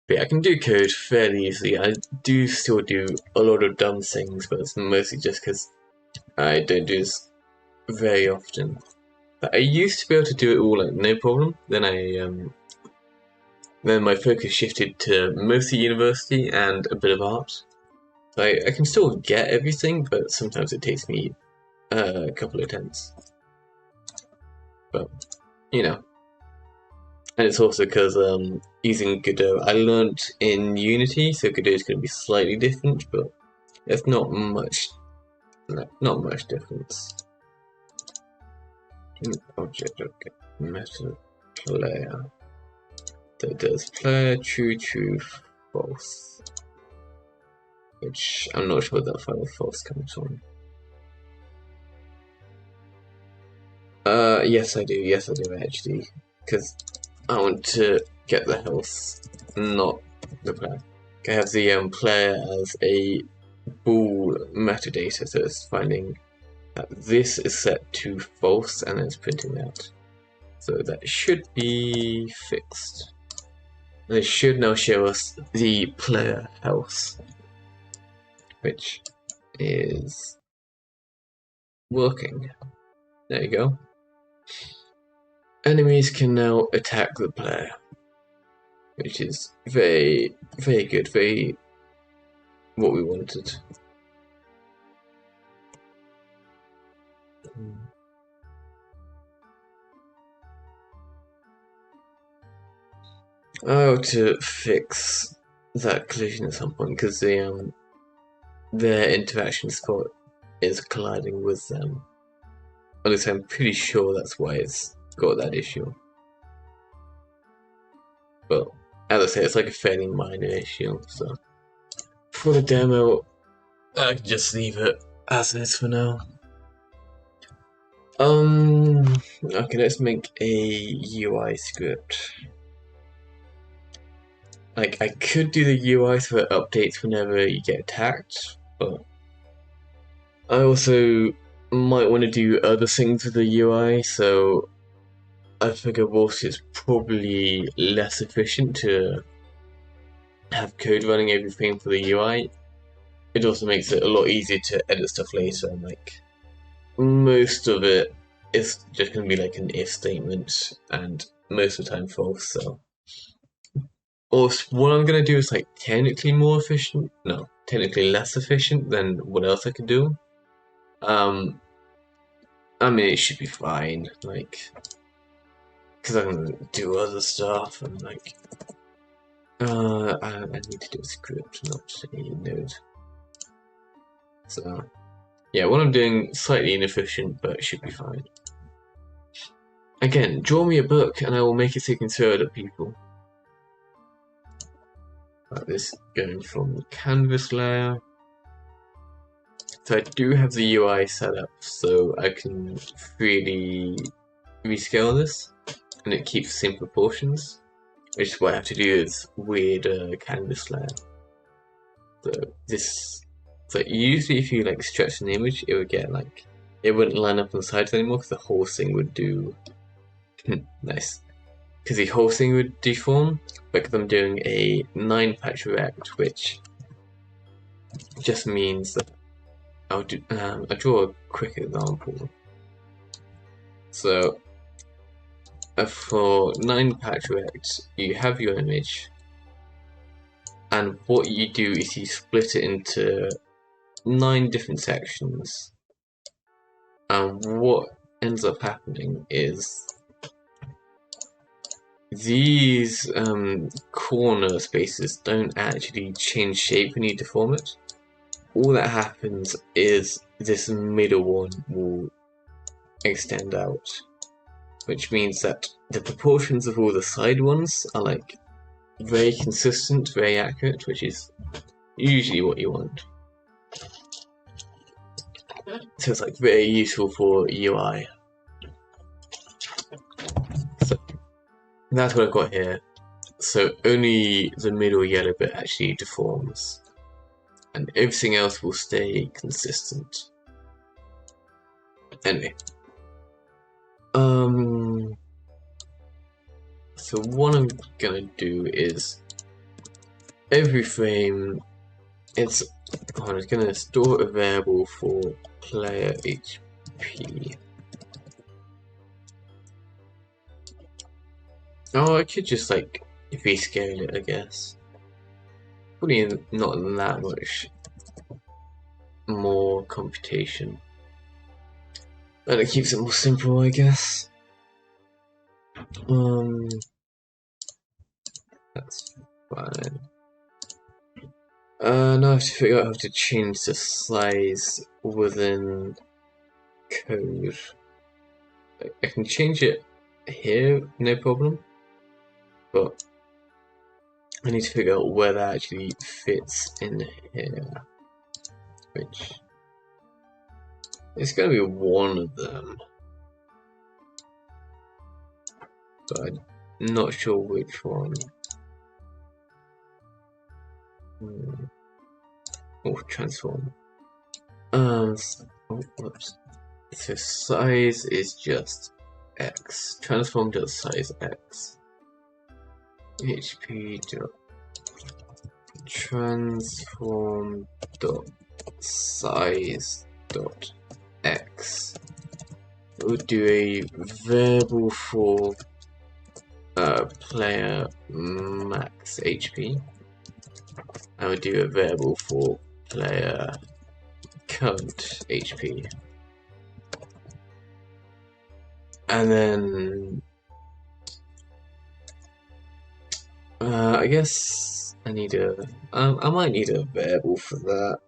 But yeah, I can do code fairly easily. I do still do a lot of dumb things, but it's mostly just because I don't do this very often. But I used to be able to do it all like no problem. Then then my focus shifted to mostly university and a bit of art. So I can still get everything, but sometimes it takes me a couple of attempts. But you know, and it's also because using Godot, I learned in Unity, so Godot is going to be slightly different, but there's not much difference. Object, okay, meta player. That does player true false, which I'm not sure where that final false comes from. Yes I do actually, because I want to get the health, not the player. I have the player as a bool metadata, so it's finding that this is set to false and it's printing that. So that should be fixed. And it should now show us the player health, which is working. There you go. Enemies can now attack the player, which is very, very good, very what we wanted. I ought to fix that collision at some point because their interaction spot is colliding with them. At least I'm pretty sure that's why it's got that issue. But at the say it's like a fairly minor issue, so for the demo, I can just leave it as is for now. Okay, let's make a UI script. Like, I could do the UI so it updates whenever you get attacked, but I also might want to do other things with the UI, so I figure whilst it's probably less efficient to have code running everything for the UI, it also makes it a lot easier to edit stuff later, and like most of it is just going to be like an if statement, and most of the time false, so. Or what I'm going to do is like technically more efficient, no, technically less efficient than what else I could do. I mean, it should be fine, like, because I can do other stuff, and like, I need to do a script, not a node. So, yeah, what I'm doing slightly inefficient, but it should be fine. Again, draw me a book, and I will make it so you can throw it at people. Like this, going from the canvas layer. So I do have the UI set up, so I can freely rescale this, and it keeps the same proportions, which is what I have to do with weird canvas layer. So this, so usually if you like stretch an image, it would get like, it wouldn't line up on the sides anymore because the whole thing would do, nice, because the whole thing would deform, but because I'm doing a 9-patch rect, which just means that I'll draw a quick example. So for 9-patch rect, you have your image, and what you do is you split it into 9 different sections. And what ends up happening is these corner spaces don't actually change shape when you deform it. All that happens is this middle one will extend out, which means that the proportions of all the side ones are like very consistent, very accurate, which is usually what you want. So it's like very useful for UI. So that's what I've got here. So only the middle yellow bit actually deforms, and everything else will stay consistent. Anyway, so what I'm gonna do is every frame, I'm gonna store a variable for player HP. Oh, I could just like rescale it, I guess. Probably not that much more computation. And it keeps it more simple, I guess. That's fine. Now I have to figure out how to change the size within code. I can change it here, no problem. But I need to figure out where that actually fits in here. Which it's gonna be one of them. But I'm not sure which one. Oh, transform. Whoops. So size is just X. Transform does size X. HP dot transform dot size dot X. We'll do a variable for player max HP. I would do a variable for player current HP. And then I guess I need I might need a variable for that.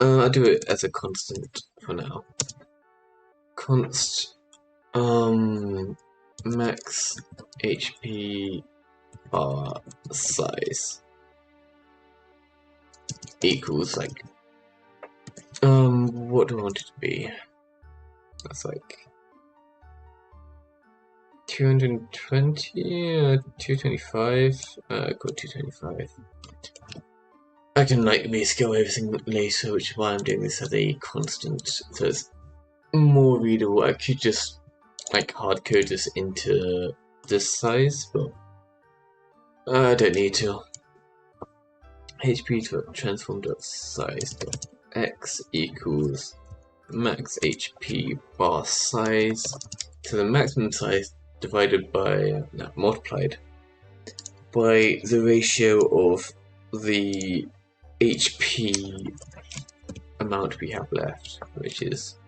I'll do it as a constant for now. Const max HP our size equals like what do I want it to be? That's like 220, 225, got 225. I can like basically go everything later, which is why I'm doing this as a constant, so it's more readable. I could just like hard code this into this size, but I don't need to. hp.transform.size.x equals max HP bar size to the maximum size divided by multiplied by the ratio of the HP amount we have left, which is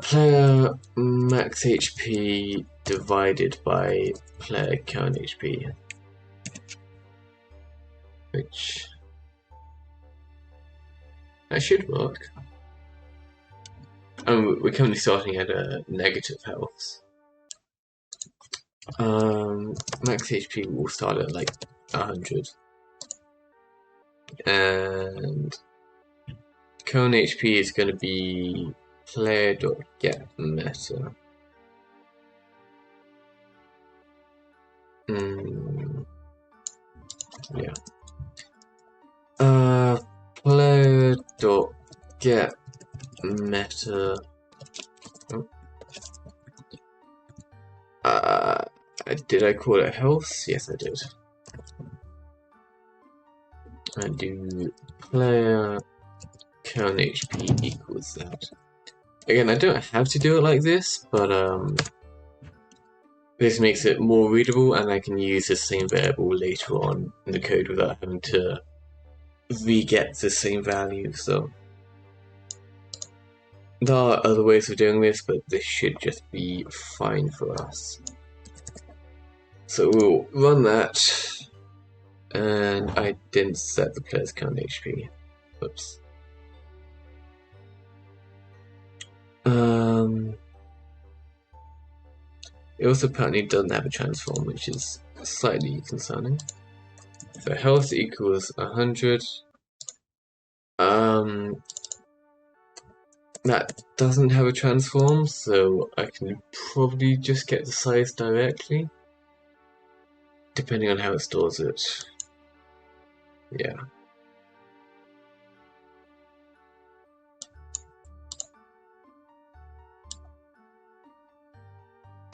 player max HP divided by player current HP, which that should work. And we're currently starting at a negative health. Max HP will start at like 100, and current HP is going to be player.getMeta. Yeah. Player.getMeta. Did I call it health? Yes, I did. I do player current HP equals that. Again, I don't have to do it like this, but this makes it more readable, and I can use the same variable later on in the code without having to re-get the same value. So there are other ways of doing this, but this should just be fine for us. So we'll run that, and I didn't set the player's current HP. Whoops. It also apparently doesn't have a transform, which is slightly concerning. So health equals 100. That doesn't have a transform, so I can probably just get the size directly, depending on how it stores it. Yeah.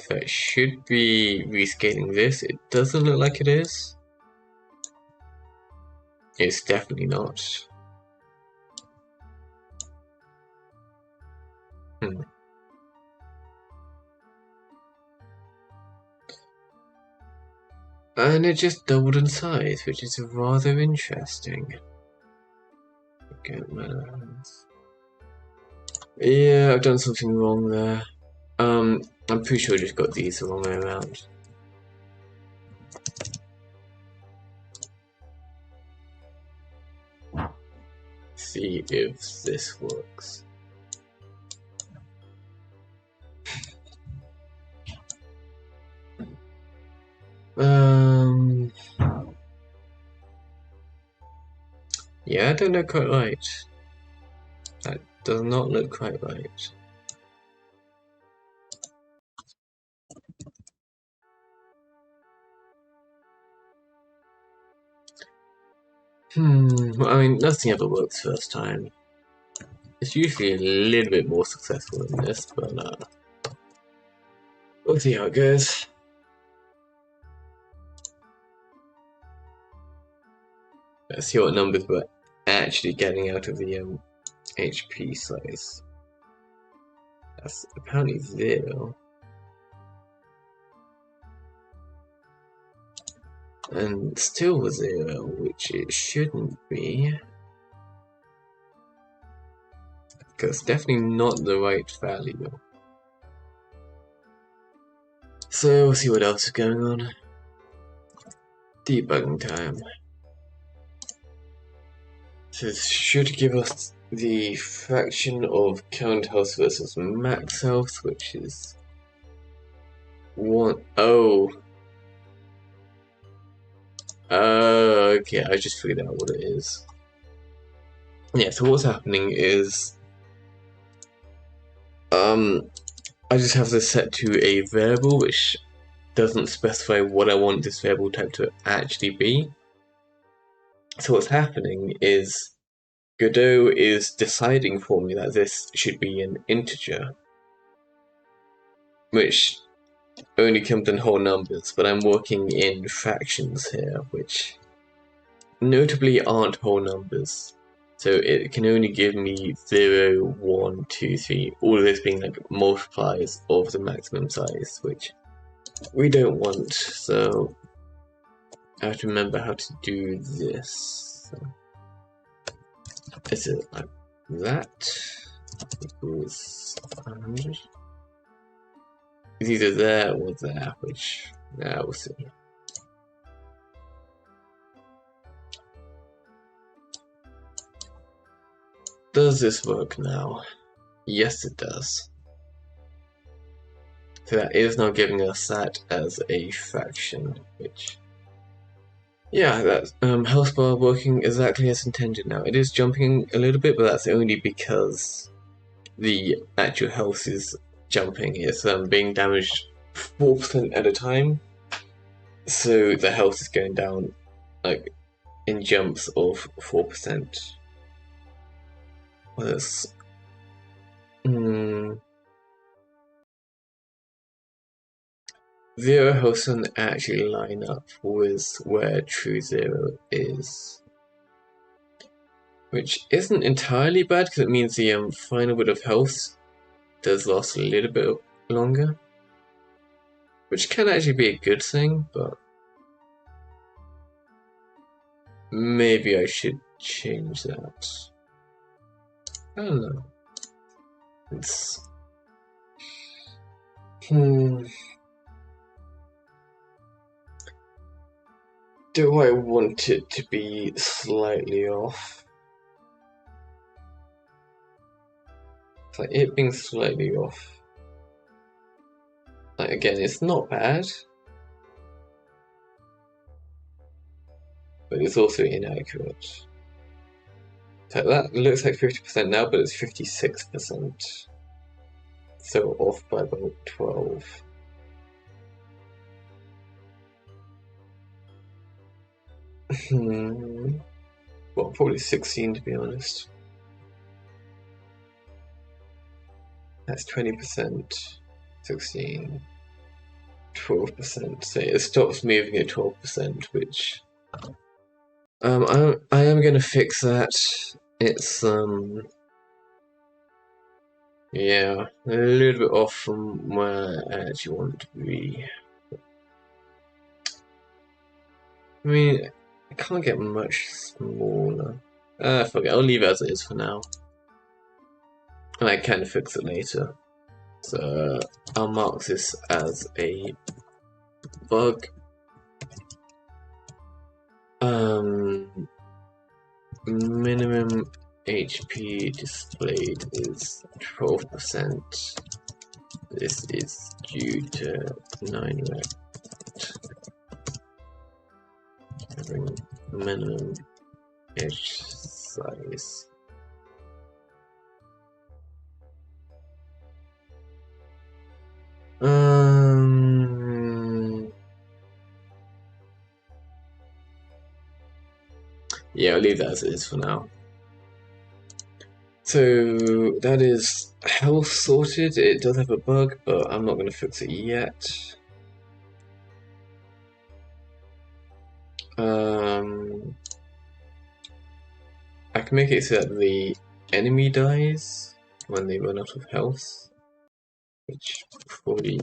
So it should be rescaling this. It doesn't look like it is. It's definitely not. And it just doubled in size, which is rather interesting. Yeah, I've done something wrong there. I'm pretty sure I just got these the wrong way around. See if this works. Yeah, I don't look quite right. That does not look quite right. Well, I mean, nothing ever works first time. It's usually a little bit more successful than this, but we'll see how it goes. Let's see what numbers we're actually getting out of the HP size. That's apparently 0. And still 0, which it shouldn't be. Because definitely not the right value. So we'll see what else is going on. Debugging time. So this should give us the fraction of current health versus max health, which is 1. Oh, Okay, I just figured out what it is. Yeah, so what's happening is I just have this set to a variable which doesn't specify what I want this variable type to actually be. So what's happening is Godot is deciding for me that this should be an integer, which only comes in whole numbers, but I'm working in fractions here, which notably aren't whole numbers. So it can only give me 0, 1, 2, 3, all of this being like multiplies of the maximum size, which we don't want. So I have to remember how to do this. So, is it like that? Equals 100. It's either there or there, which we'll see. Does this work now? Yes, it does. So that is now giving us that as a fraction, which, yeah, that's health bar working exactly as intended now. It is jumping a little bit, but that's only because the actual health is jumping. It's being damaged 4% at a time, so the health is going down like in jumps of 4%. Well, that's zero health doesn't actually line up with where true zero is, which isn't entirely bad because it means the final bit of health does last a little bit longer, which can actually be a good thing, but maybe I should change that. I don't know. It's do I want it to be slightly off? It's like it being slightly off. Like again, it's not bad, but it's also inaccurate. So that looks like 50% now, but it's 56%. So off by about 12. Well, probably 16 to be honest. That's 20%, 16, 12%. So it stops moving at 12%, which I am gonna fix that. It's yeah, a little bit off from where I actually want it to be. I mean, I can't get much smaller. Fuck it, I'll leave it as it is for now. And I can fix it later. So I'll mark this as a bug. Minimum HP displayed is 12%. This is due to 9 rect. Having minimum edge size. Yeah, I'll leave that as it is for now. So that is health sorted. It does have a bug, but I'm not going to fix it yet. I can make it so that the enemy dies when they run out of health, which probably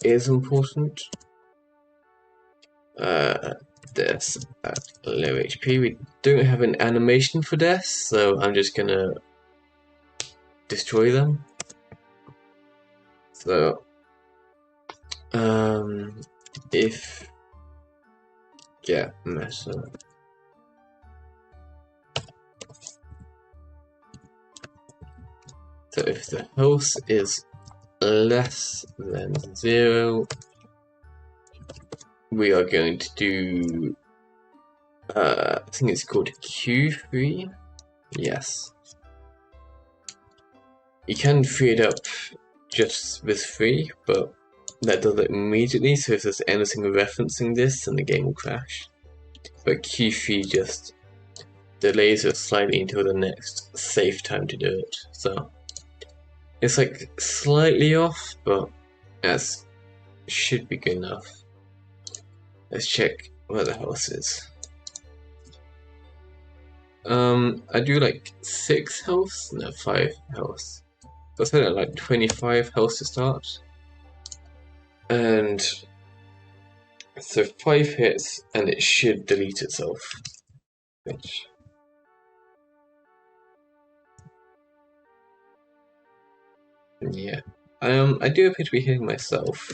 is important. Deaths at low HP. We don't have an animation for deaths, so I'm just gonna destroy them. So, if meta. So if the health is less than 0, we are going to do, I think it's called Q3. Yes. You can free it up just with 3, but that does it immediately, so if there's anything referencing this, then the game will crash. But Q3 just delays it slightly until the next safe time to do it. So it's like slightly off, but that should be good enough. Let's check where the house is. I do like 6 health, no 5 health. So I said at like 25 health to start. And so 5 hits and it should delete itself. Which yeah. I do appear to be hitting myself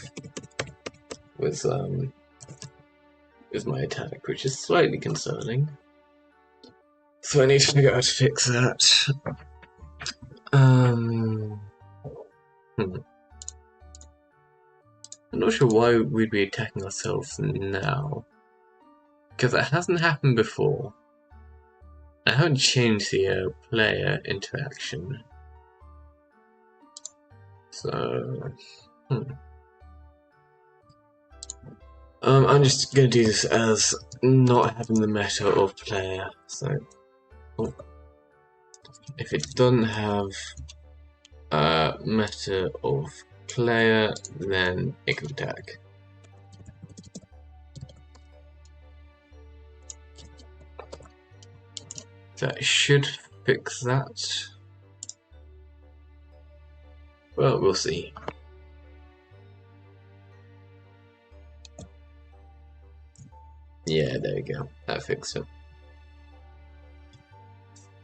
with my attack, which is slightly concerning. So I need to figure out how to fix that. I'm not sure why we'd be attacking ourselves now, because it hasn't happened before. I haven't changed the player interaction, so I'm just gonna do this as not having the meta of player. So if it doesn't have meta of player, then it can attack. That should fix that. Well, we'll see. Yeah, there we go. That fixed it.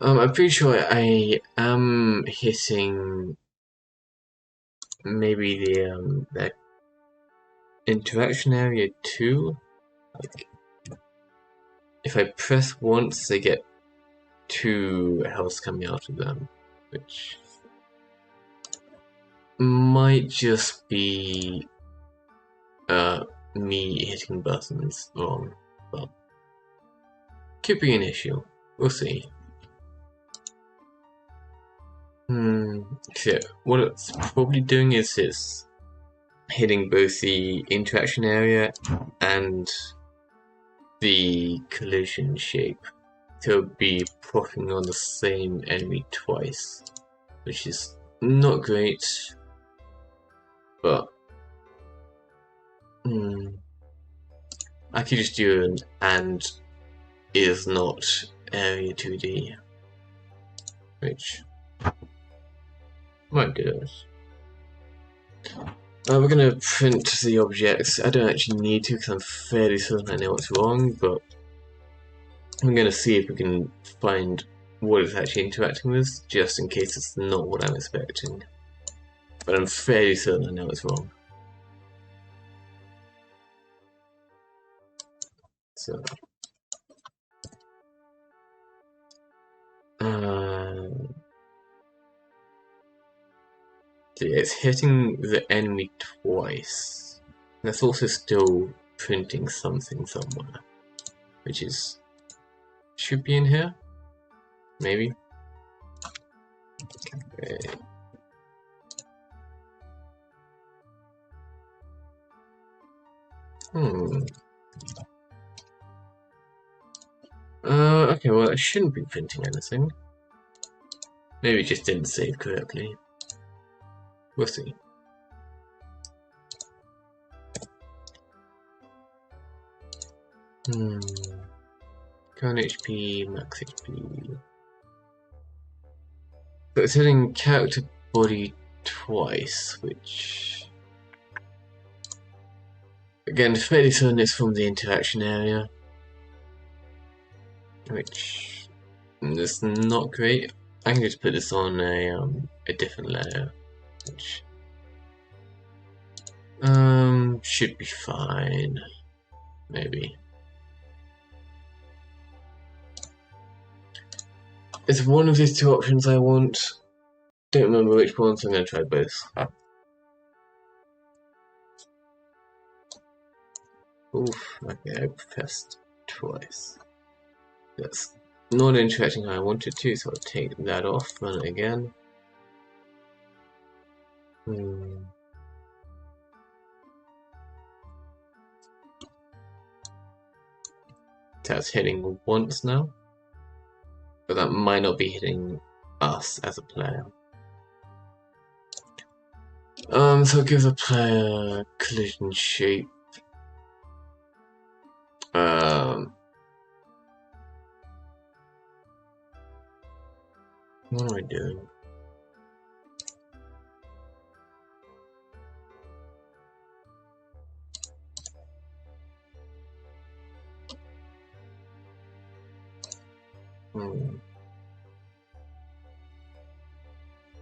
I'm pretty sure I am hitting maybe the interaction area too. Like, if I press once, they get 2 health coming out of them, which might just be me hitting buttons wrong, but could be an issue. We'll see. So what it's probably doing is it's hitting both the interaction area and the collision shape. So it'll be proccing on the same enemy twice, which is not great, but I could just do an and is not area 2D, which might do this. We're going to print the objects. I don't actually need to because I'm fairly certain I know what's wrong, but I'm going to see if we can find what it's actually interacting with, just in case it's not what I'm expecting. But I'm fairly certain I know it's wrong. So, it's hitting the enemy twice. That's also still printing something somewhere, which is should be in here, maybe. Okay. Okay, well, it shouldn't be printing anything. Maybe it just didn't save correctly. We'll see. Current HP, max HP. But it's hitting character body twice, which again, fairly certain it's from the interaction area, which is not great. I can just put this on a different layer, which should be fine, maybe. It's one of these 2 options I want. Don't remember which one, so I'm going to try both. Oof, okay, I pressed twice. That's not interacting how I wanted to, so I'll take that off, run it again. That's hitting once now, but that might not be hitting us as a player. So give the player collision shape. What am I doing?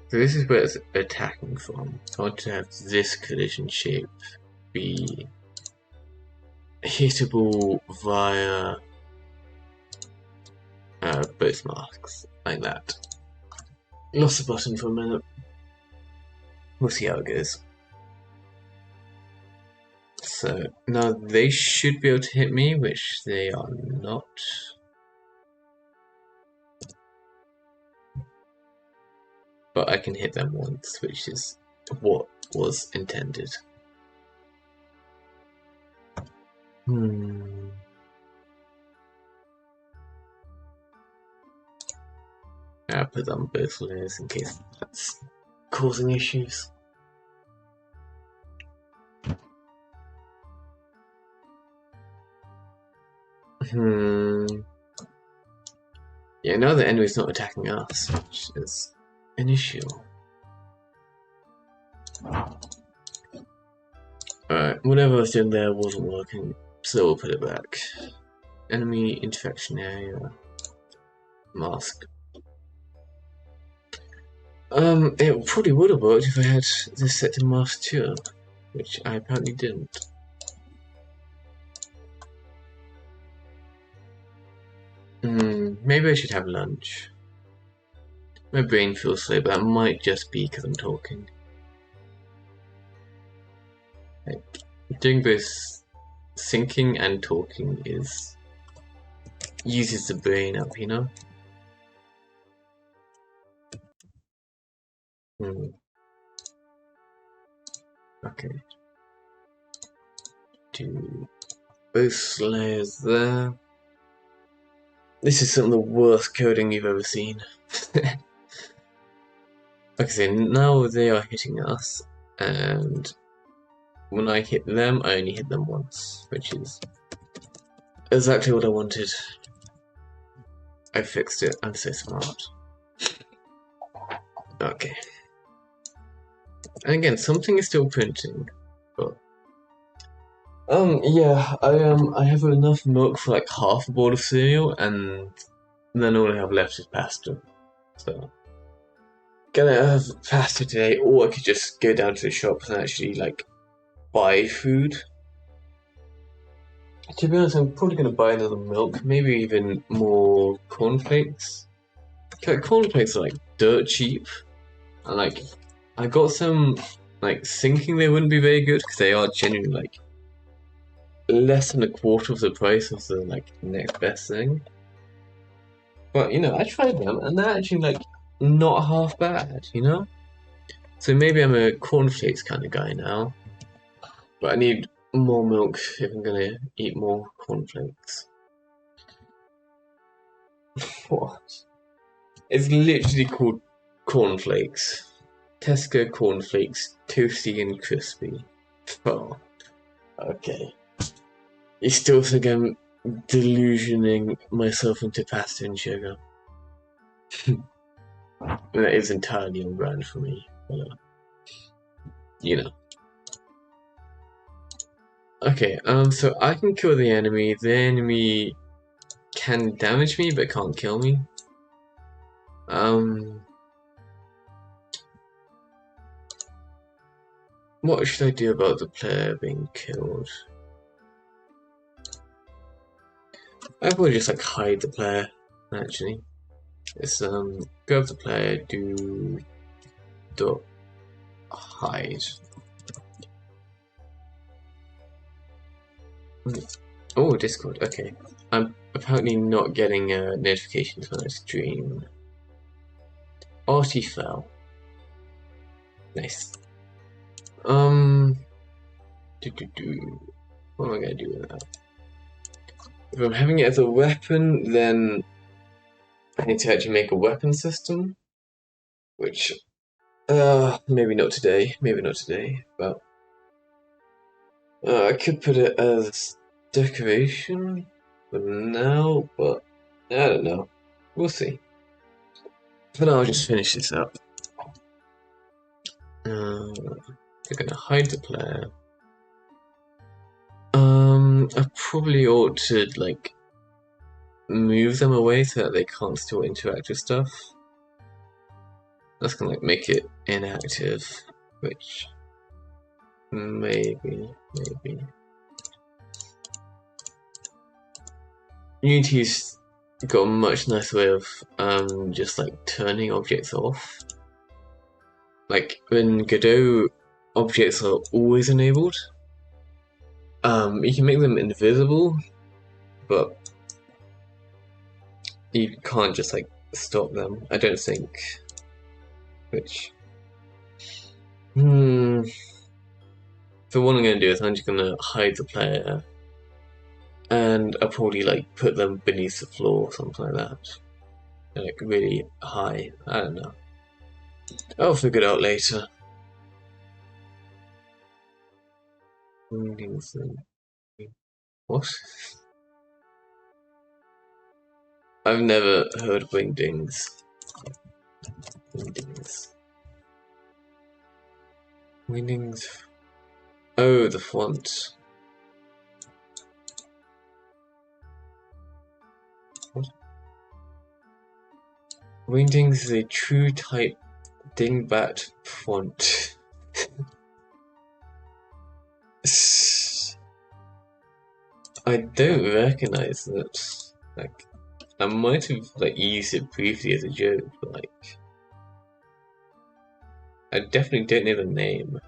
So this is where it's attacking from. I want to have this collision shape be hittable via both marks, like that. Lost the button for a minute. We'll see how it goes. So now they should be able to hit me, which they are not. But I can hit them once, which is what was intended. I put that on both layers in case that's causing issues. Yeah, now the enemy's not attacking us, which is an issue. Alright, whatever I was doing there wasn't working, so we'll put it back. Enemy interaction area. Mask. It probably would have worked if I had this set to mask too, which I apparently didn't. Maybe I should have lunch. My brain feels slow, but that might just be because I'm talking. Like, doing this thinking and talking uses the brain up, you know? Okay. Do both layers there. This is some of the worst coding you've ever seen. Okay, now they are hitting us, and when I hit them, I only hit them once, which is exactly what I wanted. I fixed it. I'm so smart. Okay. And again, something is still printing, but yeah, I have enough milk for like half a bowl of cereal, and then all I have left is pasta. So gonna have pasta today, or I could just go down to the shops and actually like buy food. To be honest, I'm probably gonna buy another milk, maybe even more cornflakes. Like, cornflakes are like dirt cheap, and like I got some like thinking they wouldn't be very good because they are genuinely like less than a quarter of the price of the like next best thing. But you know, I tried them and they're actually like not half bad, you know? So maybe I'm a cornflakes kind of guy now. But I need more milk if I'm gonna eat more cornflakes. What? It's literally called cornflakes. Tesco cornflakes, toasty and crispy. Oh, okay. You still think I'm delusioning myself into pasta and sugar? That is entirely on brand for me. You know. Okay, so I can kill the enemy. The enemy can damage me, but can't kill me. What should I do about the player being killed? I probably just like hide the player, actually. It's grab the player, do dot hide. Oh, Discord. Okay, I'm apparently not getting notifications when I stream. Artie fell. Nice. What am I gonna do with that? If I'm having it as a weapon, then I need to actually make a weapon system, which, maybe not today, but I could put it as decoration for now, but I don't know. We'll see. For now, I'll just finish this up. We're gonna hide the player. I probably ought to, like, move them away so that they can't still interact with stuff. That's gonna, like, make it inactive, which maybe. Unity's got a much nicer way of just like turning objects off. Like when Godot objects are always enabled, you can make them invisible, but you can't just like stop them, I don't think. Which so what I'm gonna do is I'm just gonna hide the player, and I'll probably like put them beneath the floor or something like that. They're, like really high. I don't know. I'll figure it out later. What? I've never heard of wingdings. Wingdings. Oh, the font. What? Wingdings is a true type dingbat font. I don't recognize it. Like, I might have like used it briefly as a joke, but like, I definitely don't know the name.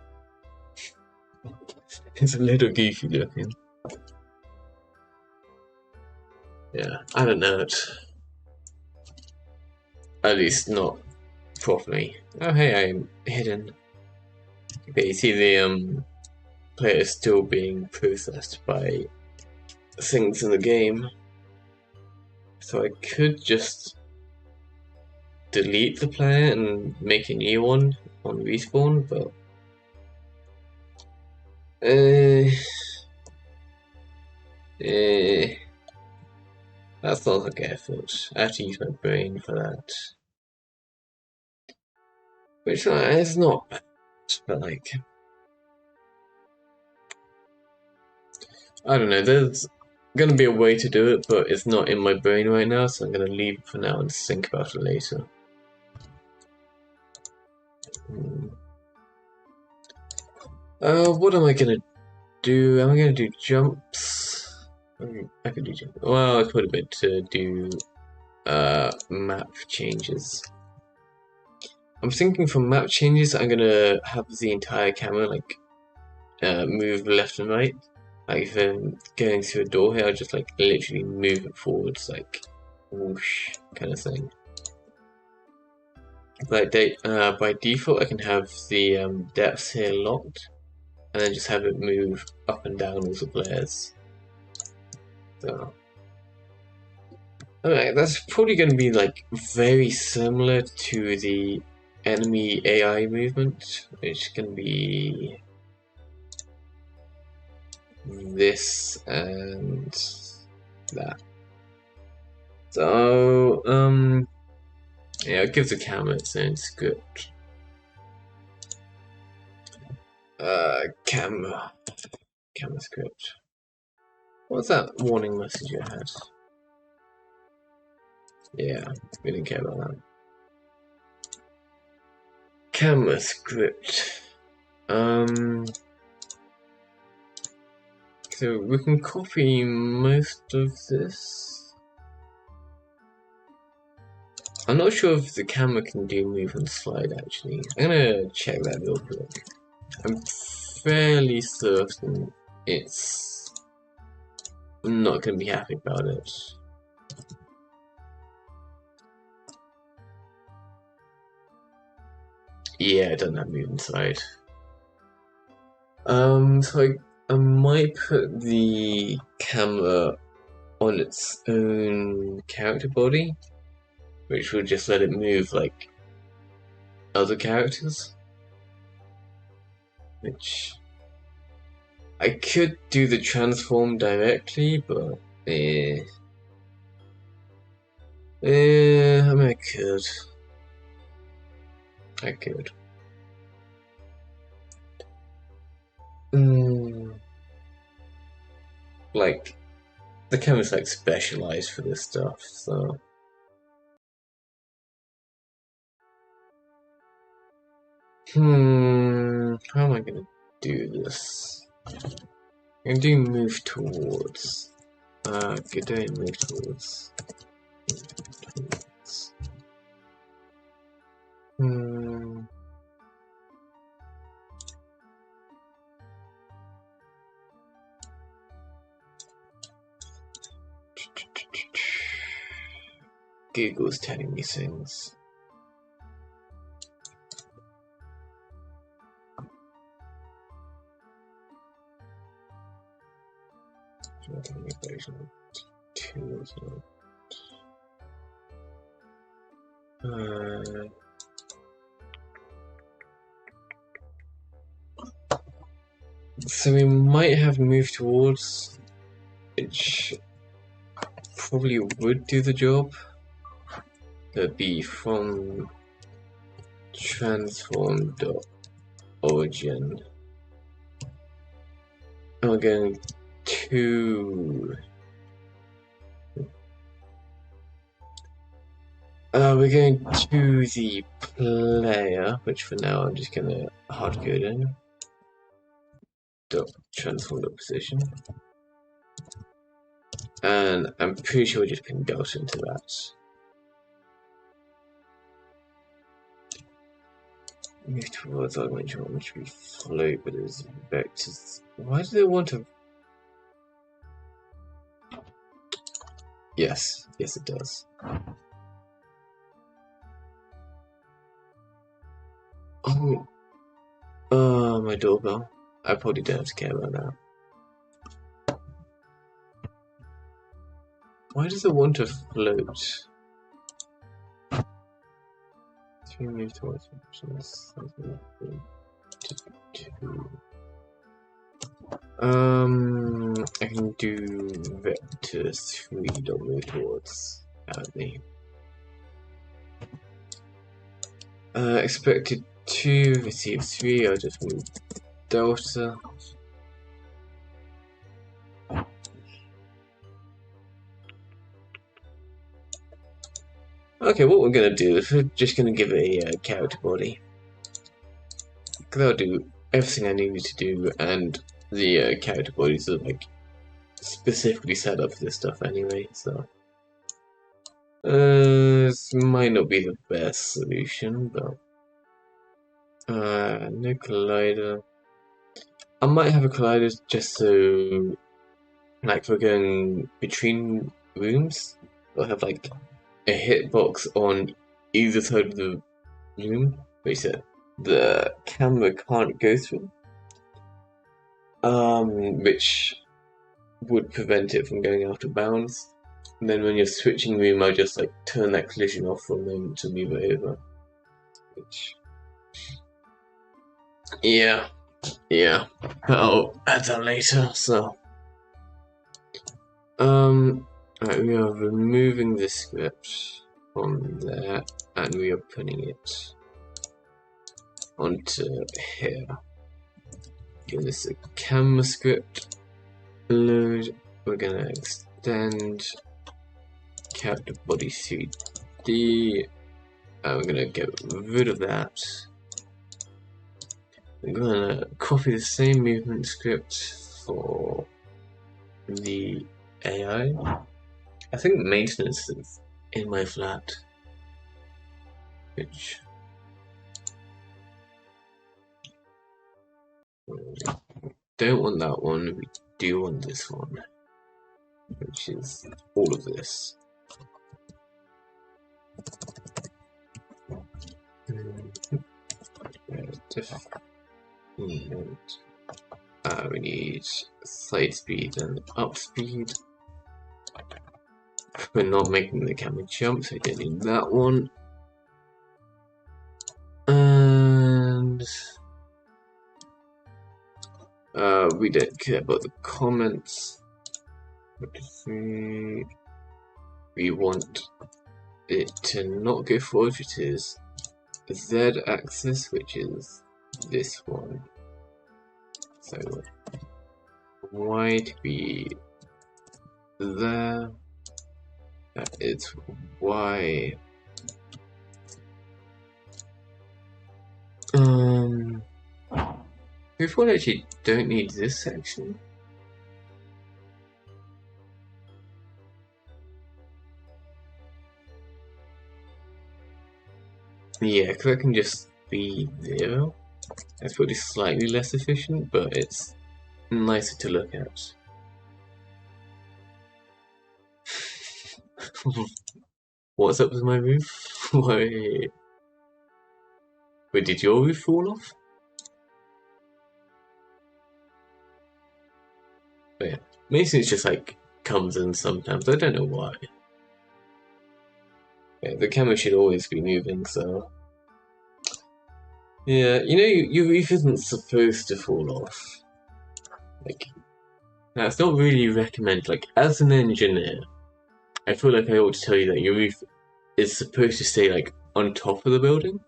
It's a little goofy looking. Yeah, I don't know it. At least not properly. Oh hey, I'm hidden. Okay, you see the player is still being processed by things in the game. So I could just delete the player and make a new one on respawn, but that's not like effort. I have to use my brain for that. Which is not bad, but like, I don't know, there's gonna be a way to do it, but it's not in my brain right now, so I'm gonna leave it for now and think about it later. What am I gonna do? Am I gonna do jumps? I could do jumps. Well, I could have been to do map changes. I'm thinking for map changes, I'm gonna have the entire camera like move left and right. Like if I'm going through a door here, I'll just like literally move it forwards, like whoosh kind of thing. Like by default, I can have the depths here locked, and then just have it move up and down with the players. So, alright, that's probably going to be like very similar to the enemy AI movement, which can be this and that. So, yeah, it gives the camera its own script. Camera script. What's that warning message I had? Yeah, we didn't care about that. Camera script. So we can copy most of this. I'm not sure if the camera can do move and slide actually. I'm gonna check that real quick. I'm fairly certain it's I'm not gonna be happy about it. Yeah, it doesn't have move inside. So I might put the camera on its own character body, which will just let it move like other characters. Which I could do the transform directly, but I mean I could. Like the camera's like specialized for this stuff, so. How am I gonna do this? I'm gonna do move towards. Good day, move towards. Google's telling me things. So we might have moved towards, which probably would do the job. That'd be from transform.origin. And we're going to we're going to the player, which for now I'm just gonna hardcode in. Transform.position. And I'm pretty sure we just pin delta into that. Move towards augmentation, which we float, but there's vectors. Why do they want to? Yes, it does. Oh, my doorbell. I probably don't have to care about that. Why does it want to float? Move towards options. I can do vector 3 move towards me. Expected 2, receive 3, I'll just move delta. Okay, what we're gonna do is we're just gonna give it a character body. That'll do everything I need to do, and the character bodies are like specifically set up for this stuff anyway, so. This might not be the best solution, but. No collider. I might have a collider just so, like, we're going between rooms. I'll have like a hitbox on either side of the room, which the camera can't go through. Which would prevent it from going out of bounds. And then when you're switching room, I just like turn that collision off for a moment to move it over. Which, yeah, I'll add that later. So, right, we are removing the script from there, and we are putting it onto here. Give this a camera script. Load. We're gonna extend character body 3D. We're gonna get rid of that. We're gonna copy the same movement script for the AI. I think maintenance is in my flat, which don't want that one. We do want this one. which is all of this. We need side speed and up speed. We're not making the camera jump, so we don't need that one. And we don't care about the comments. We want it to not go forward, which is Z axis, which is this one. So Y to be there. That is Y. We actually don't need this section. Yeah, because that can just be 0. That's probably slightly less efficient, but it's nicer to look at. What's up with my roof? Wait, did your roof fall off? Oh, yeah. Mason's just like comes in sometimes. I don't know why. Yeah, the camera should always be moving, so. Yeah, you know, your roof isn't supposed to fall off. Like, that's not really recommended. Like, as an engineer, I feel like I ought to tell you that your roof is supposed to stay like on top of the building.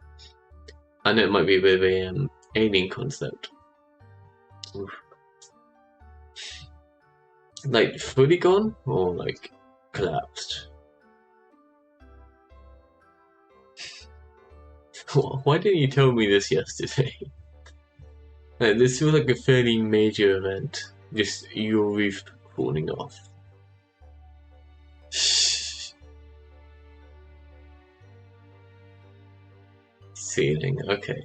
I know it might be a bit of a alien concept. Oof. Like fully gone or like collapsed? Why didn't you tell me this yesterday? Like, this feels like a fairly major event. Just your roof falling off. Ceiling, okay.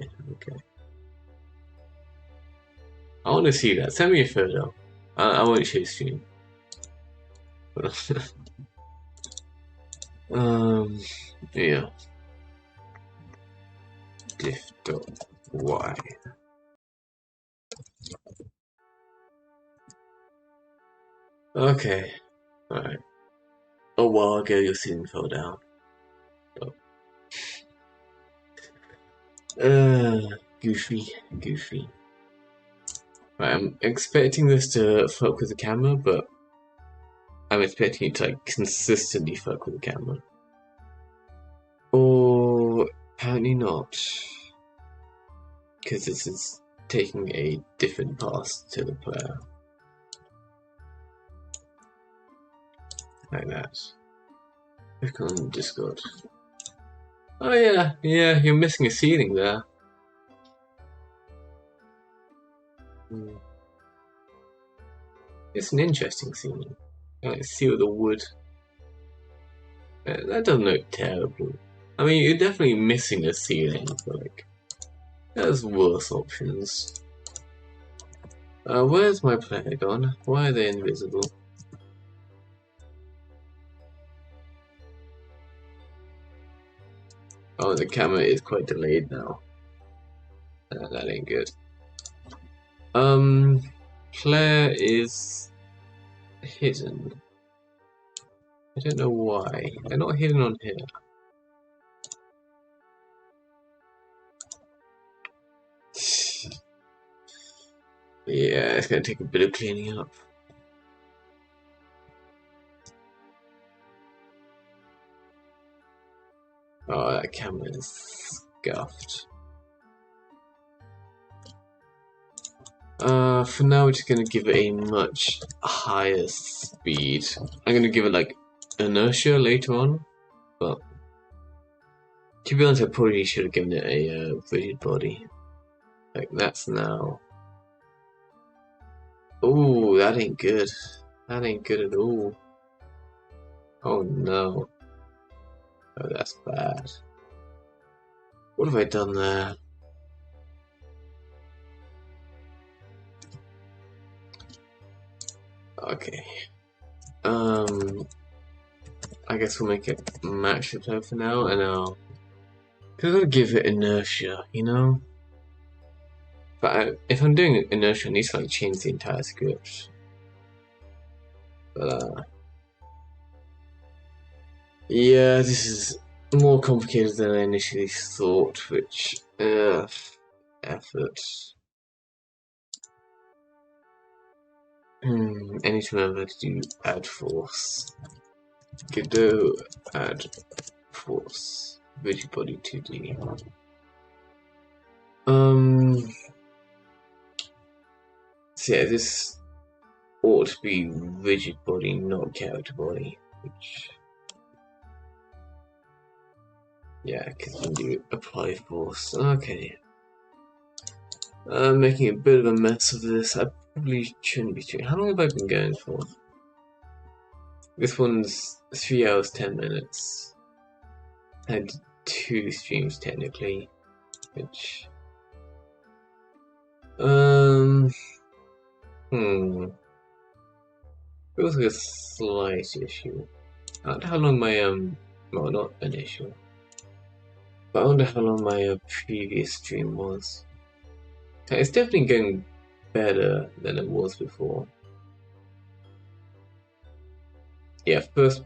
I want to see that. Send me a photo. I won't show you. Yeah. Diff.y. Okay. Alright. A while ago your ceiling fell down. Goofy. Right, I'm expecting this to fuck with the camera, but I'm expecting it to like consistently fuck with the camera. Or apparently not. Because this is taking a different path to the player. Like that. Click on Discord. Oh yeah, you're missing a ceiling there. It's an interesting ceiling. I see all the wood. That doesn't look terrible. I mean, you're definitely missing a ceiling, but like, there's worse options. Where's my player gone? Why are they invisible? Oh, the camera is quite delayed now. That ain't good. Player is hidden. I don't know why. They're not hidden on here. Yeah, it's gonna take a bit of cleaning up. Oh, that camera is scuffed. For now we're just gonna give it a much higher speed. I'm gonna give it like inertia later on, but to be honest, I probably should have given it a rigid body. Like that's now. Oh, that ain't good. That ain't good at all. Oh no. Oh, that's bad. What have I done there? Okay. I guess we'll make it match the time for now, and cause I'll give it inertia, you know. But if I'm doing inertia, I need to like change the entire script. But yeah, this is more complicated than I initially thought, which effort. I need to remember to do add force. Godot add force. Rigid body 2D. So yeah, this ought to be rigid body, not character body. Which, yeah, because we can do apply force. Okay. I'm making a bit of a mess of this. I probably shouldn't be doing. How long have I been going for? This one's 3 hours 10 minutes. I had 2 streams technically, which feels like a slight issue. I wonder how long my well, not an issue, but I wonder how long my previous stream was. It's definitely getting better than it was before. Yeah, first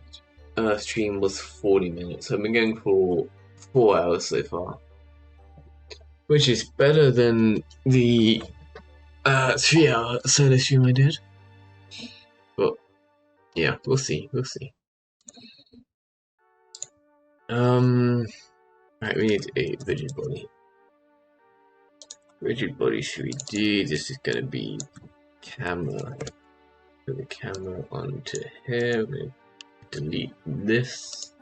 stream was 40 minutes. So I've been going for 4 hours so far, which is better than the 3-hour solo stream I did. But yeah, we'll see. Right, we need a rigid body. Rigid body 3D. This is gonna be camera. Put the camera onto here. We'll delete this.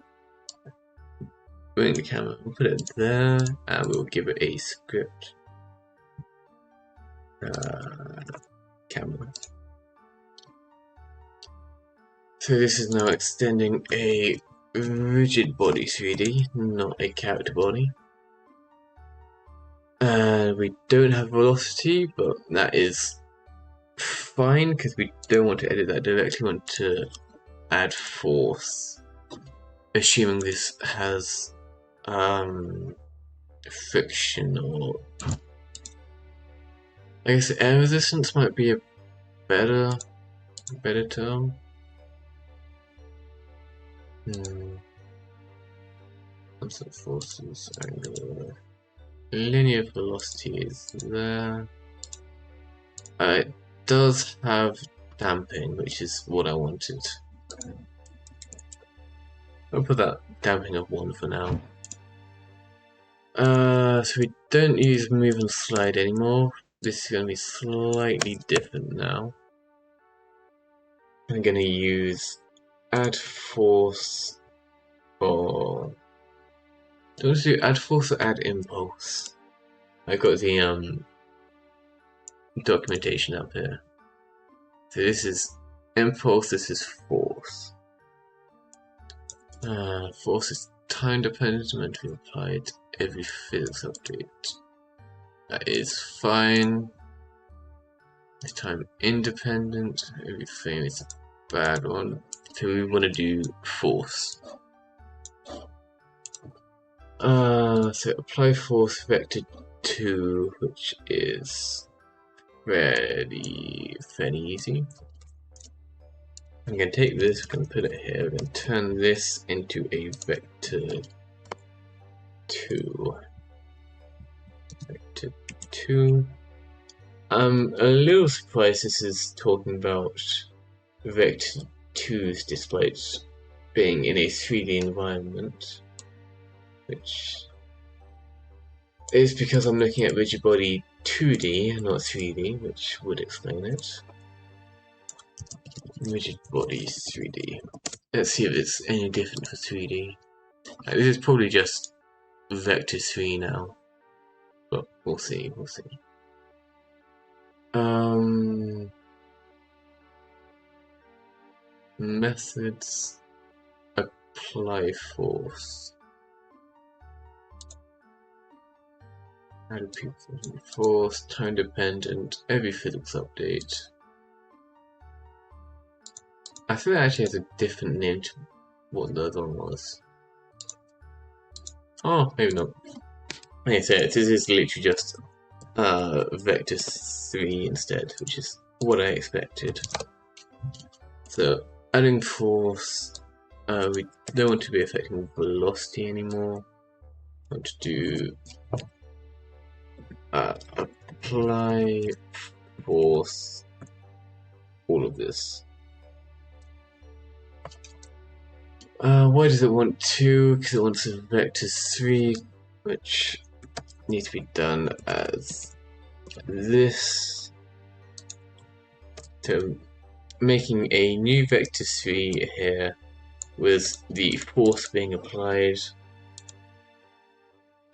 Bring the camera. We'll put it there, and we'll give it a script. Camera. So this is now extending a rigid body 3D, not a character body. And we don't have velocity, but that is fine because we don't want to edit that directly. We want to add force, assuming this has friction, or I guess air resistance might be a better term. Constant forces, angular. Linear velocity is there. It does have damping, which is what I wanted. I'll put that damping of 1 for now. So we don't use move and slide anymore. This is going to be slightly different now. I'm going to use add force, or do I want to do add force or add impulse? I got the documentation up here. So this is impulse, this is force. Force is time dependent, meant to be applied every physics update. That is fine. It's time independent, everything is a bad one. So we want to do force. So apply force vector 2, which is fairly easy. I'm going to take this, I'm going to put it here, I'm going to turn this into a vector 2. Vector 2. I'm a little surprised this is talking about vector 2's despite being in a 3D environment, which is because I'm looking at rigid body 2D and not 3D, which would explain it. Rigid body 3D. Let's see if it's any different for 3D. This is probably just vector 3 now, but we'll see. Methods. Apply force. Add force, time dependent, every physics update. I think it actually has a different name to what the other one was. Oh, maybe not. Like I said, this is literally just vector 3 instead, which is what I expected. So adding force, we don't want to be affecting velocity anymore. We want to do apply force, all of this. Why does it want 2? Because it wants a vector 3, which needs to be done as this. So making a new vector 3 here with the force being applied.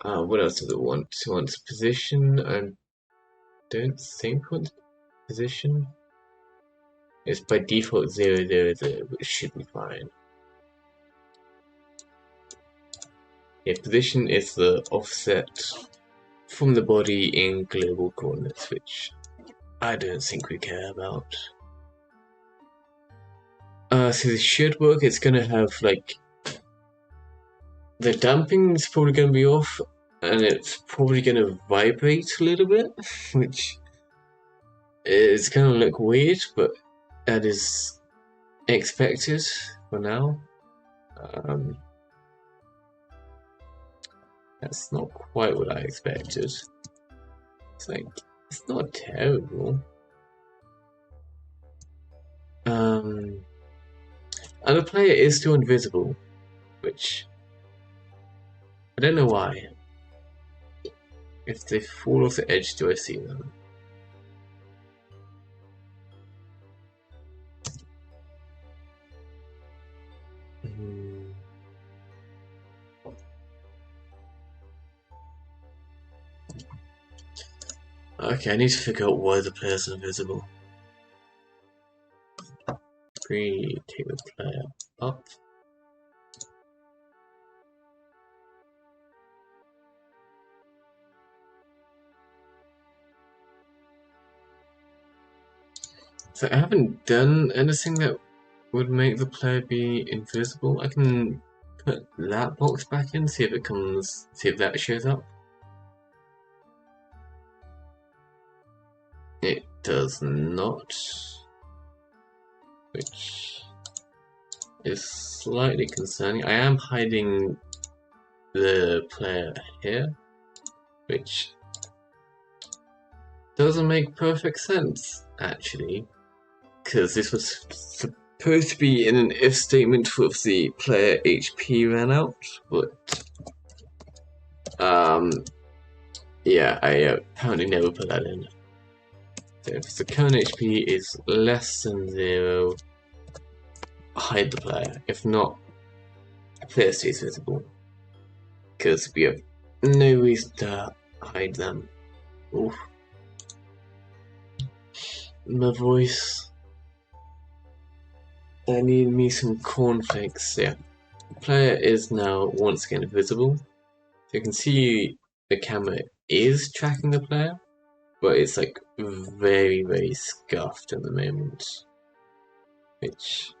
What else does it want? It wants position. I don't think it wants position. It's by default 0, 0, 0, which should be fine. Yeah, position is the offset from the body in global coordinates, which I don't think we care about. So this should work. It's gonna have like the damping is probably gonna be off, and it's probably gonna vibrate a little bit, which is gonna look weird, but that is expected for now. That's not quite what I expected. It's like, it's not terrible. And the player is still invisible, which I don't know why. If they fall off the edge, do I see them? Okay, I need to figure out why the player's invisible. Take the player up. So I haven't done anything that would make the player be invisible. I can put that box back in, see if that shows up. It does not, which is slightly concerning. I am hiding the player here, which doesn't make perfect sense, actually, because this was supposed to be in an if statement with the player HP ran out, but yeah, I apparently never put that in. So if the current HP is less than 0, hide the player. If not, the player stays visible, because we have no reason to hide them. Oof. My voice. I need me some cornflakes. Yeah. The player is now once again visible. So you can see the camera is tracking the player, but it's like very, very scuffed at the moment. Which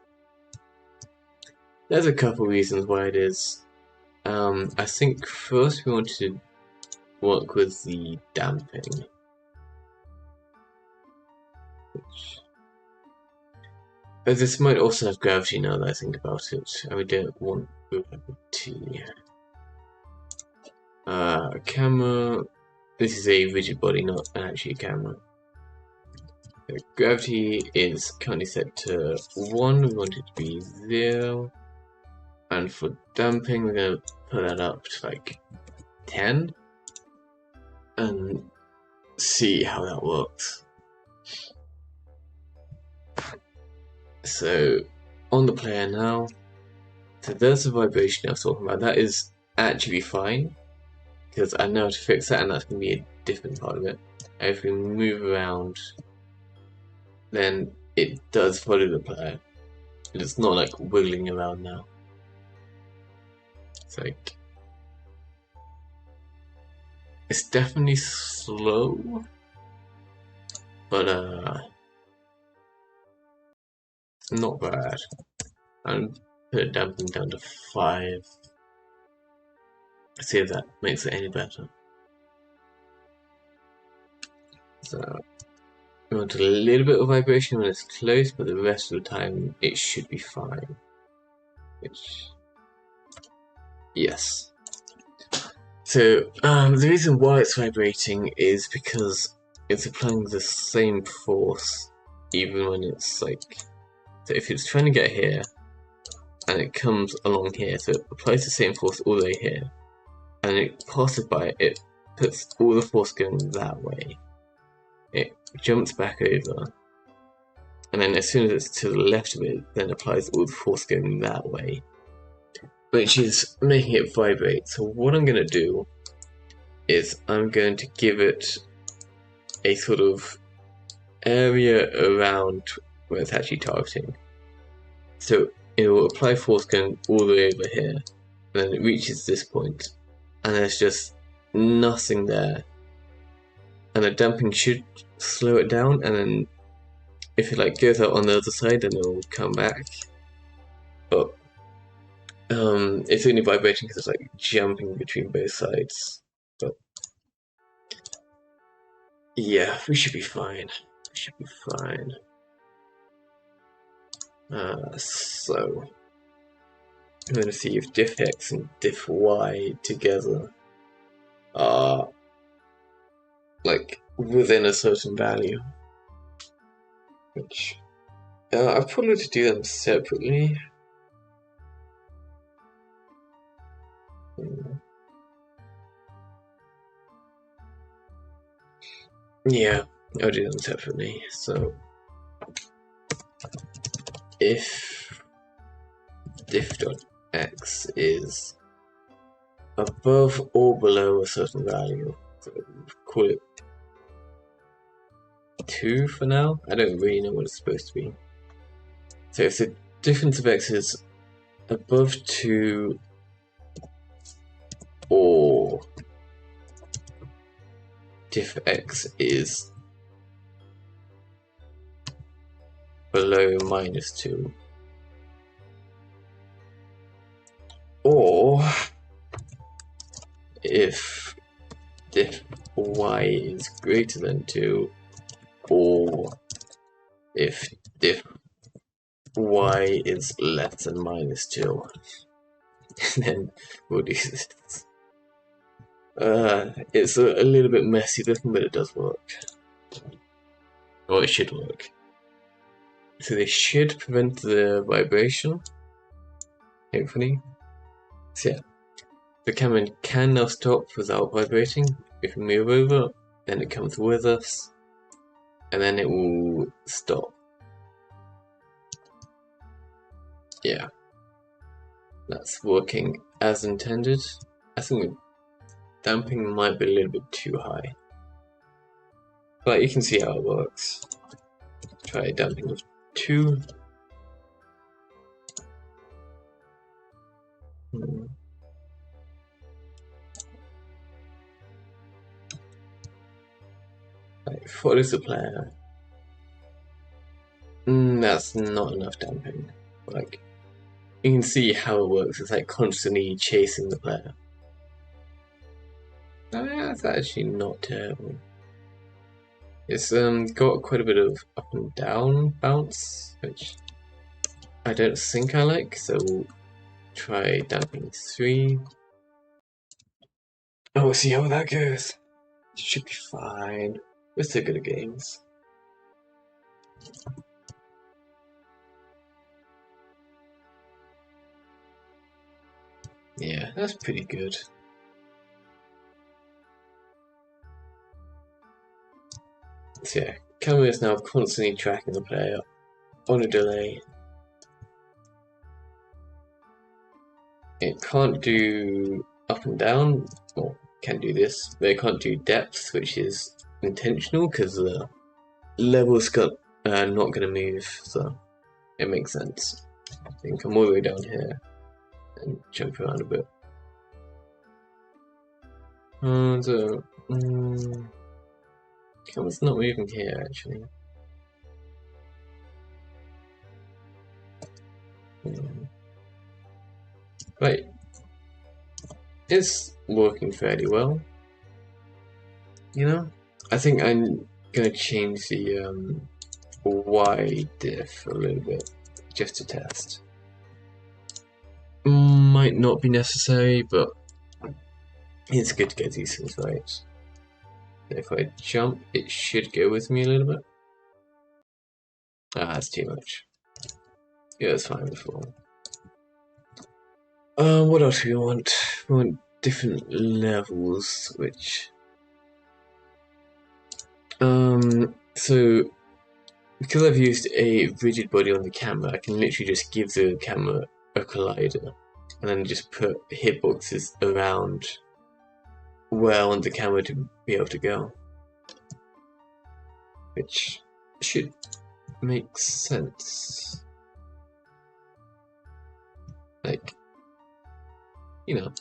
there's a couple reasons why it is. I think first we want to work with the damping. But this might also have gravity now that I think about it, and we don't want gravity. Camera. This is a rigid body, not actually a camera. Gravity is currently set to 1, we want it to be 0. And for damping, we're going to put that up to like 10. And see how that works. So, on the player now, so there's the vibration I was talking about. That is actually fine, because I know how to fix that, and that's going to be a different part of it. And if we move around, then it does follow the player. It's not like wiggling around now. It's like, it's definitely slow, but not bad. And put a dampening down to 5. See if that makes it any better. So we want a little bit of vibration when it's close, but the rest of the time it should be fine. Which, yes. So the reason why it's vibrating is because it's applying the same force even when it's like, so if it's trying to get here and it comes along here, so it applies the same force all the way here, and it passes by it puts all the force going that way. It jumps back over, and then as soon as it's to the left of it, then applies all the force going that way, which is making it vibrate. So what I'm going to do is I'm going to give it a sort of area around where it's actually targeting. So it will apply force going all the way over here, and then it reaches this point, and there's just nothing there. And the damping should slow it down, and then if it like goes out on the other side, then it will come back. But it's only vibrating because it's like jumping between both sides. But yeah, we should be fine. We should be fine. So I'm going to see if diff x and diff y together are like within a certain value, which I've probably to do them separately. Yeah, I'll do them separately. So if diff.x is above or below a certain value, so call it 2 for now. I don't really know what it's supposed to be. So if the difference of x is above 2 or diff x is below -2, or if diff y is greater than 2, or if diff y is less than -2, then we'll do this. It's a little bit messy looking, but it does work. Or it should work. So they should prevent the vibration, hopefully. So yeah, the camera can now stop without vibrating. If we move over, then it comes with us, and then it will stop. Yeah, that's working as intended. I think the damping might be a little bit too high, but you can see how it works. Try damping of 2. Right, follows the player. That's not enough damping. Like, you can see how it works. It's like constantly chasing the player. That's actually not terrible. It's got quite a bit of up and down bounce, which I don't think I like, so we'll try damping 3. Oh, we'll see how that goes. It should be fine. We're still good at games. Yeah, that's pretty good. So yeah, camera is now constantly tracking the player on a delay. It can't do up and down, or can do this, but it can't do depth, which is intentional because the level's got not going to move, so it makes sense. I can come all the way down here and jump around a bit. So, camera's not moving here actually. Right, it's working fairly well. You know, I think I'm gonna change the Y diff a little bit just to test. Might not be necessary, but it's good to get these things right. If I jump, it should go with me a little bit. Ah, that's too much. Yeah, it's fine before. What else do we want? We want different levels, which... so because I've used a rigid body on the camera, I can literally just give the camera a collider and then just put hitboxes around where I want the camera to be able to go, which should make sense. Like, you know,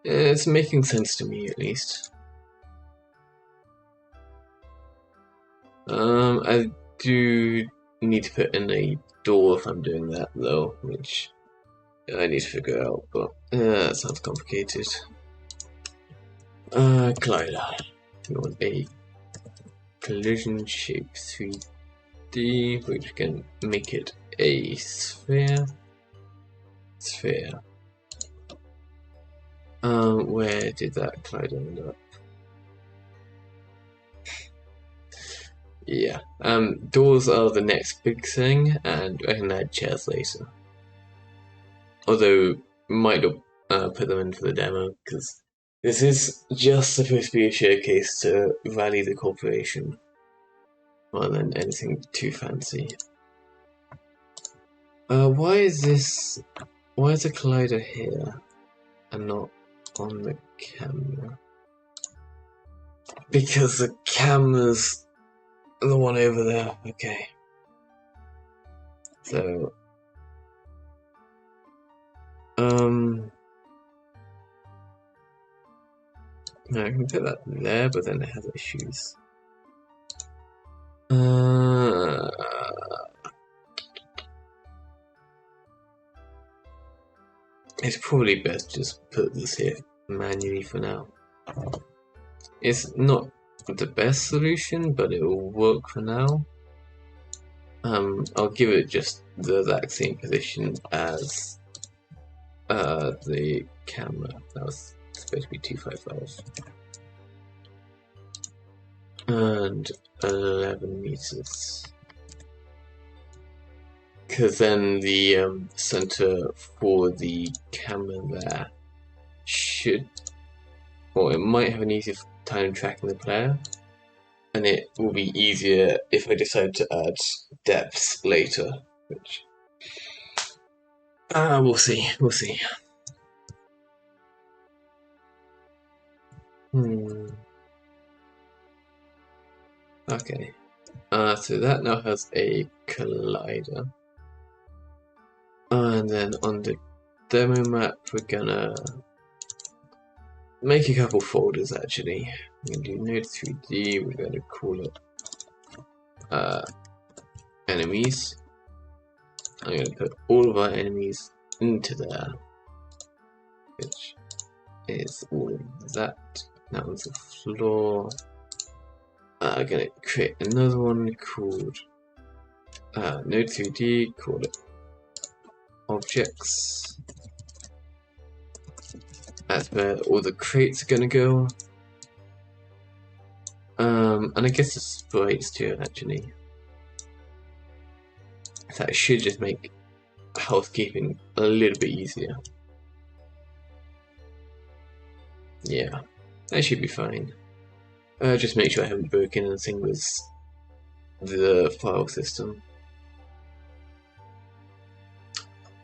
it's making sense to me at least. I do need to put in a door if I'm doing that though, which I need to figure out, but that sounds complicated. Collider. We want a collision shape 3D, which can make it a sphere. Where did that collider end up? Yeah. Doors are the next big thing, and I can add chairs later. Although, might not put them in for the demo, because this is just supposed to be a showcase to rally the corporation, rather than anything too fancy. Why is the collider here, and not on the camera? Because the camera's the one over there, okay. So, no, I can put that there, but then it has issues. It's probably best to just put this here manually for now. It's not the best solution, but it will work for now. I'll give it just the exact same position as the camera. That was supposed to be 255. And 11 meters. Because then the center for the camera there should, or it might have an easier time tracking the player, and it will be easier if I decide to add depths later, which we'll see. Okay. So that now has a collider. And then on the demo map, we're gonna make a couple folders actually. We're gonna do node 3D, we're gonna call it enemies. I'm gonna put all of our enemies into there, which is all of that. That one's the floor. I'm gonna create another one called node 3D, call it objects. That's where all the crates are gonna go. And I guess the sprites too, actually. That should just make housekeeping a little bit easier. Yeah, that should be fine. Just make sure I haven't broken anything with the file system.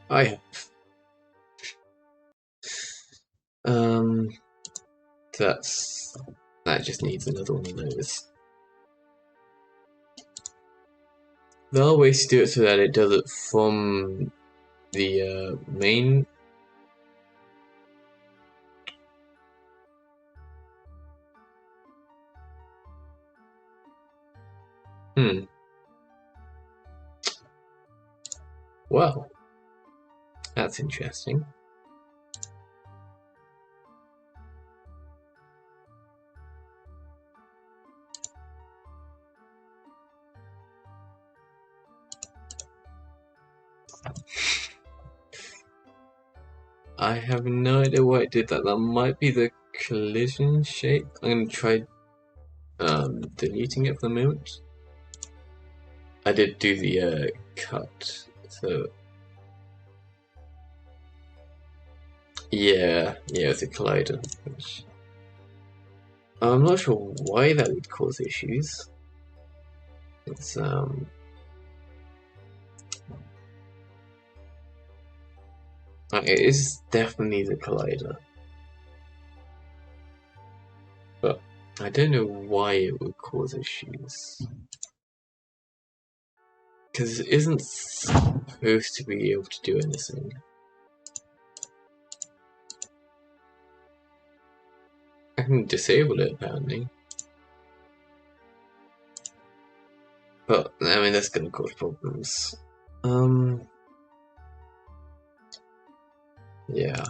I have. That just needs another one of those. There are ways to do it so that it does it from the main. Well, That's interesting. I have no idea why it did that. That might be the collision shape. I'm gonna try deleting it for the moment. I did do the cut, so yeah, it's a collider. Which I'm not sure why that would cause issues. It's it is definitely the collider, but I don't know why it would cause issues. Because it isn't supposed to be able to do anything. I can disable it apparently. But, I mean, that's gonna cause problems. Yeah.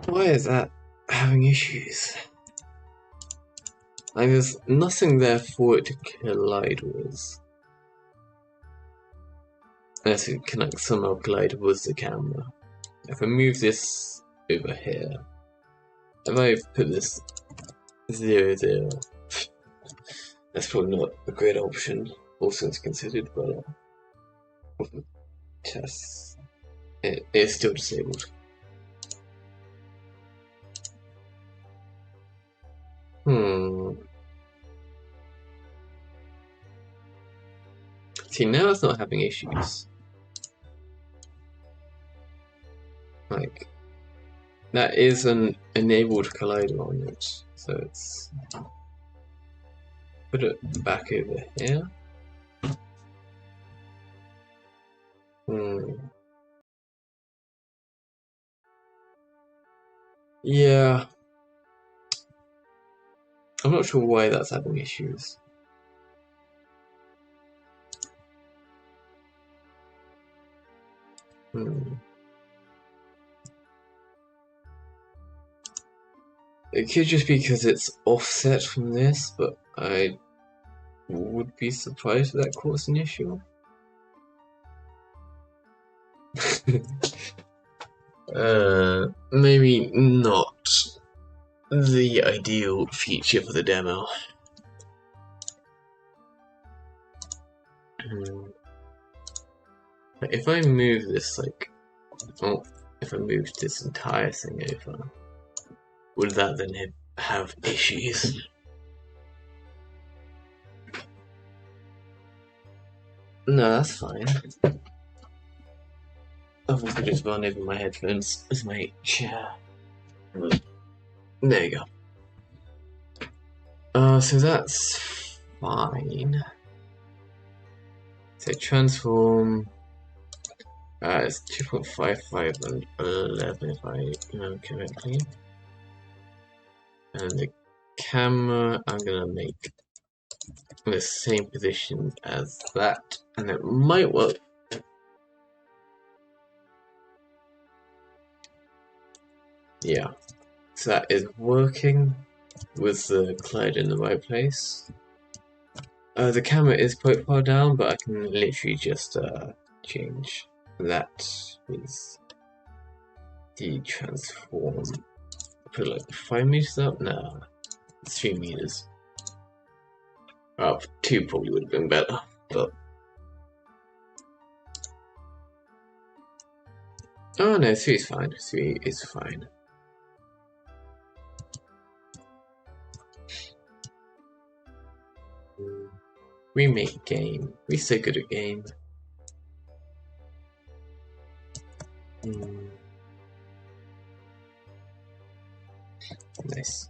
Why is that having issues? Like, there's nothing there for it to collide with. Unless it can like, somehow collide with the camera. If I move this over here, if I put this 0, 0, that's probably not a great option, all things considered, but tests. It's still disabled. See, now it's not having issues. Like, that is an enabled collider on it, so it's... Put it back over here. Yeah. I'm not sure why that's having issues. It could just be because it's offset from this, but I would be surprised if that caused an issue. Maybe not the ideal feature for the demo. If I move this, like, if I move this entire thing over, would that then have issues? No, that's fine. Otherwise, I could just run over my headphones with my chair. There you go. So that's fine. So transform. It's 2.55 and 11 if I remember correctly. And the camera, I'm gonna make the same position as that, and it might work. Yeah, so that is working with the collider in the right place. The camera is quite far down, but I can literally just change that with the transform. Put like 5 meters up? No, 3 meters. Oh, 2 probably would have been better, but. Oh no, 3 is fine. 3 is fine. Remake game. We're so good at game. Nice.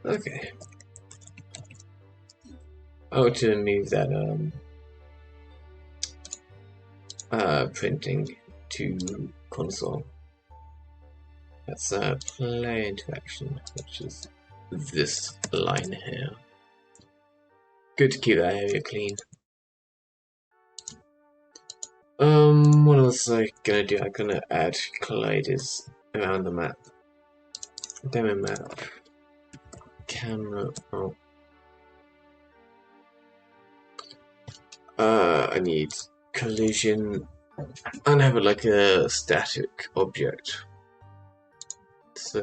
Okay. Oh, to move that printing to console. That's player interaction, which is this line here. good to keep that area clean. What else am I gonna do? I'm gonna add colliders around the map. Demo map. Camera. Oh. I need collision and have it like a static object. So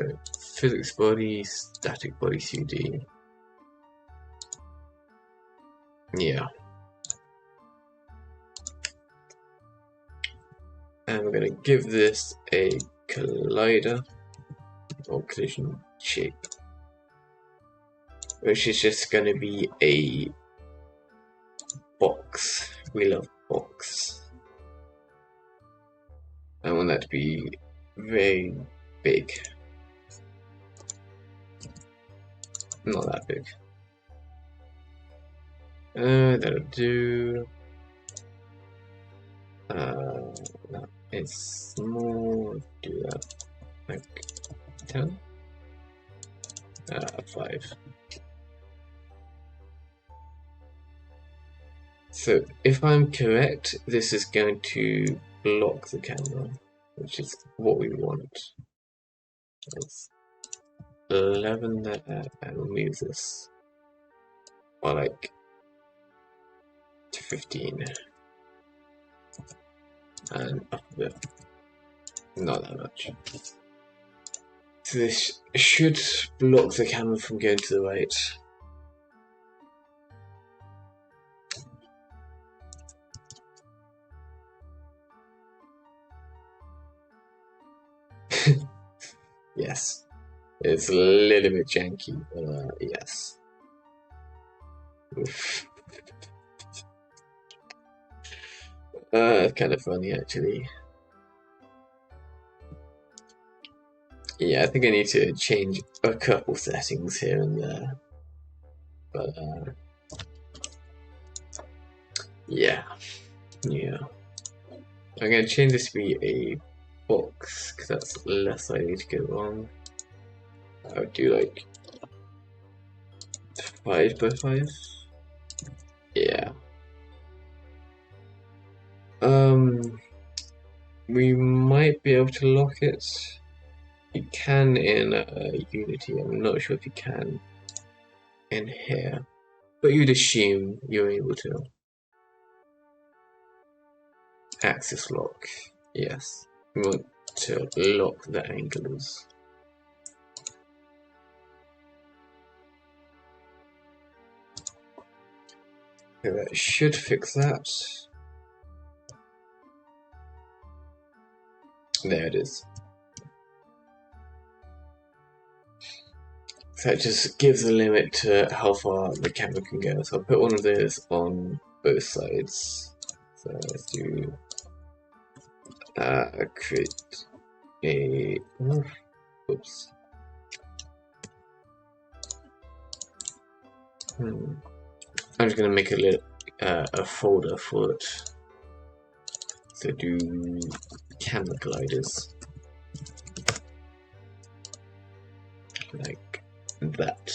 physics body, static body CD. Yeah. And we're gonna give this a collider or collision shape, which is just gonna be a box. We love box. I want that to be very big. Not that big. That'll do. That is small. Do that like 10. 5. So if I'm correct, this is going to block the camera, which is what we want. It's 11 there, and remove this by like 15, and up a bit, not that much. So this should block the camera from going to the right. Yes, it's a little bit janky, but yes. Kind of funny actually. Yeah, I think I need to change a couple settings here and there, but yeah. I'm gonna change this to be a box because that's less likely to go wrong. I would do like 5 by 5. Yeah. We might be able to lock it. You can in Unity. I'm not sure if you can in here, but you'd assume you're able to. Axis lock. Yes. We want to lock the angles. Okay, that should fix that. There it is. So it just gives a limit to how far the camera can go. So I'll put one of those on both sides. So let's do create a oops. I'm just gonna make a folder for it. So do camera gliders like that.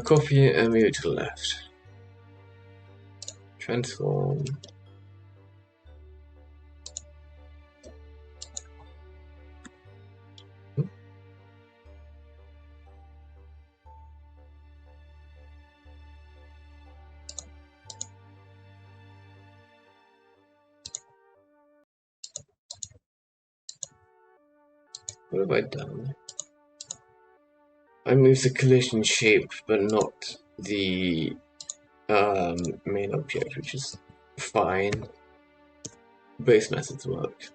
Copy it and move it to the left. Transform. What have I done? I moved the collision shape, but not the main object, which is fine. Both methods work.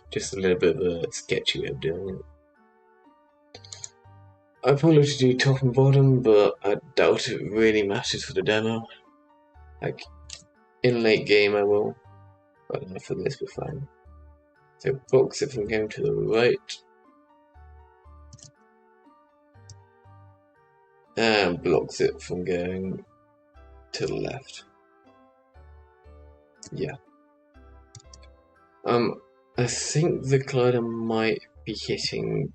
Just a little bit of a sketchy way of doing it. I probably have to do top and bottom, but I doubt it really matters for the demo. Like, in late game I will, but for this we're fine. So box it from going to the right, and blocks it from going to the left. Yeah. I think the collider might be hitting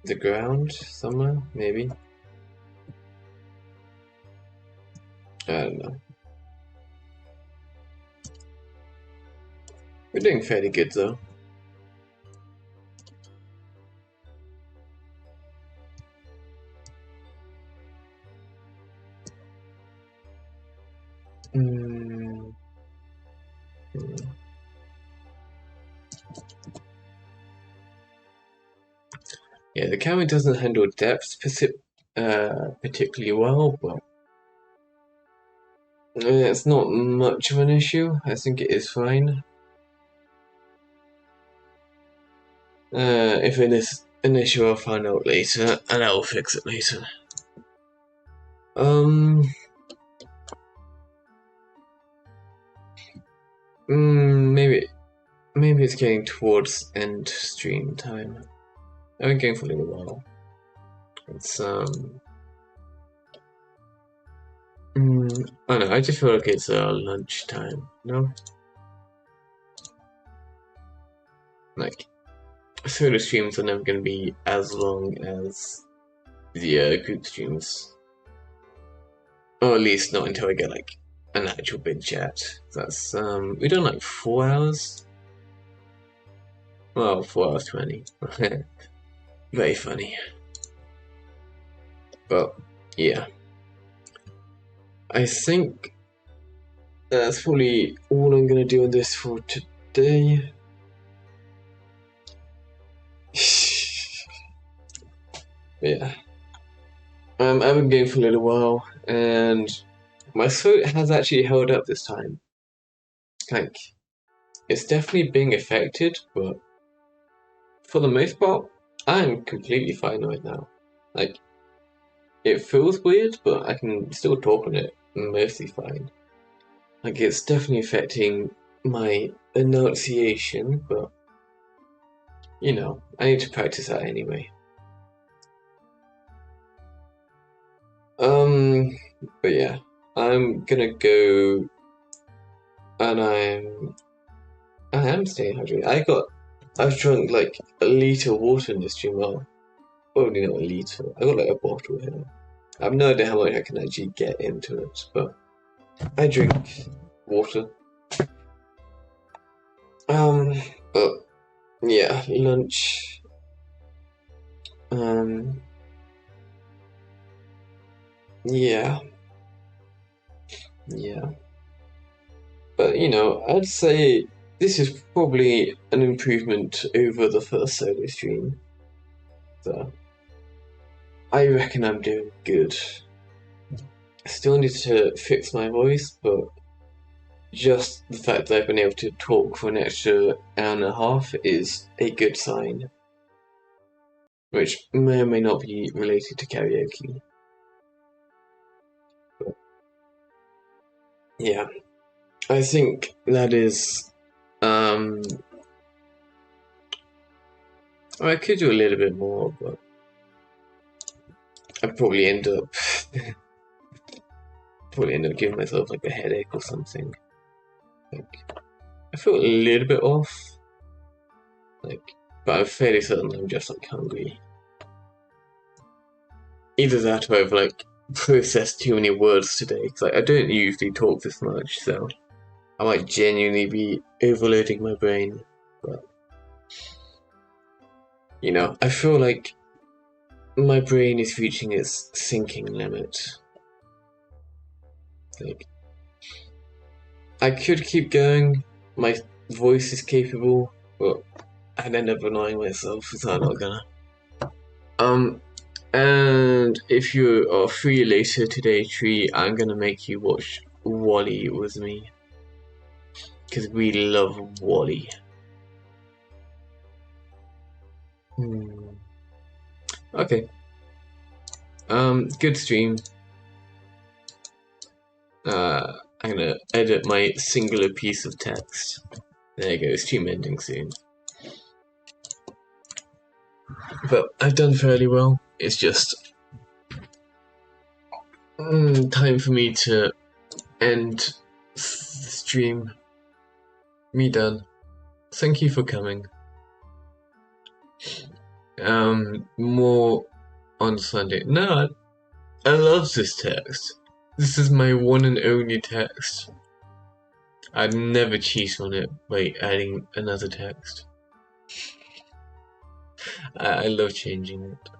the ground somewhere, maybe. I don't know. We're doing fairly good though. Yeah, the camera doesn't handle depth particularly well, but it's not much of an issue. I think it is fine. If it is an issue, I'll find out later, and I'll fix it later. Maybe it's getting towards end stream time. I've been going for a little while. It's I don't know. I just feel like it's lunch time. No, like solo streams are never going to be as long as the group streams, or at least not until I get like an actual big chat. That's we done like 4 hours. Well, 4 hours 20. Very funny. But yeah, I think that's probably all I'm gonna do on this for today. Yeah, I've been going for a little while, and my throat has actually held up this time. Like, it's definitely being affected, but for the most part, I'm completely fine right now. Like, it feels weird, but I can still talk on it mostly fine. Like, it's definitely affecting my enunciation, but you know, I need to practice that anyway. But yeah, I'm gonna go, and I am staying hydrated. I've drunk like a litre of water in this stream. Well, probably not a litre. I got like a bottle here. I have no idea how much I can actually get into it, but I drink water. But yeah, lunch. Yeah. But you know, I'd say this is probably an improvement over the first solo stream. So I reckon I'm doing good. I still need to fix my voice, but just the fact that I've been able to talk for an extra hour and a half is a good sign. Which may or may not be related to karaoke. But yeah, I think that is. I could do a little bit more, but I'd probably end up giving myself like a headache or something. Like, I feel a little bit off, like, but I'm fairly certain I'm just like hungry. Either that or I've like processed too many words today, because like, I don't usually talk this much, so I might genuinely be overloading my brain. But you know, I feel like my brain is reaching its sinking limit. Like, I could keep going. My voice is capable, but I'd end up annoying myself, so I'm not gonna. And if you are free later today, Tree, I'm gonna make you watch Wally with me. Because we love Wally. Okay. Good stream. I'm gonna edit my singular piece of text. There you go, stream ending soon. But I've done fairly well. It's just time for me to end the stream. Me done. Thank you for coming. More on Sunday. No, I love this text. This is my one and only text. I'd never cheat on it by adding another text. I love changing it.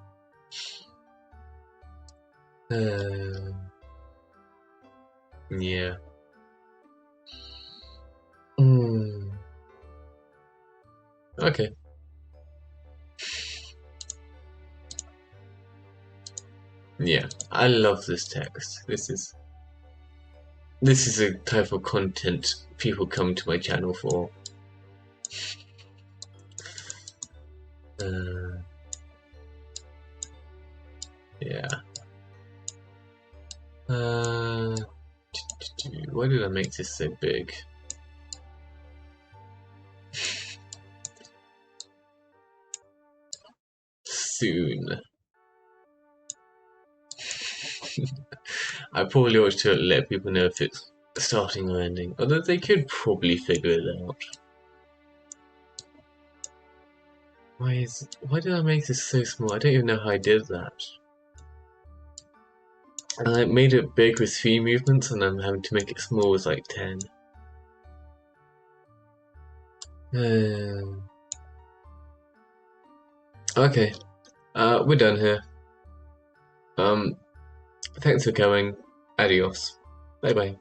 Yeah. Okay. Yeah, I love this text. This is a type of content people come to my channel for. Yeah. Why did I make this so big? Soon. I probably ought to let people know if it's starting or ending, although they could probably figure it out. Why did I make this so small? I don't even know how I did that. I made it big with 3 movements, and I'm having to make it small with like 10. Okay, we're done here. Thanks for coming. Adios. Bye bye.